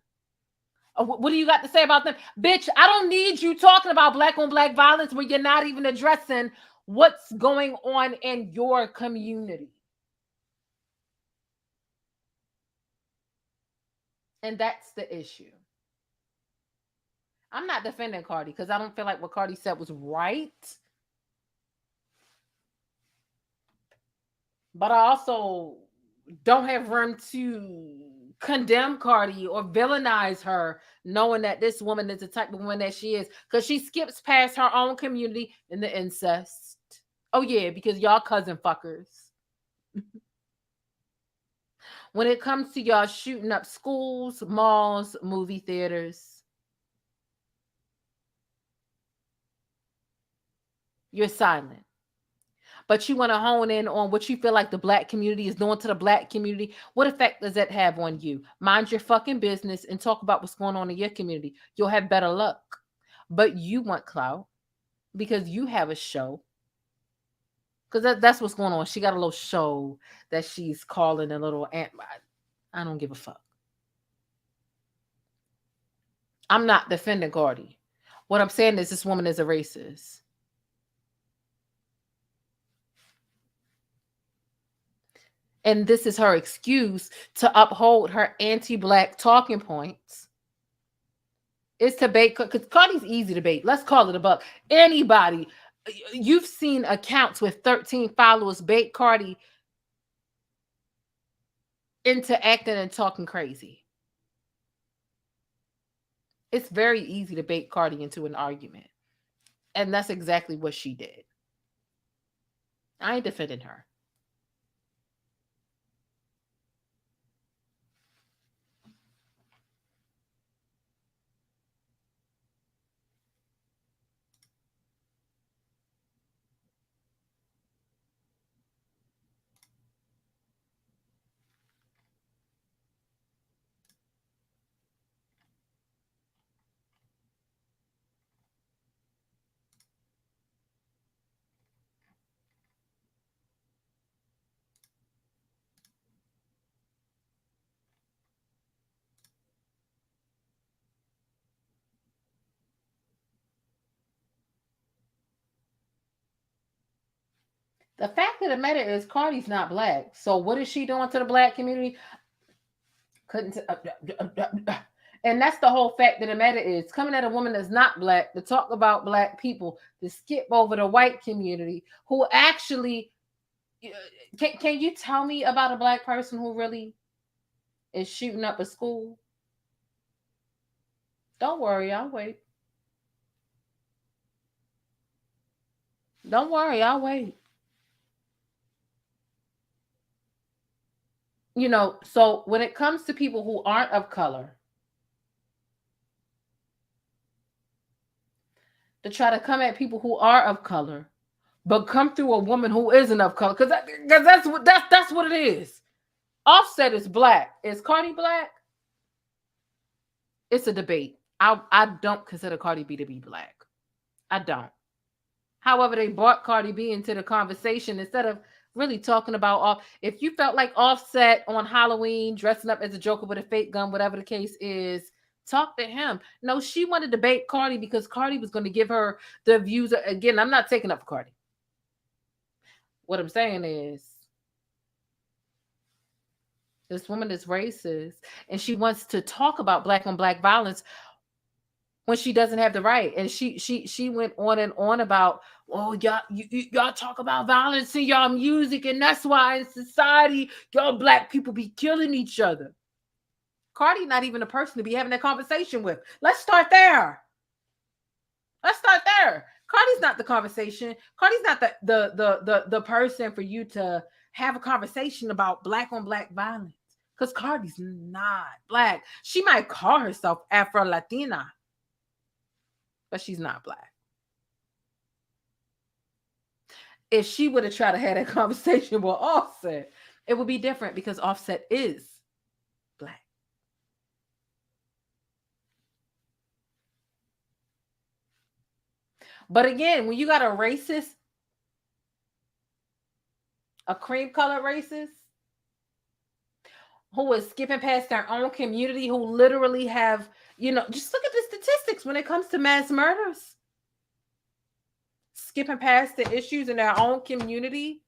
What do you got to say about them? Bitch, I don't need you talking about Black on Black violence when you're not even addressing what's going on in your community. And that's the issue. I'm not defending Cardi because I don't feel like what Cardi said was right. But I also don't have room to condemn Cardi or villainize her, knowing that this woman is the type of woman that she is, because she skips past her own community and the incest. Oh yeah, because y'all cousin fuckers. When it comes to y'all shooting up schools, malls, movie theaters, you're silent. But you want to hone in on what you feel like the Black community is doing to the Black community. What effect does that have on you? Mind your fucking business and talk about what's going on in your community. You'll have better luck. But you want clout because you have a show. Because that's what's going on. She got a little show that she's calling a little ant. I don't give a fuck. I'm not defending Cardi. What I'm saying is this woman is a racist. And this is her excuse to uphold her anti-Black talking points. It's to bait, because Cardi's easy to bait. Let's call it a buck. Anybody, you've seen accounts with 13 followers bait Cardi into acting and talking crazy. It's very easy to bait Cardi into an argument. And that's exactly what she did. I ain't defending her. The fact of the matter is Cardi's not black. So what is she doing to the black community? And that's the whole fact of the matter is coming at a woman that's not black to talk about black people, to skip over the white community who actually can you tell me about a black person who really is shooting up a school? Don't worry, I'll wait. Don't worry, I'll wait. You know, so when it comes to people who aren't of color, to try to come at people who are of color, but come through a woman who isn't of color, because that's what it is. Offset is black. Is Cardi black? It's a debate. I don't consider Cardi B to be black. I don't. However, they brought Cardi B into the conversation instead of really talking about if you felt like Offset on Halloween dressing up as a Joker with a fake gun, whatever the case is, talk to him. No, she wanted to debate Cardi because Cardi was going to give her the views. Again, I'm not taking up for Cardi. What I'm saying is this woman is racist and she wants to talk about black on black violence when she doesn't have the right. And she went on and on about, oh, y'all talk about violence in y'all music, and that's why in society y'all black people be killing each other. Cardi not even a person to be having that conversation with. Let's start there. Cardi's not the conversation. Cardi's not the person for you to have a conversation about black on black violence, because Cardi's not black. She might call herself Afro-Latina, but she's not black. If she would have tried to have that conversation with Offset, it would be different because Offset is black. But again, when you got a racist, a cream colored racist, who is skipping past their own community, who literally have, just look at the statistics when it comes to mass murders. Skipping past the issues in their own community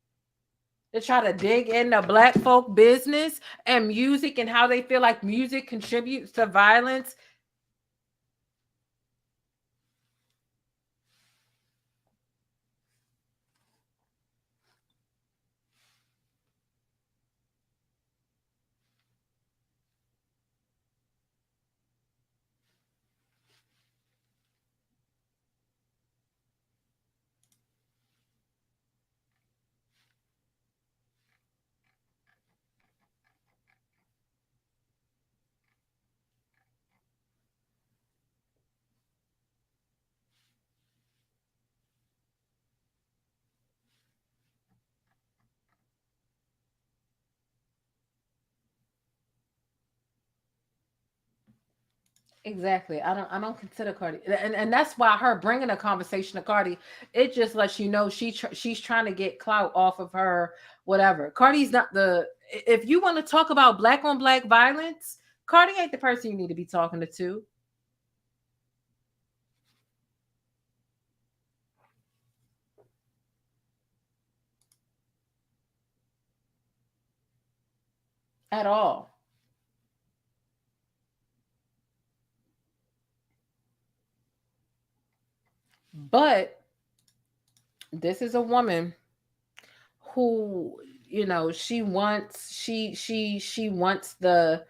to try to dig into black folk business and music and how they feel like music contributes to violence. Exactly. I don't consider Cardi, and that's why her bringing a conversation to Cardi, it just lets you know she's trying to get clout off of her, whatever. Cardi's not if you want to talk about black on black violence, Cardi ain't the person you need to be talking to. At all. But this is a woman who, you know, she wants the,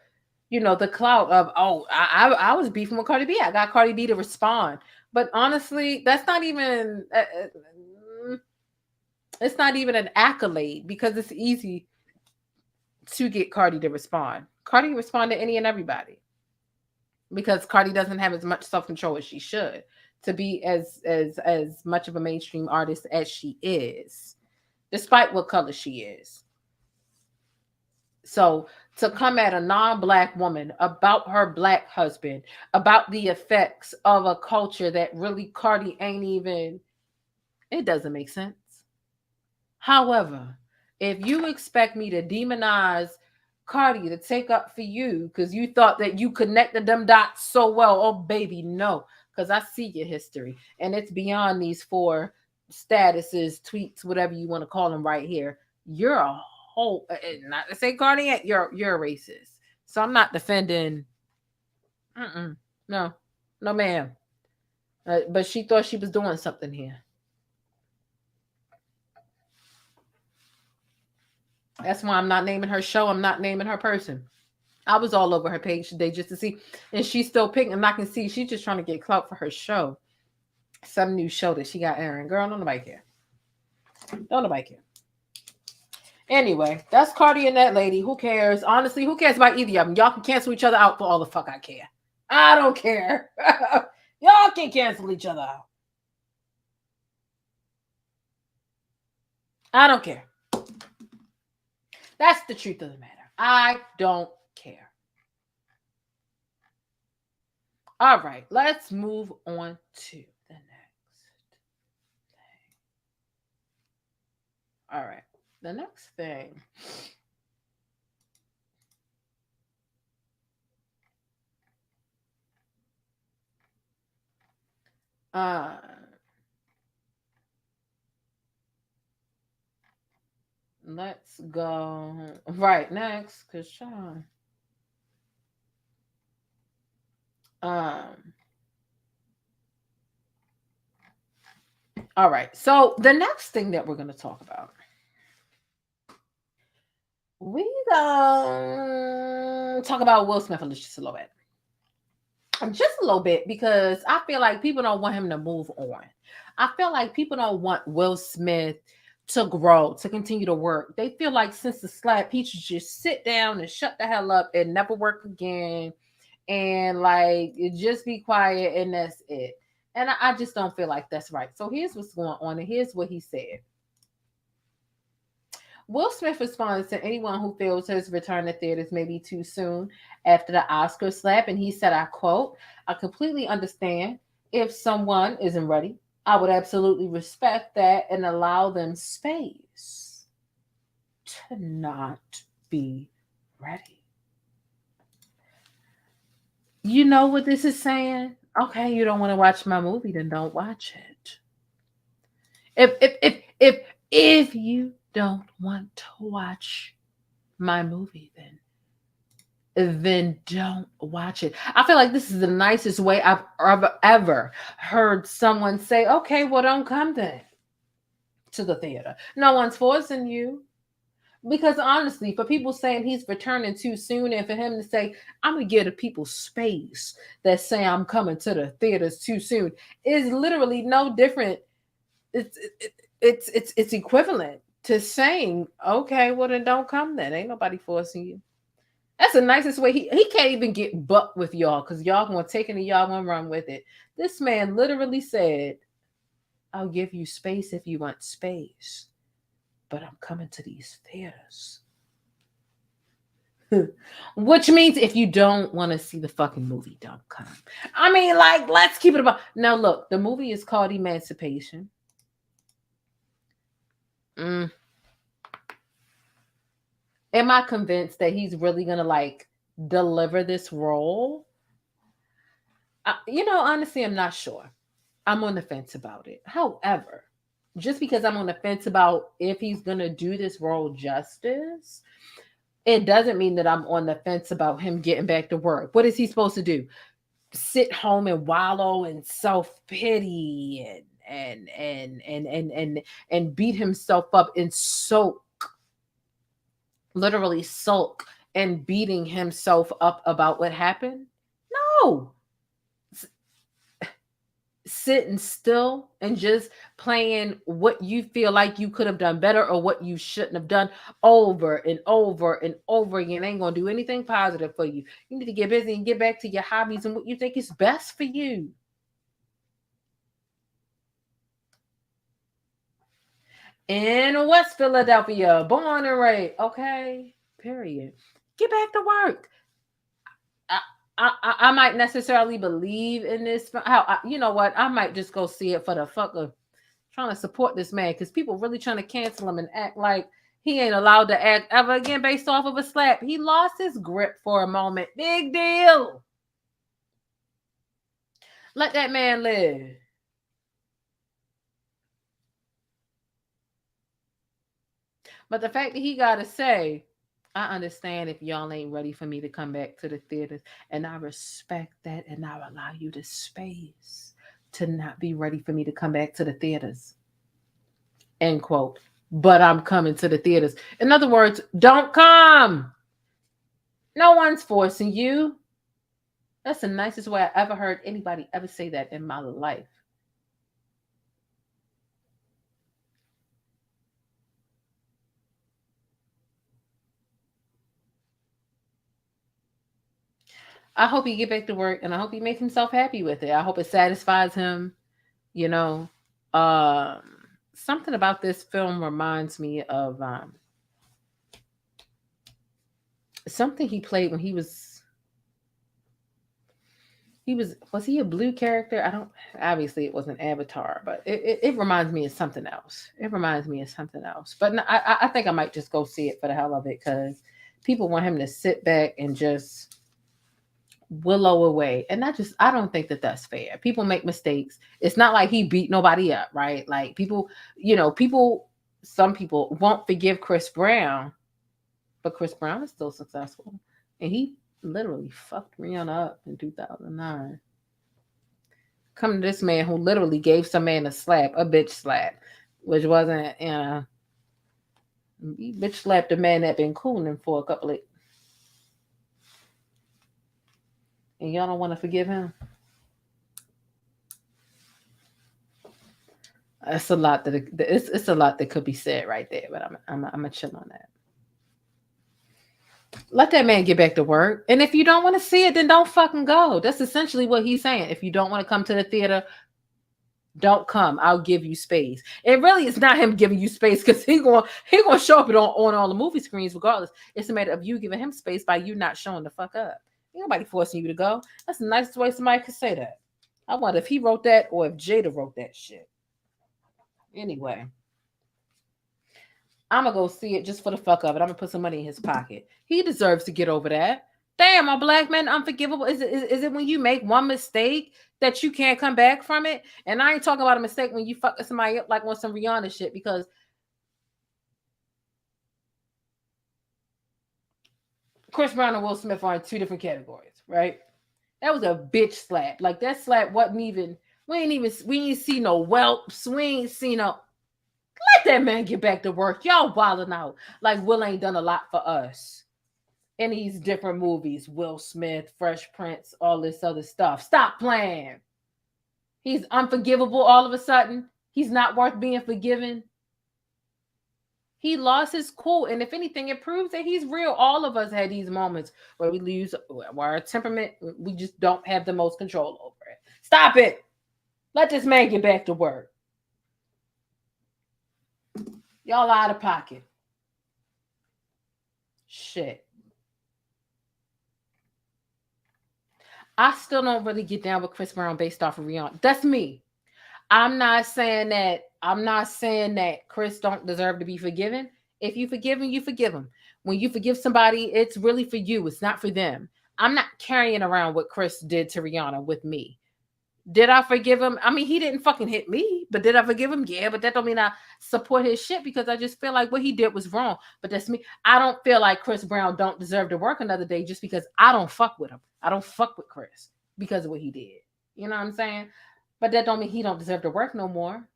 you know, the clout of, oh, I was beefing with Cardi B. I got Cardi B to respond. But honestly, that's not even it's not even an accolade, because it's easy to get Cardi to respond. Cardi responded to any and everybody, because Cardi doesn't have as much self-control as she should to be as much of a mainstream artist as she is, despite what color she is. So to come at a non-Black woman about her Black husband, about the effects of a culture that really Cardi ain't even, it doesn't make sense. However, if you expect me to demonize Cardi to take up for you because you thought that you connected them dots so well, oh baby, no, because I see your history, and it's beyond these 4 statuses, tweets, whatever you want to call them right here. You're a whole, not to say Cardi, you're a racist. So I'm not defending. No, ma'am. But she thought she was doing something here. That's why I'm not naming her show. I'm not naming her person. I was all over her page today just to see. And she's still picking. And I can see she's just trying to get clout for her show. Some new show that she got airing. Girl, don't nobody care. Don't nobody care. Anyway, that's Cardi and that lady. Who cares? Honestly, who cares about either of them? Y'all can cancel each other out for all the fuck I care. I don't care. Y'all can cancel each other out. I don't care. That's the truth of the matter. I don't care. All right, let's move on to the next thing. All right, the next thing. Let's go right next, because Sean. All right. So the next thing that we're going to talk about, we gonna talk about Will Smith just a little bit. Just a little bit, because I feel like people don't want him to move on. I feel like people don't want Will Smith to grow, to continue to work. They feel like since the slap, he should just sit down and shut the hell up and never work again. And like, just be quiet and that's it. And I just don't feel like that's right. So here's what's going on. And here's what he said. Will Smith responds to anyone who feels his return to theaters may be too soon after the Oscar slap. And he said, I quote, I completely understand if someone isn't ready. I would absolutely respect that and allow them space to not be ready. You know what this is saying? Okay, you don't want to watch my movie, then don't watch it. If you don't want to watch my movie, then don't watch it. I feel like this is the nicest way I've ever heard someone say, okay, well, don't come then to the theater. No one's forcing you. Because honestly, for people saying he's returning too soon, and for him to say, I'm going to give the people space that say I'm coming to the theaters too soon, is literally no different. It's equivalent to saying, okay, well, then don't come then. Ain't nobody forcing you. That's the nicest way. He can't even get buck with y'all, because y'all gonna take it and y'all gonna run with it. This man literally said, I'll give you space if you want space, but I'm coming to these theaters. Which means if you don't want to see the fucking movie, don't come. I mean, like, let's keep it about. Now, look, the movie is called Emancipation. Am I convinced that he's really going to, like, deliver this role? Honestly, I'm not sure. I'm on the fence about it. However, just because I'm on the fence about if he's going to do this role justice, it doesn't mean that I'm on the fence about him getting back to work. What is he supposed to do? Sit home and wallow in self-pity and beat himself up and soak literally sulk and beating himself up about what happened. No. Sitting still and just playing what you feel like you could have done better or what you shouldn't have done over and over and over again ain't gonna do anything positive for you. You need to get busy and get back to your hobbies and what you think is best for you. In West Philadelphia, born and raised. Okay, period. Get back to work. I might necessarily believe in this. You know what? I might just go see it for the fuck of trying to support this man, because people really trying to cancel him and act like he ain't allowed to act ever again based off of a slap. He lost his grip for a moment. Big deal. Let that man live. But the fact that he got to say, I understand if y'all ain't ready for me to come back to the theaters, and I respect that, and I'll allow you the space to not be ready for me to come back to the theaters. End quote. But I'm coming to the theaters. In other words, don't come. No one's forcing you. That's the nicest way I ever heard anybody ever say that in my life. I hope he get back to work, and I hope he makes himself happy with it. I hope it satisfies him. You know, something about this film reminds me of something he played when he was he a blue character? Obviously it wasn't Avatar, but it reminds me of something else. It reminds me of something else. But no, I think I might just go see it for the hell of it, because people want him to sit back and just willow away, and I don't think that that's fair. People make mistakes. It's not like he beat nobody up, right? Like some people won't forgive Chris Brown, but Chris Brown is still successful, and he literally fucked Rihanna up in 2009. Come to this man who literally gave some man a bitch slap, which wasn't, he bitch slapped a man that been cooning for a couple of. And y'all don't want to forgive him? It's a lot it's a lot that could be said right there, but I'm gonna chill on that. Let that man get back to work. And if you don't want to see it, then don't fucking go. That's essentially what he's saying. If you don't want to come to the theater, don't come. I'll give you space. It really is not him giving you space, because he gonna show up on all the movie screens regardless. It's a matter of you giving him space by you not showing the fuck up. Ain't nobody forcing you to go. That's the nicest way somebody could say that. I wonder if he wrote that or if Jada wrote that shit. Anyway, I'm going to go see it just for the fuck of it. I'm going to put some money in his pocket. He deserves to get over that. Damn, a black man unforgivable. Is it when you make one mistake that you can't come back from it? And I ain't talking about a mistake when you fuck somebody up like on some Rihanna shit, because Chris Brown and Will Smith are in two different categories, right? That was a bitch slap. Like, that slap wasn't even, we ain't see no whelps. We ain't see no, let that man get back to work. Y'all wilding out. Like, Will ain't done a lot for us in these different movies. Will Smith, Fresh Prince, all this other stuff. Stop playing. He's unforgivable all of a sudden. He's not worth being forgiven. He lost his cool, and if anything, it proves that he's real. All of us had these moments where we lose, where our temperament, we just don't have the most control over it. Stop it. Let this man get back to work. Y'all out of pocket. Shit. I still don't really get down with Chris Brown based off of Rihanna. That's me. I'm not saying that Chris don't deserve to be forgiven. If you forgive him, you forgive him. When you forgive somebody, it's really for you. It's not for them. I'm not carrying around what Chris did to Rihanna with me. Did I forgive him? I mean, he didn't fucking hit me, but did I forgive him? Yeah, but that don't mean I support his shit, because I just feel like what he did was wrong. But that's me. I don't feel like Chris Brown don't deserve to work another day just because I don't fuck with him. I don't fuck with Chris because of what he did. You know what I'm saying? But that don't mean he don't deserve to work no more.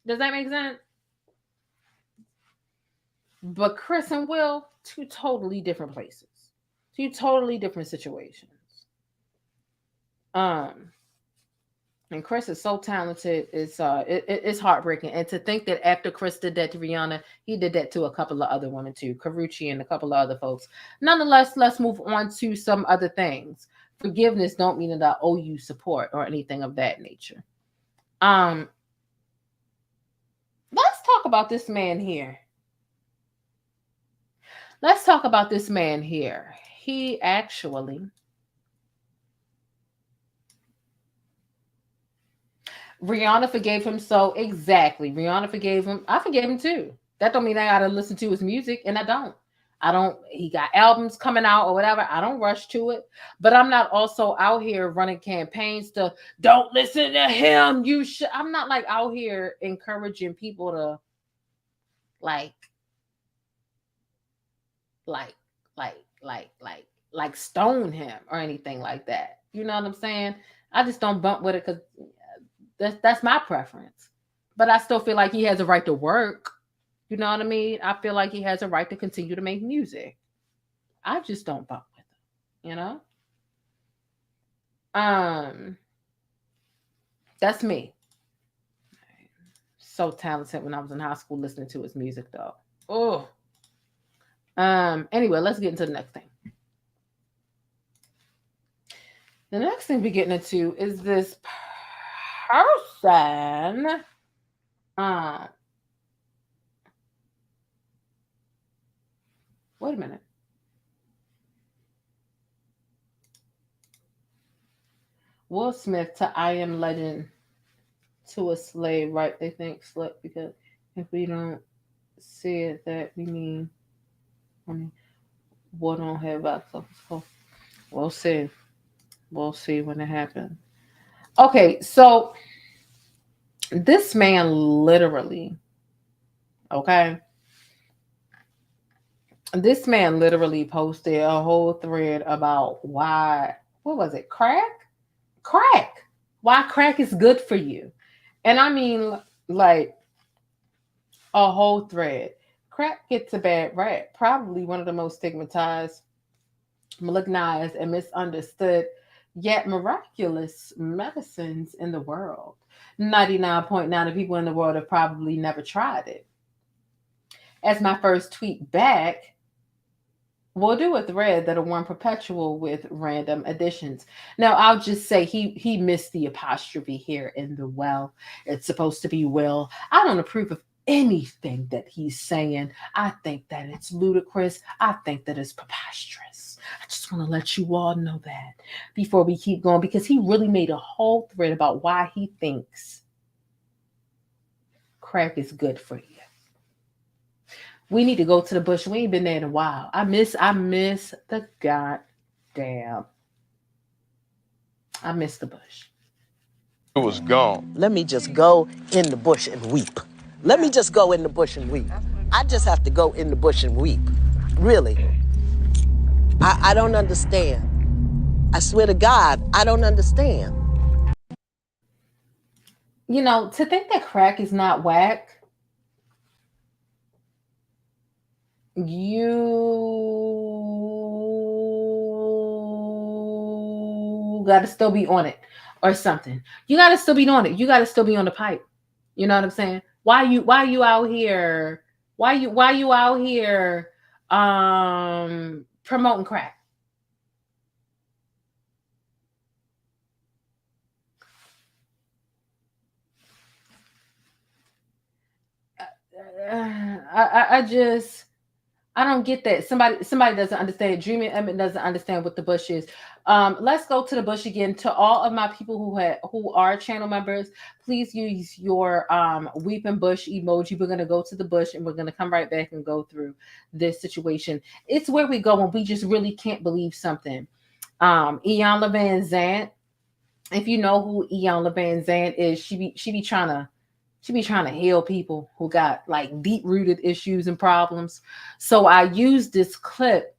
Does that make sense? But Chris and Will, two totally different places, two totally different situations. And Chris is so talented. It's heartbreaking. And to think that after Chris did that to Rihanna, he did that to a couple of other women too, Karrueche and a couple of other folks. Nonetheless, let's move on to some other things. Forgiveness don't mean that I owe you support or anything of that nature. Let's talk about this man here. Let's talk about this man here. He actually Rihanna forgave him, so exactly. Rihanna forgave him. I forgave him too. That don't mean I gotta listen to his music, and I don't. He got albums coming out or whatever. I don't rush to it. But I'm not also out here running campaigns to don't listen to him. You should. I'm not like out here encouraging people to like stone him or anything like that. You know what I'm saying? I just don't bump with it because that's my preference. But I still feel like he has a right to work. You know what I mean? I feel like he has a right to continue to make music. I just don't bump with him, you know? That's me. So talented when I was in high school listening to his music though. Oh. Anyway, let's get into the next thing. The next thing we're getting into is this person. Wait a minute. Will Smith to I Am Legend to a slave, right? They think slip because if we don't see it, that we mean, what don't have access. So we'll see. We'll see when it happens. Okay, so this man literally, this man literally posted a whole thread about why, what was it? Crack. Why crack is good for you. And I mean, like, a whole thread. Crack gets a bad rap. Probably one of the most stigmatized, malignized, and misunderstood, yet miraculous medicines in the world. 99.9% of people in the world have probably never tried it. As my first tweet back, we'll do a thread that'll run perpetual with random additions. Now, I'll just say he missed the apostrophe here in the well. It's supposed to be will. I don't approve of anything that he's saying. I think that it's ludicrous. I think that it's preposterous. I just want to let you all know that before we keep going, because he really made a whole thread about why he thinks crack is good for you. We need to go to the bush. We ain't been there in a while. I miss the goddamn. I miss the bush. It was gone. Let me just go in the bush and weep. Let me just go in the bush and weep. I just have to go in the bush and weep. Really. I don't understand. I swear to God, I don't understand. You know, to think that crack is not whack, you gotta still be on it or something. You gotta still be on it. You gotta still be on the pipe. You know what I'm saying? Why you out here? Why you out here promoting crack? I don't get that. Somebody doesn't understand. Dreaming Emmett doesn't understand what the bush is. Let's go to the bush again. To all of my people who are channel members, please use your weeping bush emoji. We're gonna go to the bush and we're gonna come right back and go through this situation. It's where we go when we just really can't believe something. Iyanla Vanzant. If you know who Iyanla Vanzant is, she be trying to heal people who got like deep-rooted issues and problems. So I use this clip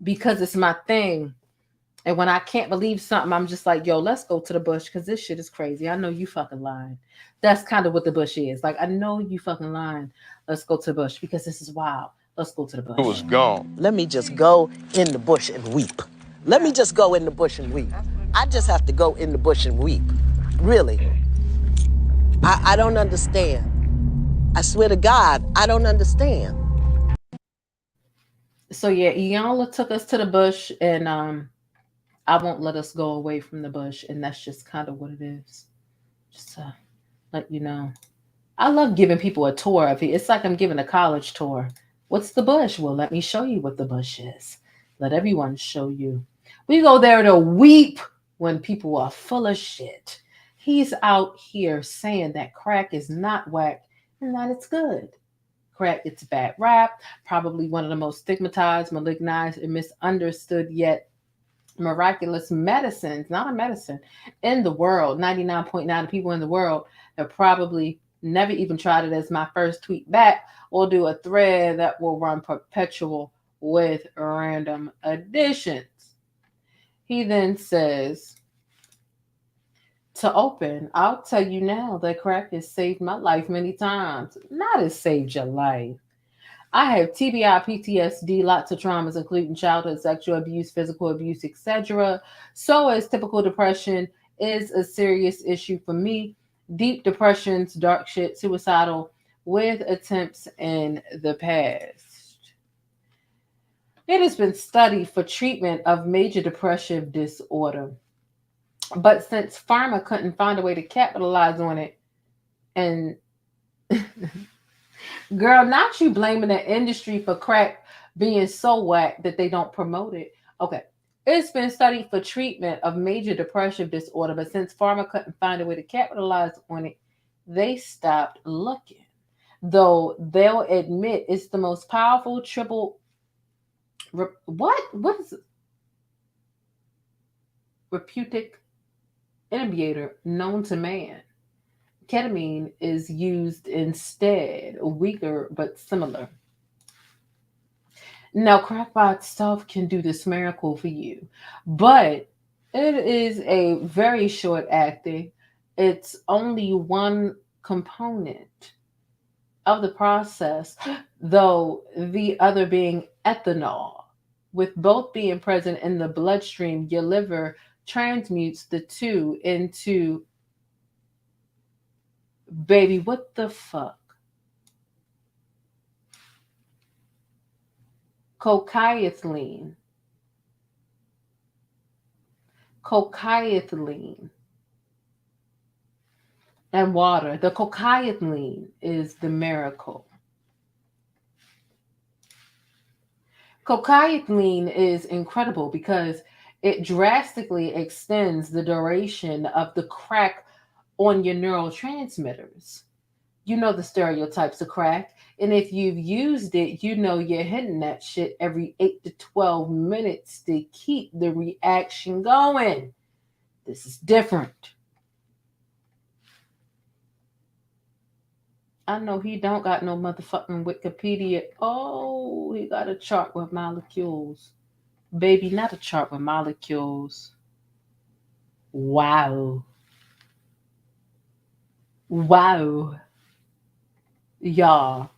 because it's my thing. And when I can't believe something, I'm just like, yo, let's go to the bush because this shit is crazy. I know you fucking lying. That's kind of what the bush is. Like, I know you fucking lying. Let's go to the bush because this is wild. Let's go to the bush. It was gone. Let me just go in the bush and weep. Let me just go in the bush and weep. I just have to go in the bush and weep. Really. I don't understand. I swear to God, I don't understand. So yeah, Yawl took us to the bush, and I won't let us go away from the bush, and that's just kind of what it is. Just to let you know. I love giving people a tour of it. It's like I'm giving a college tour. What's the bush? Well, let me show you what the bush is. Let everyone show you. We go there to weep when people are full of shit. He's out here saying that crack is not whack and that it's good. Crack gets a bad rap, probably one of the most stigmatized, malignized, and misunderstood yet miraculous medicines, not a medicine, in the world. 99.9% of people in the world have probably never even tried it. As my first tweet back, we'll do a thread that will run perpetual with random additions. He then says, to open, I'll tell you now that crack has saved my life many times. Not as saved your life. I have TBI, PTSD, lots of traumas, including childhood sexual abuse, physical abuse, etc. So as typical depression is a serious issue for me. Deep depressions, dark shit, suicidal, with attempts in the past. It has been studied for treatment of major depressive disorder. But since pharma couldn't find a way to capitalize on it, and girl, not you blaming the industry for crack being so whack that they don't promote it. Okay. It's been studied for treatment of major depressive disorder, but since pharma couldn't find a way to capitalize on it, they stopped looking. Though they'll admit it's the most powerful triple... What is it? Reputic inhibitor known to man. Ketamine is used instead, weaker but similar. Now, crack by itself can do this miracle for you, but it is a very short acting. It's only one component of the process, though the other being ethanol. With both being present in the bloodstream, your liver transmutes the two into, baby, what the fuck? Cocaethylene. And water. The cocaethylene is the miracle. Cocaethylene is incredible because it drastically extends the duration of the crack on your neurotransmitters. You know the stereotypes of crack. And if you've used it, you know you're hitting that shit every 8 to 12 minutes to keep the reaction going. This is different. I know he don't got no motherfucking Wikipedia. Oh, he got a chart with molecules. Baby, not a chart with molecules. Wow. Wow. Y'all.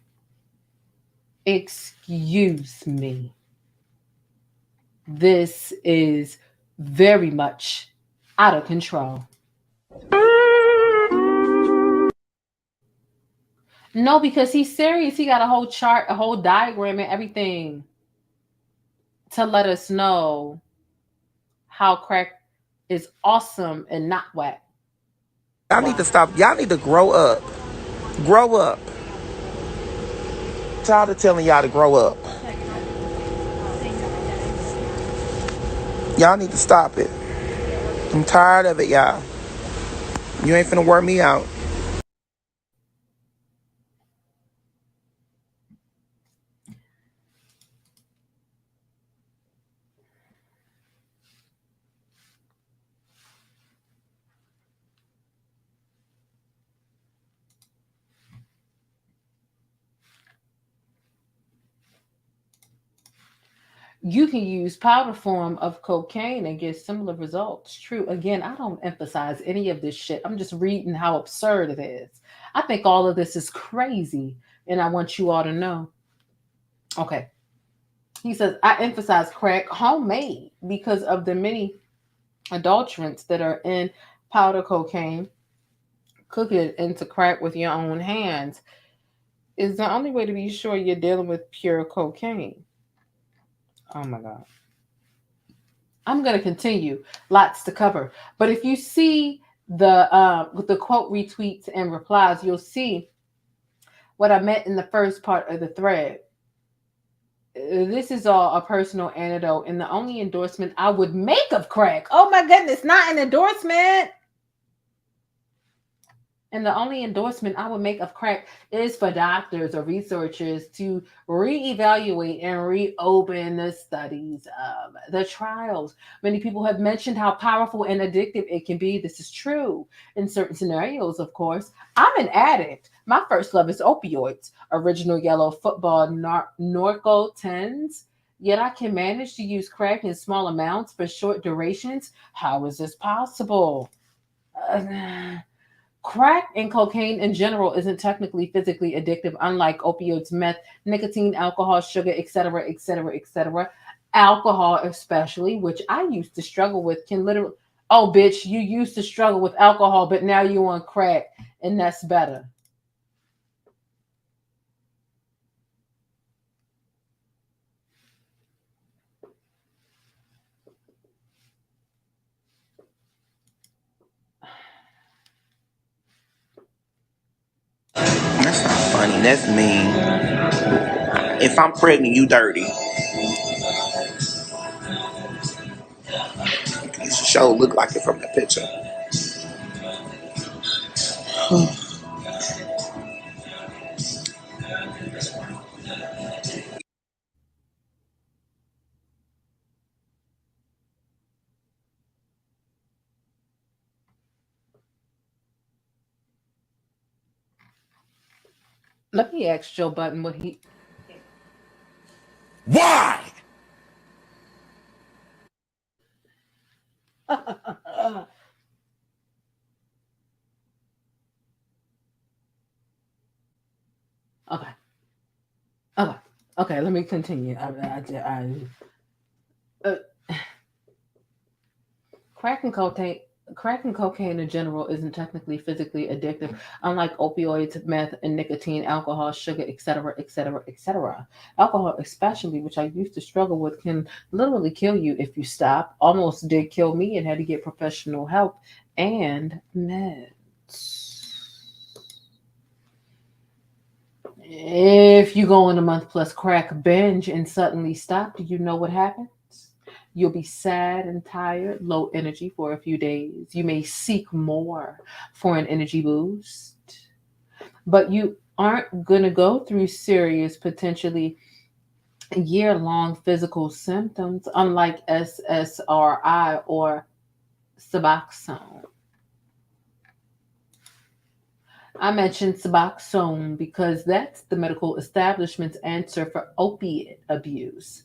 Excuse me. This is very much out of control. No, because he's serious. He got a whole chart, a whole diagram and everything to let us know how crack is awesome and not whack. Y'all need to stop. Y'all need to grow up. Grow up. Tired of telling y'all to grow up. Y'all need to stop it. I'm tired of it, y'all. You ain't finna wear me out. you can use powder form of cocaine and get similar results. True. Again, I don't emphasize any of this shit. I'm just reading how absurd it is. I think all of this is crazy, and I want you all to know. Okay. He says, I emphasize crack homemade because of the many adulterants that are in powder cocaine. Cook it into crack with your own hands is the only way to be sure you're dealing with pure cocaine. Oh my God. I'm going to continue. Lots to cover. But if you see the quote retweets and replies, you'll see what I meant in the first part of the thread. This is all a personal anecdote, and the only endorsement I would make of crack. Oh my goodness, not an endorsement. And the only endorsement I would make of crack is for doctors or researchers to reevaluate and reopen the studies of the trials. Many people have mentioned how powerful and addictive it can be. This is true in certain scenarios, of course. I'm an addict. My first love is opioids, original yellow football Norco 10s. Yet I can manage to use crack in small amounts for short durations. How is this possible? Crack and cocaine in general isn't technically physically addictive, unlike opioids, meth, nicotine, alcohol, sugar, etc., etc., etc. Alcohol, especially, which I used to struggle with, can literally. Oh, bitch, you used to struggle with alcohol, but now you're on crack, and that's better. That's not funny. That's mean. If I'm pregnant, you dirty. You sure look like it from the picture. Let me ask Joe Budden what he. Why? Okay. Okay. Let me continue. Crack and cocaine in general isn't technically physically addictive, unlike opioids, meth, and nicotine, alcohol, sugar, etc., etc., etc. Alcohol, especially, which I used to struggle with, can literally kill you if you stop. Almost did kill me and had to get professional help and meds. If you go on a month plus crack binge and suddenly stop, do you know what happens? You'll be sad and tired, low energy for a few days. You may seek more for an energy boost, but you aren't going to go through serious, potentially year-long physical symptoms, unlike SSRI or Suboxone. I mentioned Suboxone because that's the medical establishment's answer for opiate abuse.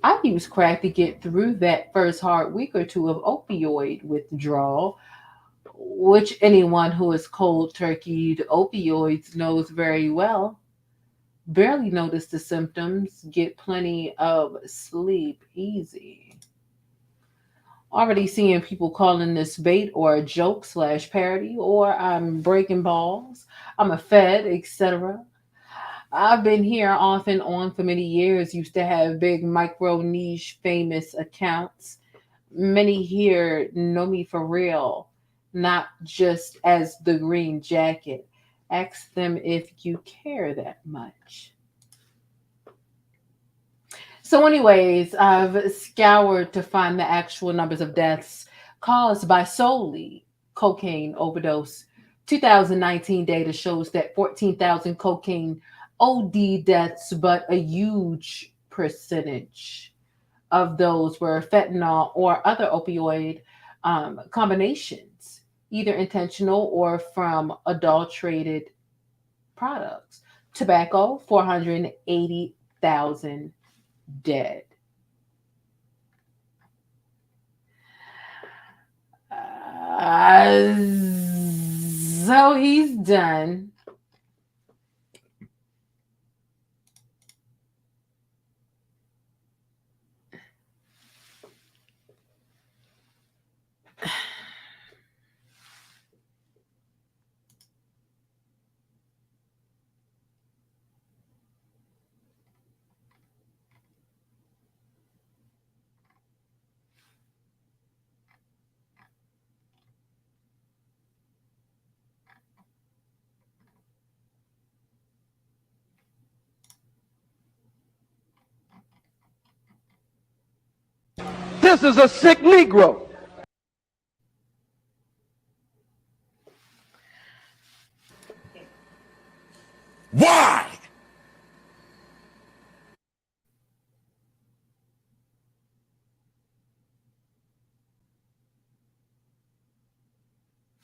I use crack to get through that first hard week or two of opioid withdrawal, which anyone who is cold turkeyed opioids knows very well. Barely notice the symptoms, get plenty of sleep easy. Already seeing people calling this bait or a joke / parody, or I'm breaking balls, I'm a fed, etc. I've been here off and on for many years, used to have big micro niche famous accounts. Many here know me for real, not just as the green jacket. Ask them if you care that much. So anyways, I've scoured to find the actual numbers of deaths caused by solely cocaine overdose. 2019 data shows that 14,000 cocaine OD deaths, but a huge percentage of those were fentanyl or other opioid combinations, either intentional or from adulterated products. Tobacco, 480,000 dead. he's done. This is a sick Negro. Why?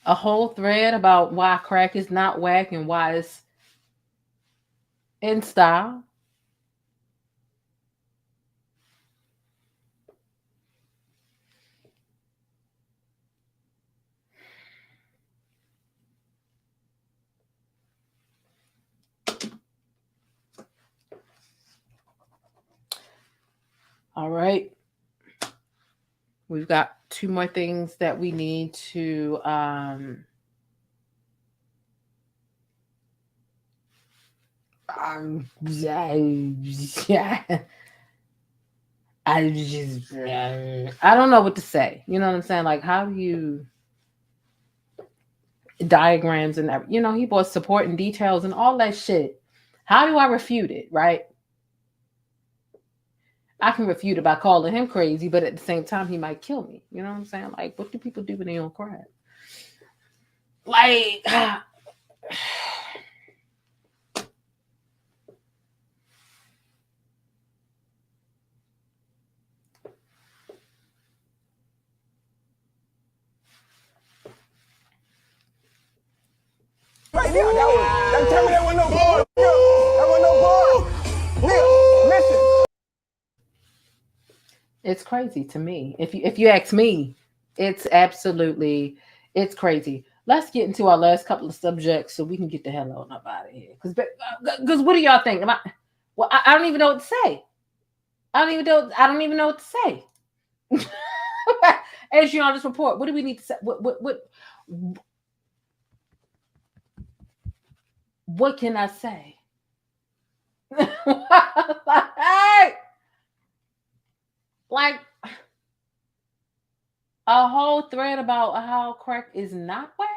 A whole thread about why crack is not whack and why it's in style. All right. We've got 2 more things that we need to I don't know what to say. You know what I'm saying? Like, how do you diagrams and that, he bought support and details and all that shit. How do I refute it, right? I can refute it by calling him crazy, but at the same time, he might kill me. You know what I'm saying? Like, what do people do when they don't cry? Like, Right there, tell me that was no bar. That was no bar. Nigga, listen. it's crazy to me. If you ask me, it's crazy. Let's get into our last couple of subjects so we can get the hell on up out of here. Because what do y'all think? I don't even know what to say. I don't even know what to say. As you on this report, what do we need to say? What can I say? Like a whole thread about how crack is not whack.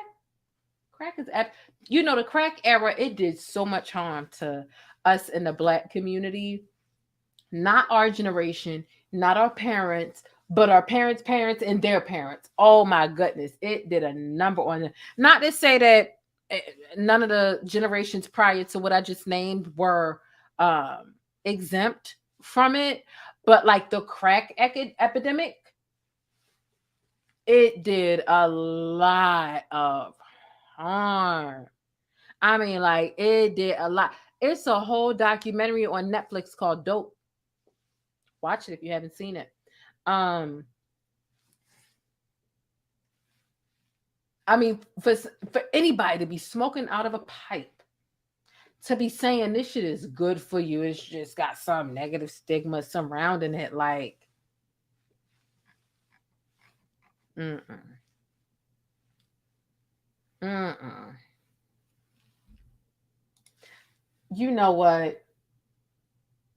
Crack is the crack era, it did so much harm to us in the Black community. Not our generation, not our parents, but our parents' parents and their parents. Oh my goodness. It did a number on them. Not to say that none of the generations prior to what I just named were exempt from it, but like the crack epidemic, it did a lot of harm. I mean, like, it did a lot. It's a whole documentary on Netflix called Dope. Watch it if you haven't seen it. I mean, for anybody to be smoking out of a pipe, to be saying this shit is good for you, it's just got some negative stigma surrounding it, like, You know what,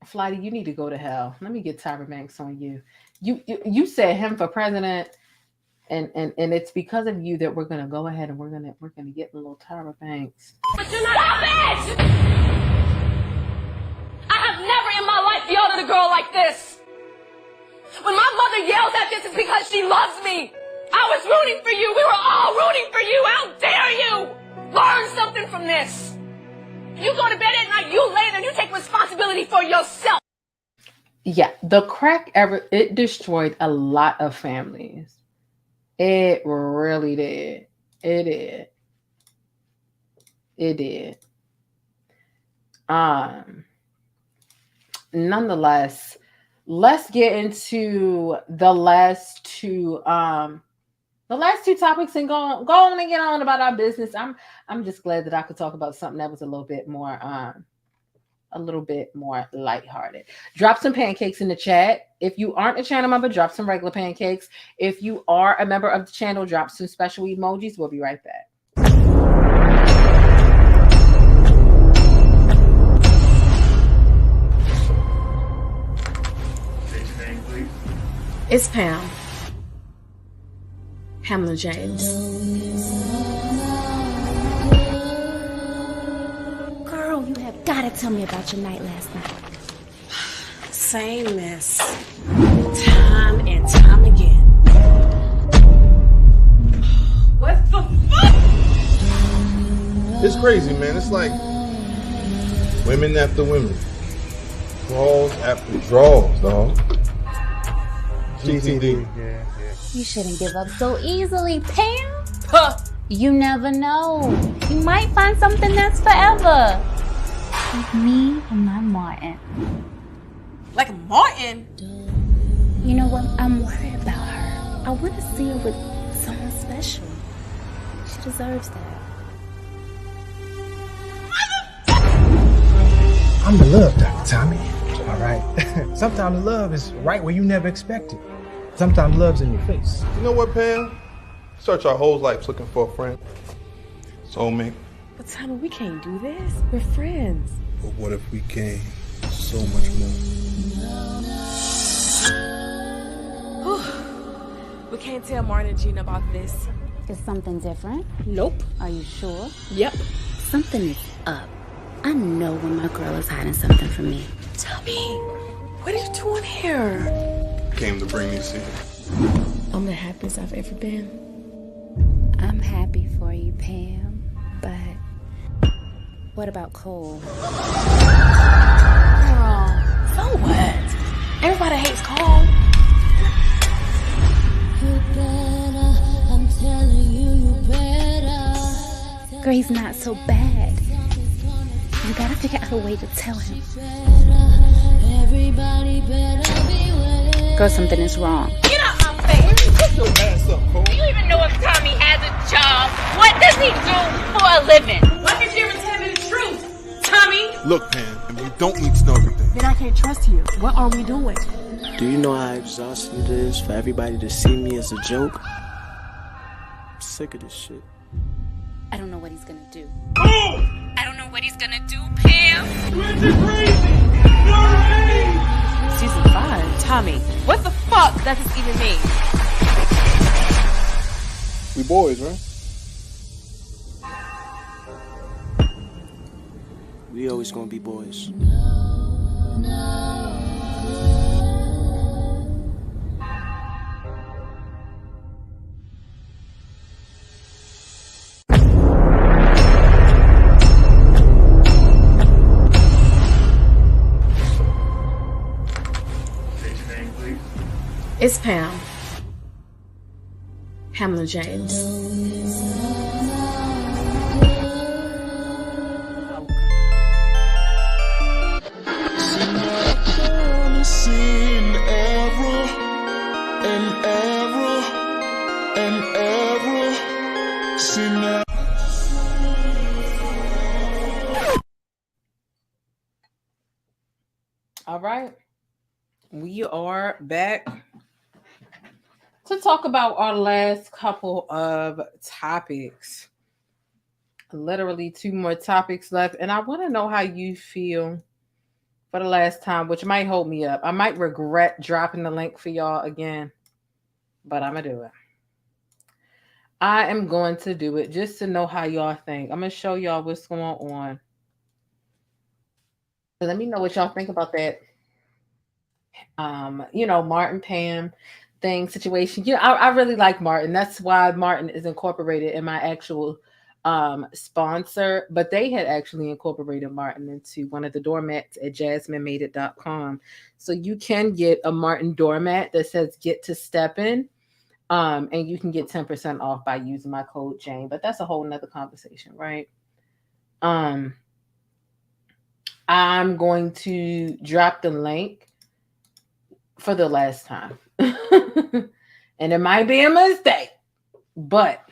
Flighty, you need to go to hell. Let me get Tyra Banks on you. You said him for president, and it's because of you that we're gonna go ahead and we're gonna get a little Tyra Banks. But you're not. Stop it! I have never in my life yelled at a girl like this. When my mother yells at this, it's because she loves me. I was rooting for you. We were all rooting for you. How dare you? Learn something from this. You go to bed at night, you lay there, and you take responsibility for yourself. Yeah, the crack era, it destroyed a lot of families. It really did. It did. Nonetheless, let's get into the last two the last two topics and go on and get on about our business. I'm just glad that I could talk about something that was a little bit more lighthearted. Drop some pancakes in the chat. If you aren't a channel member, drop some regular pancakes. If you are a member of the channel, drop some special emojis. We'll be right back. It's Pam. Pamela James. Girl, you have got to tell me about your night last night. Same mess. Time and time again. What the fuck? It's crazy, man. It's like women after women. Draws after draws, dog. GTD. Yeah. You shouldn't give up so easily, Pam. Huh. You never know. You might find something that's forever. Like me and my Martin. Like Martin? You know what? I'm worried about her. I want to see her with someone special. She deserves that. I'm the love doctor, Tommy. All right. Sometimes love is right where you never expect it. Sometimes love's in your face. You know what, Pam? Search our whole life looking for a friend. Soulmate. But Tommy, we can't do this. We're friends. But what if we came so much more? We can't tell Martin and Gina about this. Is something different? Nope. Are you sure? Yep. Something is up. I know when my girl is hiding something from me. Tommy, what are you doing here? Came to bring these here. I'm the happiest I've ever been. I'm happy for you, Pam. But what about Cole? Girl, so what? Everybody hates Cole. You better, I'm telling you, you better. Girl, he's not so bad. You gotta figure out a way to tell him. Everybody better be willing. Girl, something is wrong. Get out my face. Put your ass up, Cole. Do you even know if Tommy has a job? What does he do for a living? Why did you ever tell me the truth, Tommy? Look, Pam, you don't need to know everything. Then I can't trust you. What are we doing? Do you know how exhausting it is for everybody to see me as a joke? I'm sick of this shit. I don't know what he's gonna do. I don't know what he's gonna do, Pam. Season 5, Tommy. What the fuck does this even mean? We boys, right? We always gonna be boys. It's Pam. Pamela James. All right. We are back to talk about our last couple of topics. Literally 2 more topics left. And I want to know how you feel for the last time, which might hold me up. I might regret dropping the link for y'all again, but I'm going to do it. I am going to do it just to know how y'all think. I'm going to show y'all what's going on. So let me know what y'all think about that. Martin, Pam thing situation. I really like Martin. That's why Martin is incorporated in my actual sponsor, but they had actually incorporated Martin into one of the doormats at jasminemadeit.com. So you can get a Martin doormat that says get to step in, and you can get 10% off by using my code Jane, but that's a whole nother conversation, right? I'm going to drop the link for the last time. And it might be a mistake. but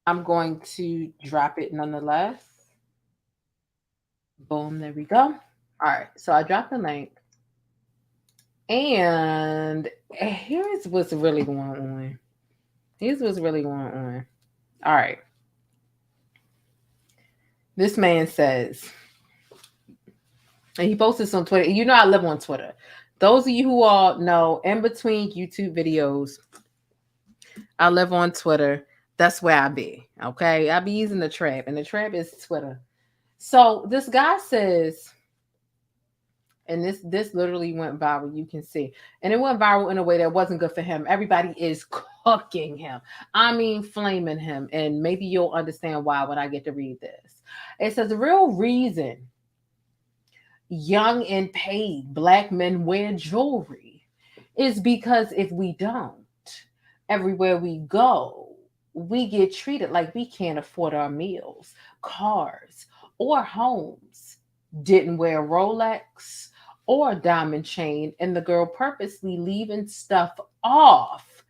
I'm going to drop it nonetheless. Boom, there we go. All right, so I dropped the link. And here's what's really going on. All right. This man says, and he posted this on Twitter. You know I live on Twitter. Those of you who all know, in between YouTube videos, I live on Twitter. That's where I be. Okay. I be using the trap, and the trap is Twitter. So this guy says, and this literally went viral, you can see. And it went viral in a way that wasn't good for him. Everybody is cooking him. I mean, flaming him. And maybe you'll understand why when I get to read this. It says, the real reason young and paid Black men wear jewelry is because if we don't, everywhere we go, we get treated like we can't afford our meals, cars, or homes. Didn't wear a Rolex or a diamond chain, and the girl purposely leaving stuff off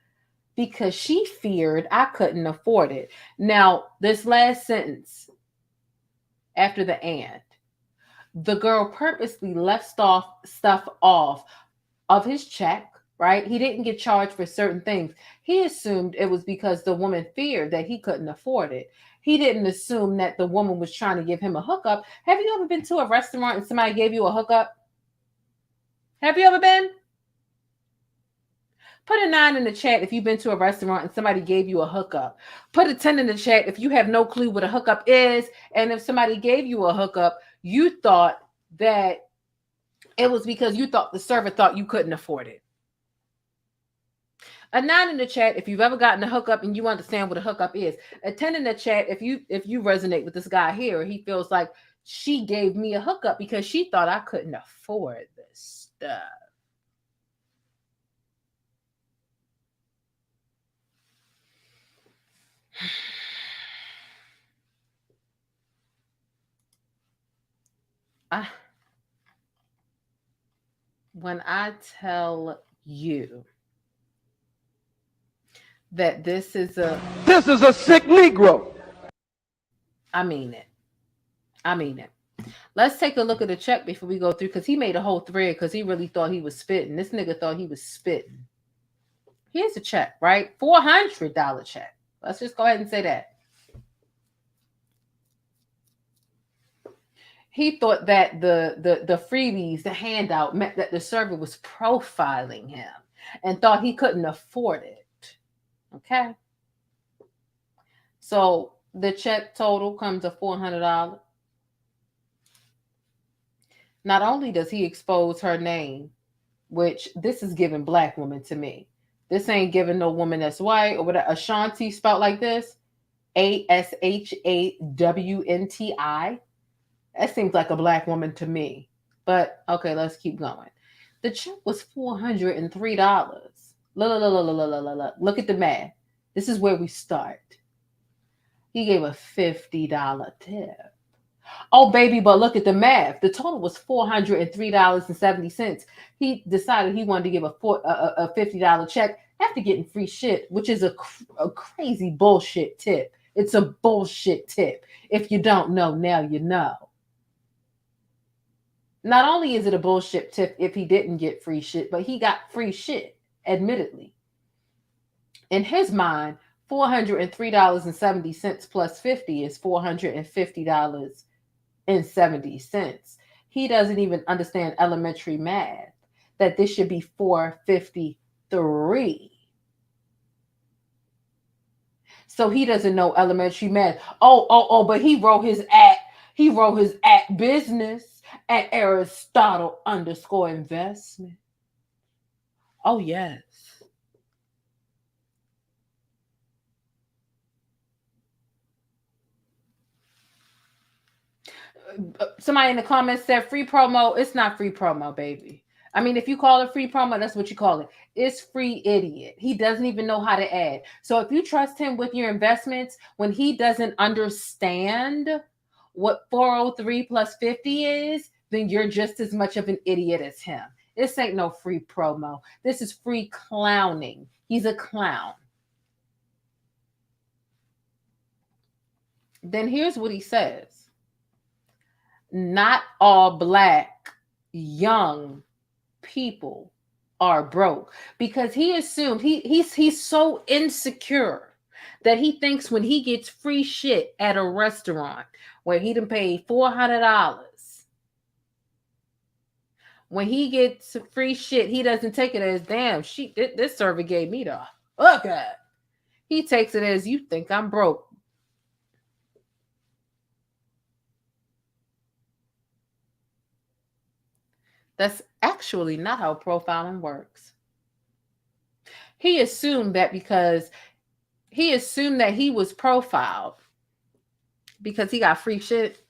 because she feared I couldn't afford it. Now, this last sentence after the and, the girl purposely left stuff off of his check, right? He didn't get charged for certain things. He assumed it was because the woman feared that he couldn't afford it. He didn't assume that the woman was trying to give him a hookup. Have you ever been to a restaurant and somebody gave you a hookup? Have you ever been? Put a 9 in the chat if you've been to a restaurant and somebody gave you a hookup. Put a 10 in the chat if you have no clue what a hookup is. And if somebody gave you a hookup, you thought that it was because you thought the server thought you couldn't afford it. A 9 in the chat if you've ever gotten a hookup and you understand what a hookup is. A 10 in the chat if you resonate with this guy here. He feels like she gave me a hookup because she thought I couldn't afford this stuff. When I tell you that this is a sick Negro, I mean it. Let's take a look at the check before we go through, because he made a whole thread because he really thought he was spitting. This nigga thought he was spitting. Here's a check, right? $400 check. Let's just go ahead and say that. He thought that the freebies, the handout, meant that the server was profiling him and thought he couldn't afford it. Okay. So the check total comes to $400. Not only does he expose her name, which this is giving Black woman to me. This ain't giving no woman that's white or whatever. Ashanti spelled like this. ASHAWNTI. That seems like a Black woman to me. But okay, let's keep going. The check was $403. Look at the math. This is where we start. He gave a $50 tip. Oh, baby, but look at the math. The total was $403.70. He decided he wanted to give a $50 check after getting free shit, which is a crazy bullshit tip. It's a bullshit tip. If you don't know, now you know. Not only is it a bullshit tip if he didn't get free shit, but he got free shit, admittedly. In his mind, $403.70 plus 50 is $450.70. He doesn't even understand elementary math, that this should be $453. So he doesn't know elementary math. But he wrote his at business at Aristotle_investment. Oh, yes. Somebody in the comments said free promo. It's not free promo, baby. I mean, if you call it free promo, that's what you call it. It's free idiot. He doesn't even know how to add. So if you trust him with your investments, when he doesn't understand what 403 plus 50 is, then you're just as much of an idiot as him. This ain't no free promo. This is free clowning. He's a clown. Then here's what he says. Not all Black young people are broke, because he assumed he's so insecure that he thinks when he gets free shit at a restaurant where he done paid $400, when he gets free shit, he doesn't take it as, damn, this server gave me the okay. He takes it as, you think I'm broke. That's actually not how profiling works. He assumed that because he was profiled because he got free shit.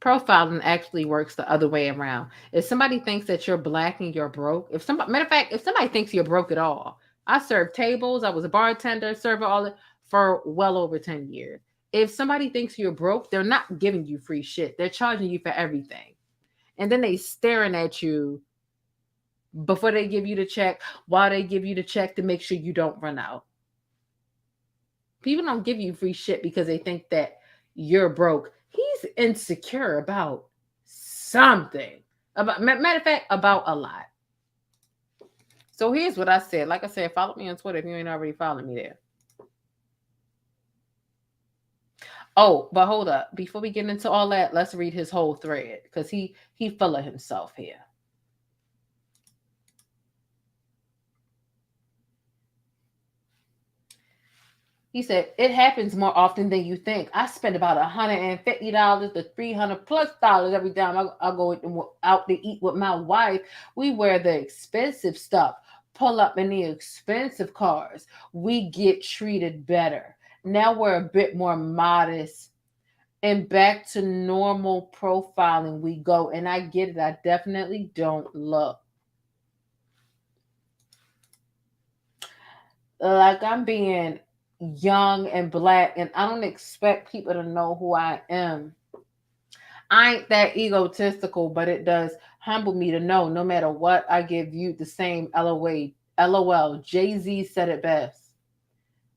Profiling actually works the other way around. If somebody thinks that you're Black and you're broke, matter of fact, if somebody thinks you're broke at all, I served tables, I was a bartender, server, all that for well over 10 years. If somebody thinks you're broke, they're not giving you free shit. They're charging you for everything. And then they staring at you before they give you the check, while they give you the check to make sure you don't run out. People don't give you free shit because they think that you're broke. He's insecure about something. Matter of fact, about a lot. So here's what I said. Like I said, follow me on Twitter if you ain't already following me there. Oh, but hold up. Before we get into all that, let's read his whole thread because he full of himself here. He said, it happens more often than you think. I spend about $150 to $300+ every time I go out to eat with my wife. We wear the expensive stuff, pull up in the expensive cars. We get treated better. Now we're a bit more modest and back to normal profiling we go. And I get it. I definitely don't look like I'm being young and Black, and I don't expect people to know who I am. I ain't that egotistical, but it does humble me to know no matter what, I give you the same LOL. Jay-Z said it best.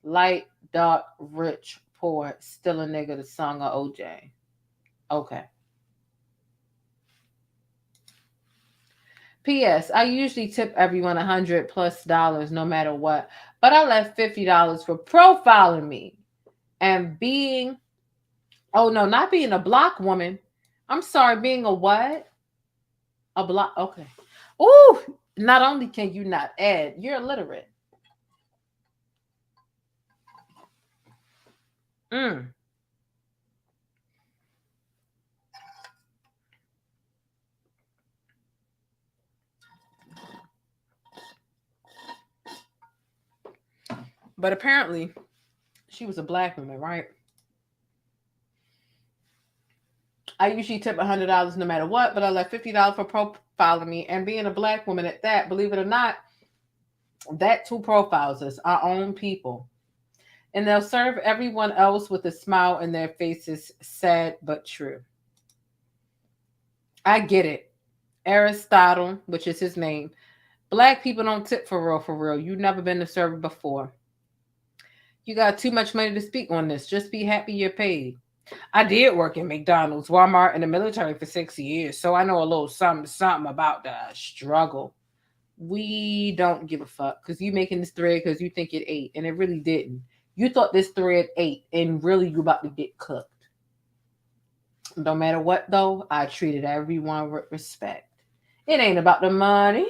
Light, dark, rich, poor, still a nigga, the song of OJ. Okay. P.S. I usually tip everyone $100+ no matter what, but I left $50 for profiling me and being, oh no, not being a Black woman. I'm sorry, being a what? A Black, okay. Ooh, not only can you not add, you're illiterate. But apparently, she was a Black woman, right? I usually tip $100 no matter what, but I left $50 for profiling me and being a Black woman at that. Believe it or not, that too profiles us, our own people. And they'll serve everyone else with a smile in their faces, sad but true. I get it. Aristotle, which is his name. Black people don't tip for real, for real. You've never been a server before. You got too much money to speak on this. Just be happy you're paid. I did work at McDonald's, Walmart, and the military for 6 years, so I know a little something about the struggle. We don't give a fuck because you making this thread because you think it ate, and it really didn't. You thought this thread ate, and really you about to get cooked. No matter what, though, I treated everyone with respect. It ain't about the money.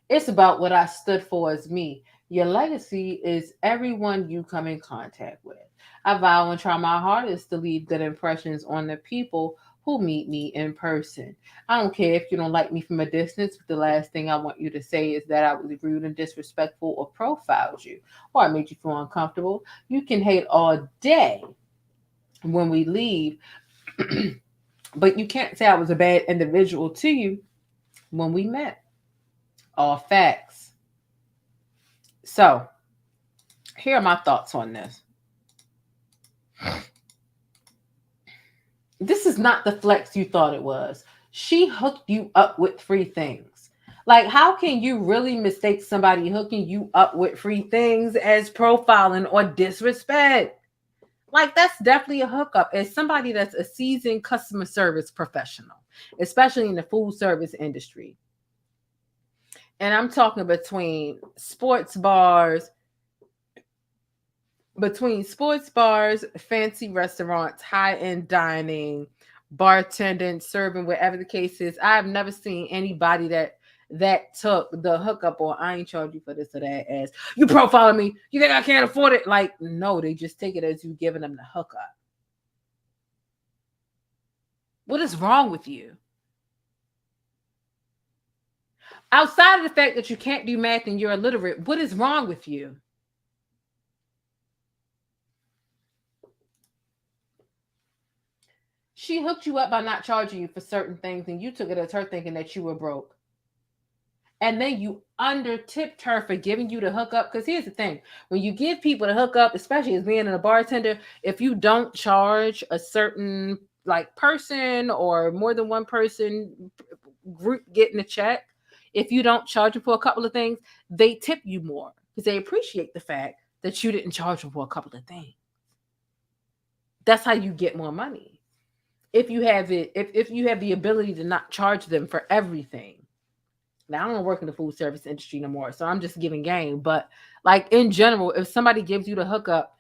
It's about what I stood for as me. Your legacy is everyone you come in contact with. I vow and try my hardest to leave good impressions on the people who meet me in person. I don't care if you don't like me from a distance, but the last thing I want you to say is that I was rude and disrespectful or profiled you or I made you feel uncomfortable. You can hate all day when we leave, but you can't say I was a bad individual to you when we met. All facts. So, here are my thoughts on this. This is not the flex you thought it was. She hooked you up with free things. Like, how can you really mistake somebody hooking you up with free things as profiling or disrespect? Like, that's definitely a hookup. As somebody that's a seasoned customer service professional, especially in the food service industry. And I'm talking between sports bars, fancy restaurants, high-end dining, bartending, serving, whatever the case is. I've never seen anybody that took the hookup or I ain't charge you for this or that as you profiling me. You think I can't afford it? Like, no, they just take it as you giving them the hookup. What is wrong with you? Outside of the fact that you can't do math and you're illiterate, what is wrong with you? She hooked you up by not charging you for certain things, and you took it as her thinking that you were broke. And then you under-tipped her for giving you the hookup. Because here's the thing. When you give people the hookup, especially as being a bartender, if you don't charge a certain like person or more than one person group getting a check, if you don't charge them for a couple of things, they tip you more because they appreciate the fact that you didn't charge them for a couple of things. That's how you get more money. If you have it, if you have the ability to not charge them for everything. Now, I don't work in the food service industry no more, so I'm just giving game. But like in general, if somebody gives you the hookup,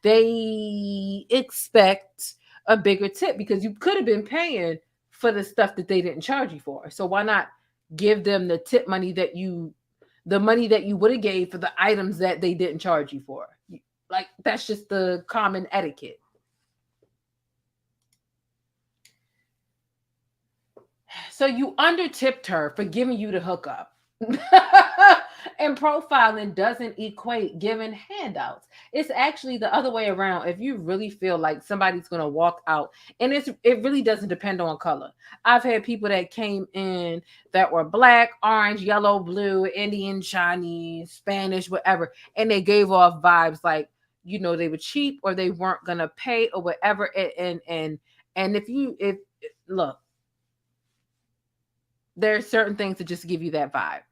they expect a bigger tip because you could have been paying for the stuff that they didn't charge you for. So why not give them the tip money that you would have gave for the items that they didn't charge you for? Like, that's just the common etiquette. So you under-tipped her for giving you the hookup. And profiling doesn't equate giving handouts. It's actually the other way around. If you really feel like somebody's going to walk out, and it really doesn't depend on color. I've had people that came in that were black, orange, yellow, blue, Indian, Chinese, Spanish, whatever, and they gave off vibes like, you know, they were cheap or they weren't going to pay or whatever. And if look, there are certain things that just give you that vibe.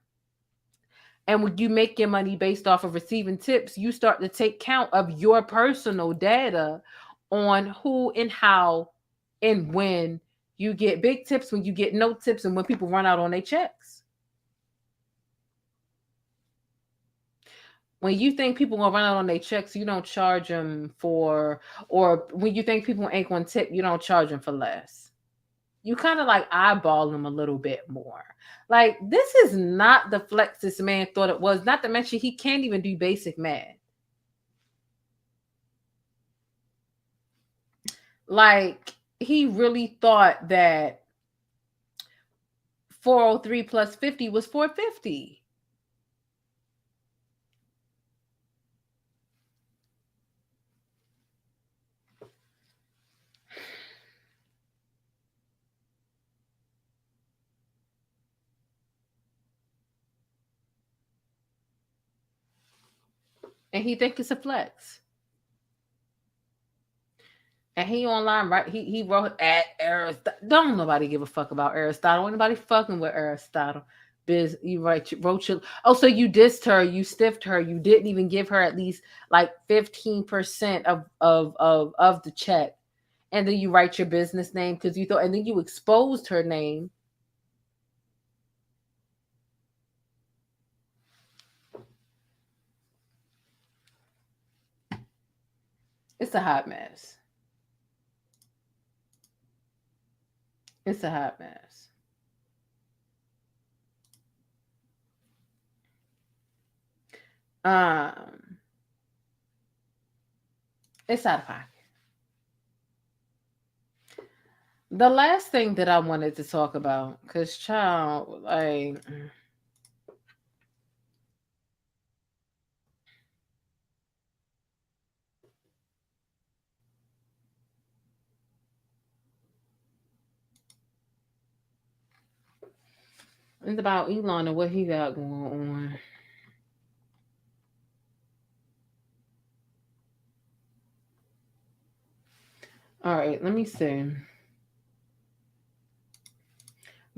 And when you make your money based off of receiving tips, you start to take count of your personal data on who and how and when you get big tips, when you get no tips, and when people run out on their checks. When you think people gonna run out on their checks, you don't charge them for, or when you think people ain't gonna tip, you don't charge them for less. You kind of like eyeball them a little bit more. Like, this is not the flex this man thought it was. Not to mention, he can't even do basic math. Like, he really thought that 403 plus 50 was 450. And he think it's a flex. And he online, right? He wrote at Aristotle. Don't nobody give a fuck about Aristotle. Anybody fucking with Aristotle? You wrote your. Oh, so you dissed her, you stiffed her, you didn't even give her at least like 15% of the check, and then you write your business name because you thought, and then you exposed her name. It's a hot mess. It's a hot mess. It's out of pocket. The last thing that I wanted to talk about, because child, like, it's about Elon and what he got going on. All right, let me see.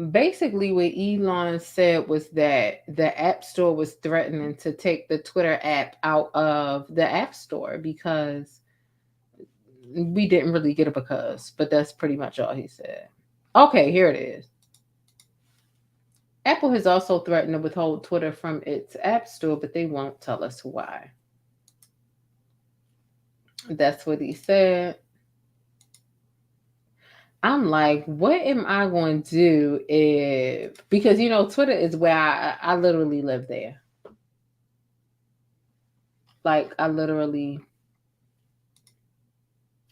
Basically, what Elon said was that the App Store was threatening to take the Twitter app out of the App Store because we didn't really get a because, but that's pretty much all he said. Okay, here it is. Apple has also threatened to withhold Twitter from its App Store, but they won't tell us why. That's what he said. I'm like, what am I going to do if, because, you know, Twitter is where I literally live there. Like, I literally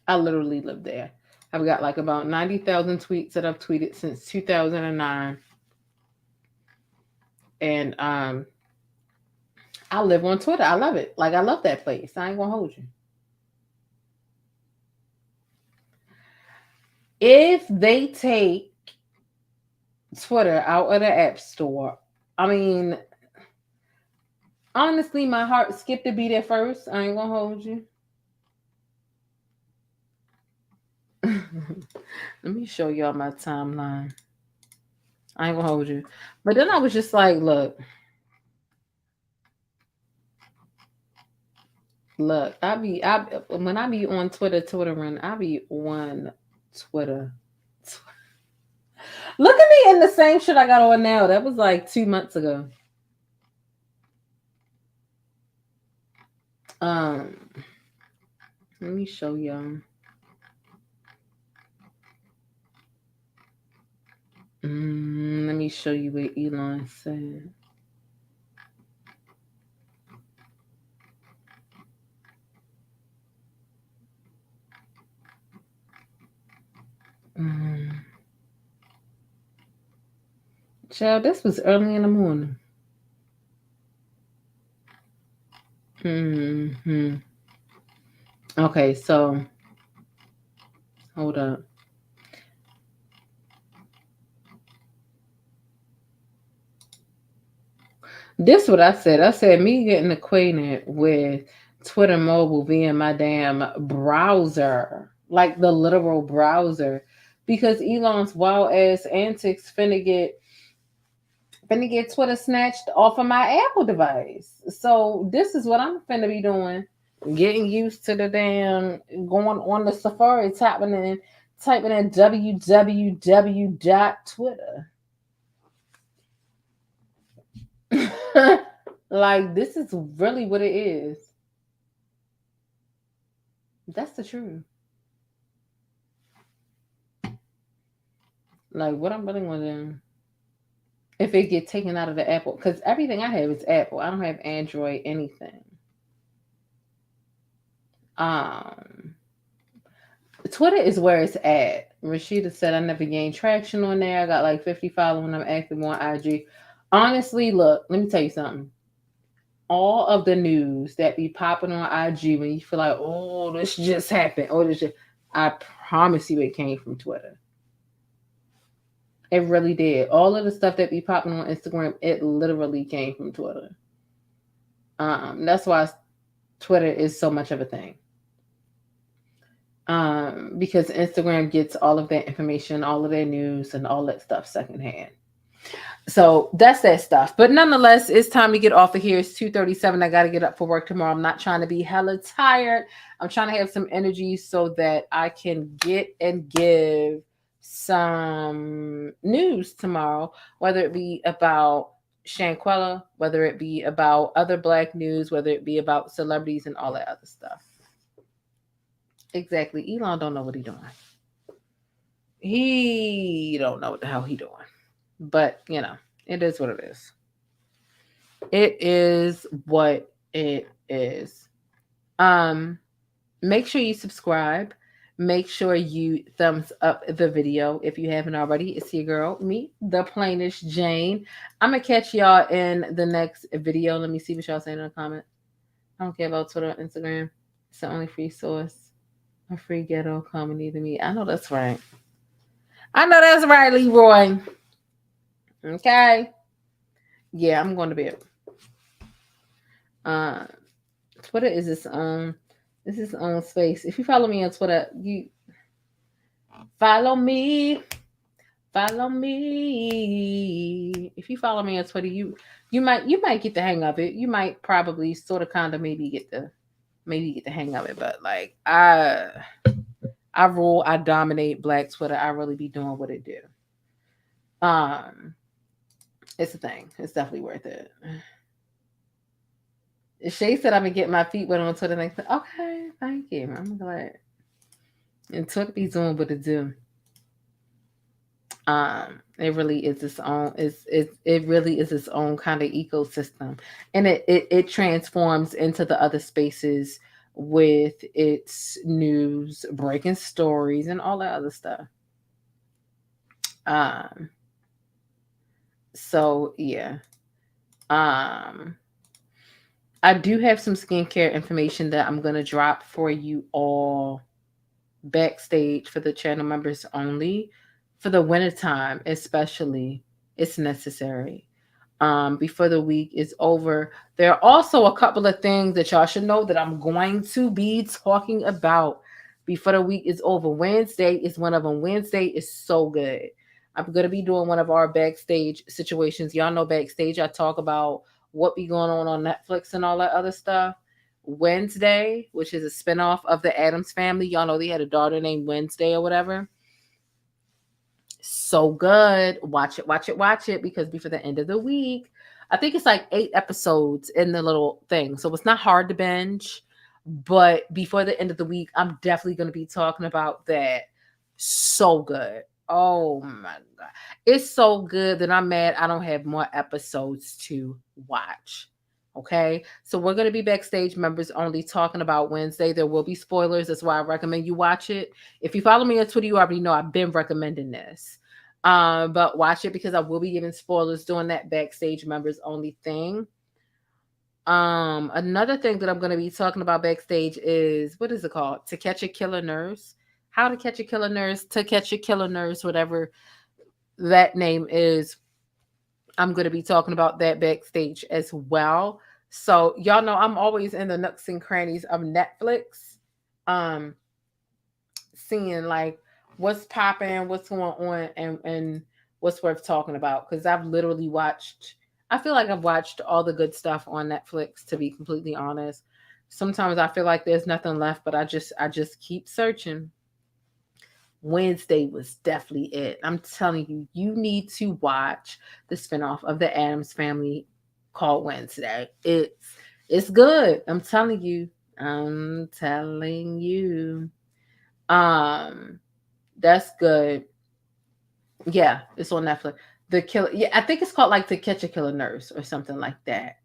live there. I've got like about 90,000 tweets that I've tweeted since 2009. And I live on Twitter. I love it. Like, I love that place. I ain't going to hold you. If they take Twitter out of the App Store, I mean, honestly, my heart skipped a beat at first. I ain't gonna hold you. Let me show y'all my timeline. I ain't gonna hold you. But then I was just like, look, when I be on Twittering, I be on Twitter. Look at me in the same shit I got on now. That was like 2 months ago. Let me show y'all. Let me show you what Elon said. Child, this was early in the morning. Okay, so hold up. This is what I said. I said me getting acquainted with Twitter mobile being my damn browser, like the literal browser, because Elon's wild ass antics finna get Twitter snatched off of my Apple device. So this is what I'm finna be doing. Getting used to the damn going on the Safari, typing in www.twitter. Like, this is really what it is. That's the truth. Like, what I'm really going to do if it get taken out of the Apple, because everything I have is Apple. I don't have Android anything. Twitter is where it's at. Rashida said I never gained traction on there. I got like 50 followers when I'm active on IG. Honestly, look, let me tell you something. All of the news that be popping on IG when you feel like, oh, this just happened, I promise you it came from Twitter. It really did. All of the stuff that be popping on Instagram, it literally came from Twitter. That's why Twitter is so much of a thing. Because Instagram gets all of their information, all of their news, and all that stuff secondhand. So that's that stuff. But nonetheless, it's time to get off of here. It's 2:37. I got to get up for work tomorrow. I'm not trying to be hella tired. I'm trying to have some energy so that I can get and give some news tomorrow, whether it be about Shanquella, whether it be about other Black news, whether it be about celebrities and all that other stuff. Exactly. Elon don't know what he's doing. He don't know what the hell he doing. But, you know, it is what it is. It is what it is. Make sure you subscribe. Make sure you thumbs up the video if you haven't already. It's your girl, me, the plainest Jane. I'm going to catch y'all in the next video. Let me see what y'all saying in the comment. I don't care about Twitter or Instagram. It's the only free source. A free ghetto comedy to me. I know that's right. I know that's right, Leroy. Okay. Yeah, I'm going to bed. Twitter is its own space. If you follow me on Twitter, you follow me Follow me. If you follow me on Twitter, you might get the hang of it. You might probably sort of kind of maybe get the hang of it. But like I rule, I dominate Black Twitter. I really be doing what it do. It's a thing. It's definitely worth it. Shay said I've been getting my feet wet on Twitter. And okay, thank you. I'm glad. And Twitter be doing what it do. It really is its own. It really is its own kind of ecosystem, and it transforms into the other spaces with its news, breaking stories, and all that other stuff. So yeah. I do have some skincare information that I'm gonna drop for you all backstage for the channel members only. For the wintertime, especially, it's necessary. Before the week is over. There are also a couple of things that y'all should know that I'm going to be talking about before the week is over. Wednesday is one of them. Wednesday is so good. I'm going to be doing one of our backstage situations. Y'all know backstage, I talk about what be going on Netflix and all that other stuff. Wednesday, which is a spinoff of the Addams Family. Y'all know they had a daughter named Wednesday or whatever. So good. Watch it, because before the end of the week, I think it's like 8 episodes in the little thing. So it's not hard to binge, but before the end of the week, I'm definitely going to be talking about that. So good. Oh my God. It's so good that I'm mad I don't have more episodes to watch. Okay. So we're going to be backstage members only talking about Wednesday. There will be spoilers. That's why I recommend you watch it. If you follow me on Twitter, you already know I've been recommending this. But watch it because I will be giving spoilers doing that backstage members only thing. Another thing that I'm going to be talking about backstage is, what is it called? To Catch a Killer Nurse. How to Catch a Killer Nurse, To Catch a Killer Nurse, whatever that name is. I'm going to be talking about that backstage as well. So y'all know I'm always in the nooks and crannies of Netflix, seeing like what's popping, what's going on, and what's worth talking about. Because I've literally I feel like I've watched all the good stuff on Netflix, to be completely honest. Sometimes I feel like there's nothing left, but I just keep searching. Wednesday was definitely it. I'm telling you, you need to watch the spinoff of the Addams Family called Wednesday. It's good. I'm telling you. That's good. Yeah, it's on Netflix. The Killer. Yeah, I think it's called like To Catch a Killer Nurse or something like that.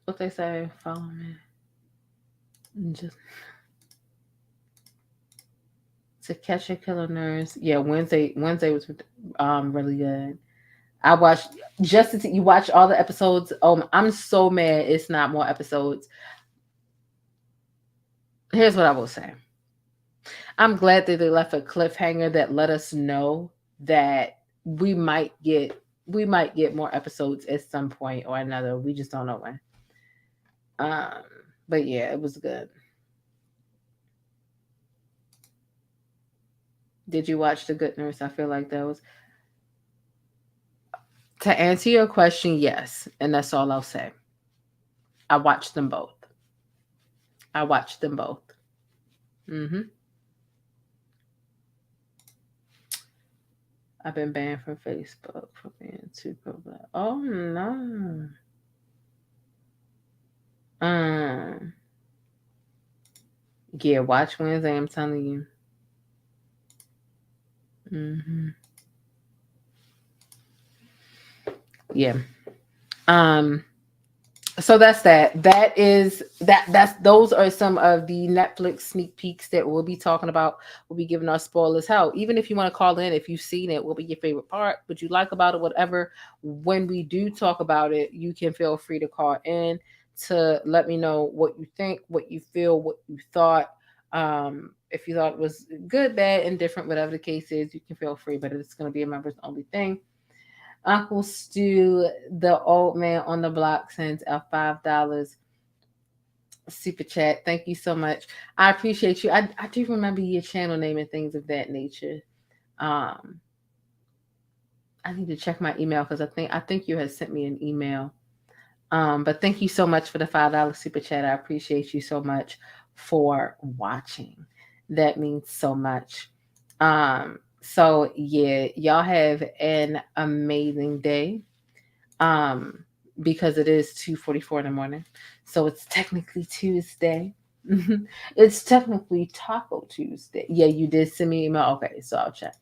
What they say? Follow me. Just To Catch a Killer Nurse. Yeah, Wednesday was really good. I watched you watch all the episodes. Oh, I'm so mad it's not more episodes. Here's what I will say. I'm glad that they left a cliffhanger that let us know that we might get more episodes at some point or another. We just don't know when. But yeah, it was good. Did you watch The Good Nurse? I feel like that was... To answer your question, yes. And that's all I'll say. I watched them both. Mm-hmm. I've been banned from Facebook for being too pro-black. Oh, no. Yeah, watch Wednesday, I'm telling you. Mm-hmm. Yeah. So that's that. Those are some of the Netflix sneak peeks that we'll be talking about. We'll be giving our spoilers. Hell, even if you want to call in, if you've seen it, what be your favorite part, what you like about it, whatever. When we do talk about it, you can feel free to call in to let me know what you think, what you feel, what you thought. If you thought it was good, bad, indifferent, whatever the case is, you can feel free, but it's going to be a members only thing. Uncle Stu, the old man on the block, sends out $5. super chat. Thank you so much. I appreciate you. I do remember your channel name and things of that nature. I need to check my email because I think you had sent me an email. But thank you so much for the $5 super chat. I appreciate you so much for watching. That means so much. So yeah, y'all have an amazing day. Because it is 2:44 in the morning. So it's technically Tuesday. It's technically Taco Tuesday. Yeah, you did send me an email. Okay, so I'll check.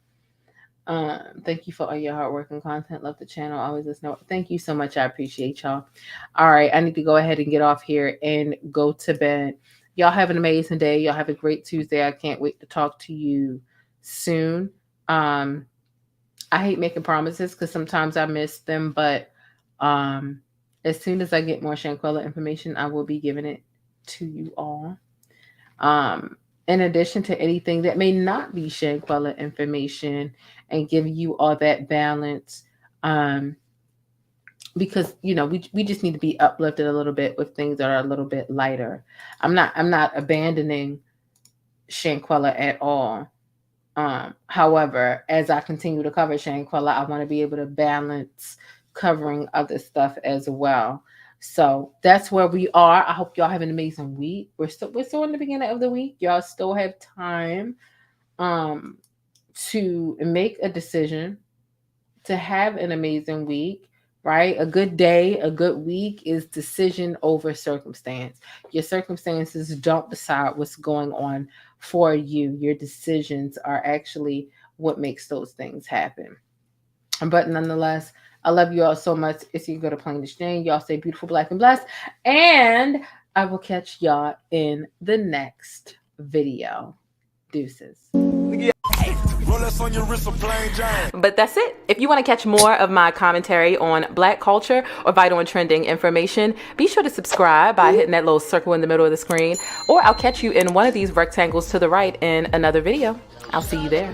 Thank you for all your hard work and content. Love the channel. Always listen. Thank you so much. I appreciate y'all. All right, I need to go ahead and get off here and go to bed. Y'all have an amazing day. Y'all have a great Tuesday. I can't wait to talk to you soon. I hate making promises because sometimes I miss them, but as soon as I get more Shanquella information, I will be giving it to you all. In addition to anything that may not be Shanquella information, and give you all that balance. Because we just need to be uplifted a little bit with things that are a little bit lighter. I'm not abandoning Shanquella at all. However, as I continue to cover Shanquella, I want to be able to balance covering other stuff as well. So that's where we are. I hope y'all have an amazing week. We're still in the beginning of the week. Y'all still have time to make a decision, to have an amazing week, right? A good day, a good week is decision over circumstance. Your circumstances don't decide what's going on for you. Your decisions are actually what makes those things happen. But nonetheless, I love you all so much. If you go to TRAGEDIES, y'all stay beautiful, black, and blessed. And I will catch y'all in the next video. Deuces. But that's it. If you want to catch more of my commentary on Black culture or vital and trending information, be sure to subscribe by hitting that little circle in the middle of the screen, or I'll catch you in one of these rectangles to the right in another video. I'll see you there.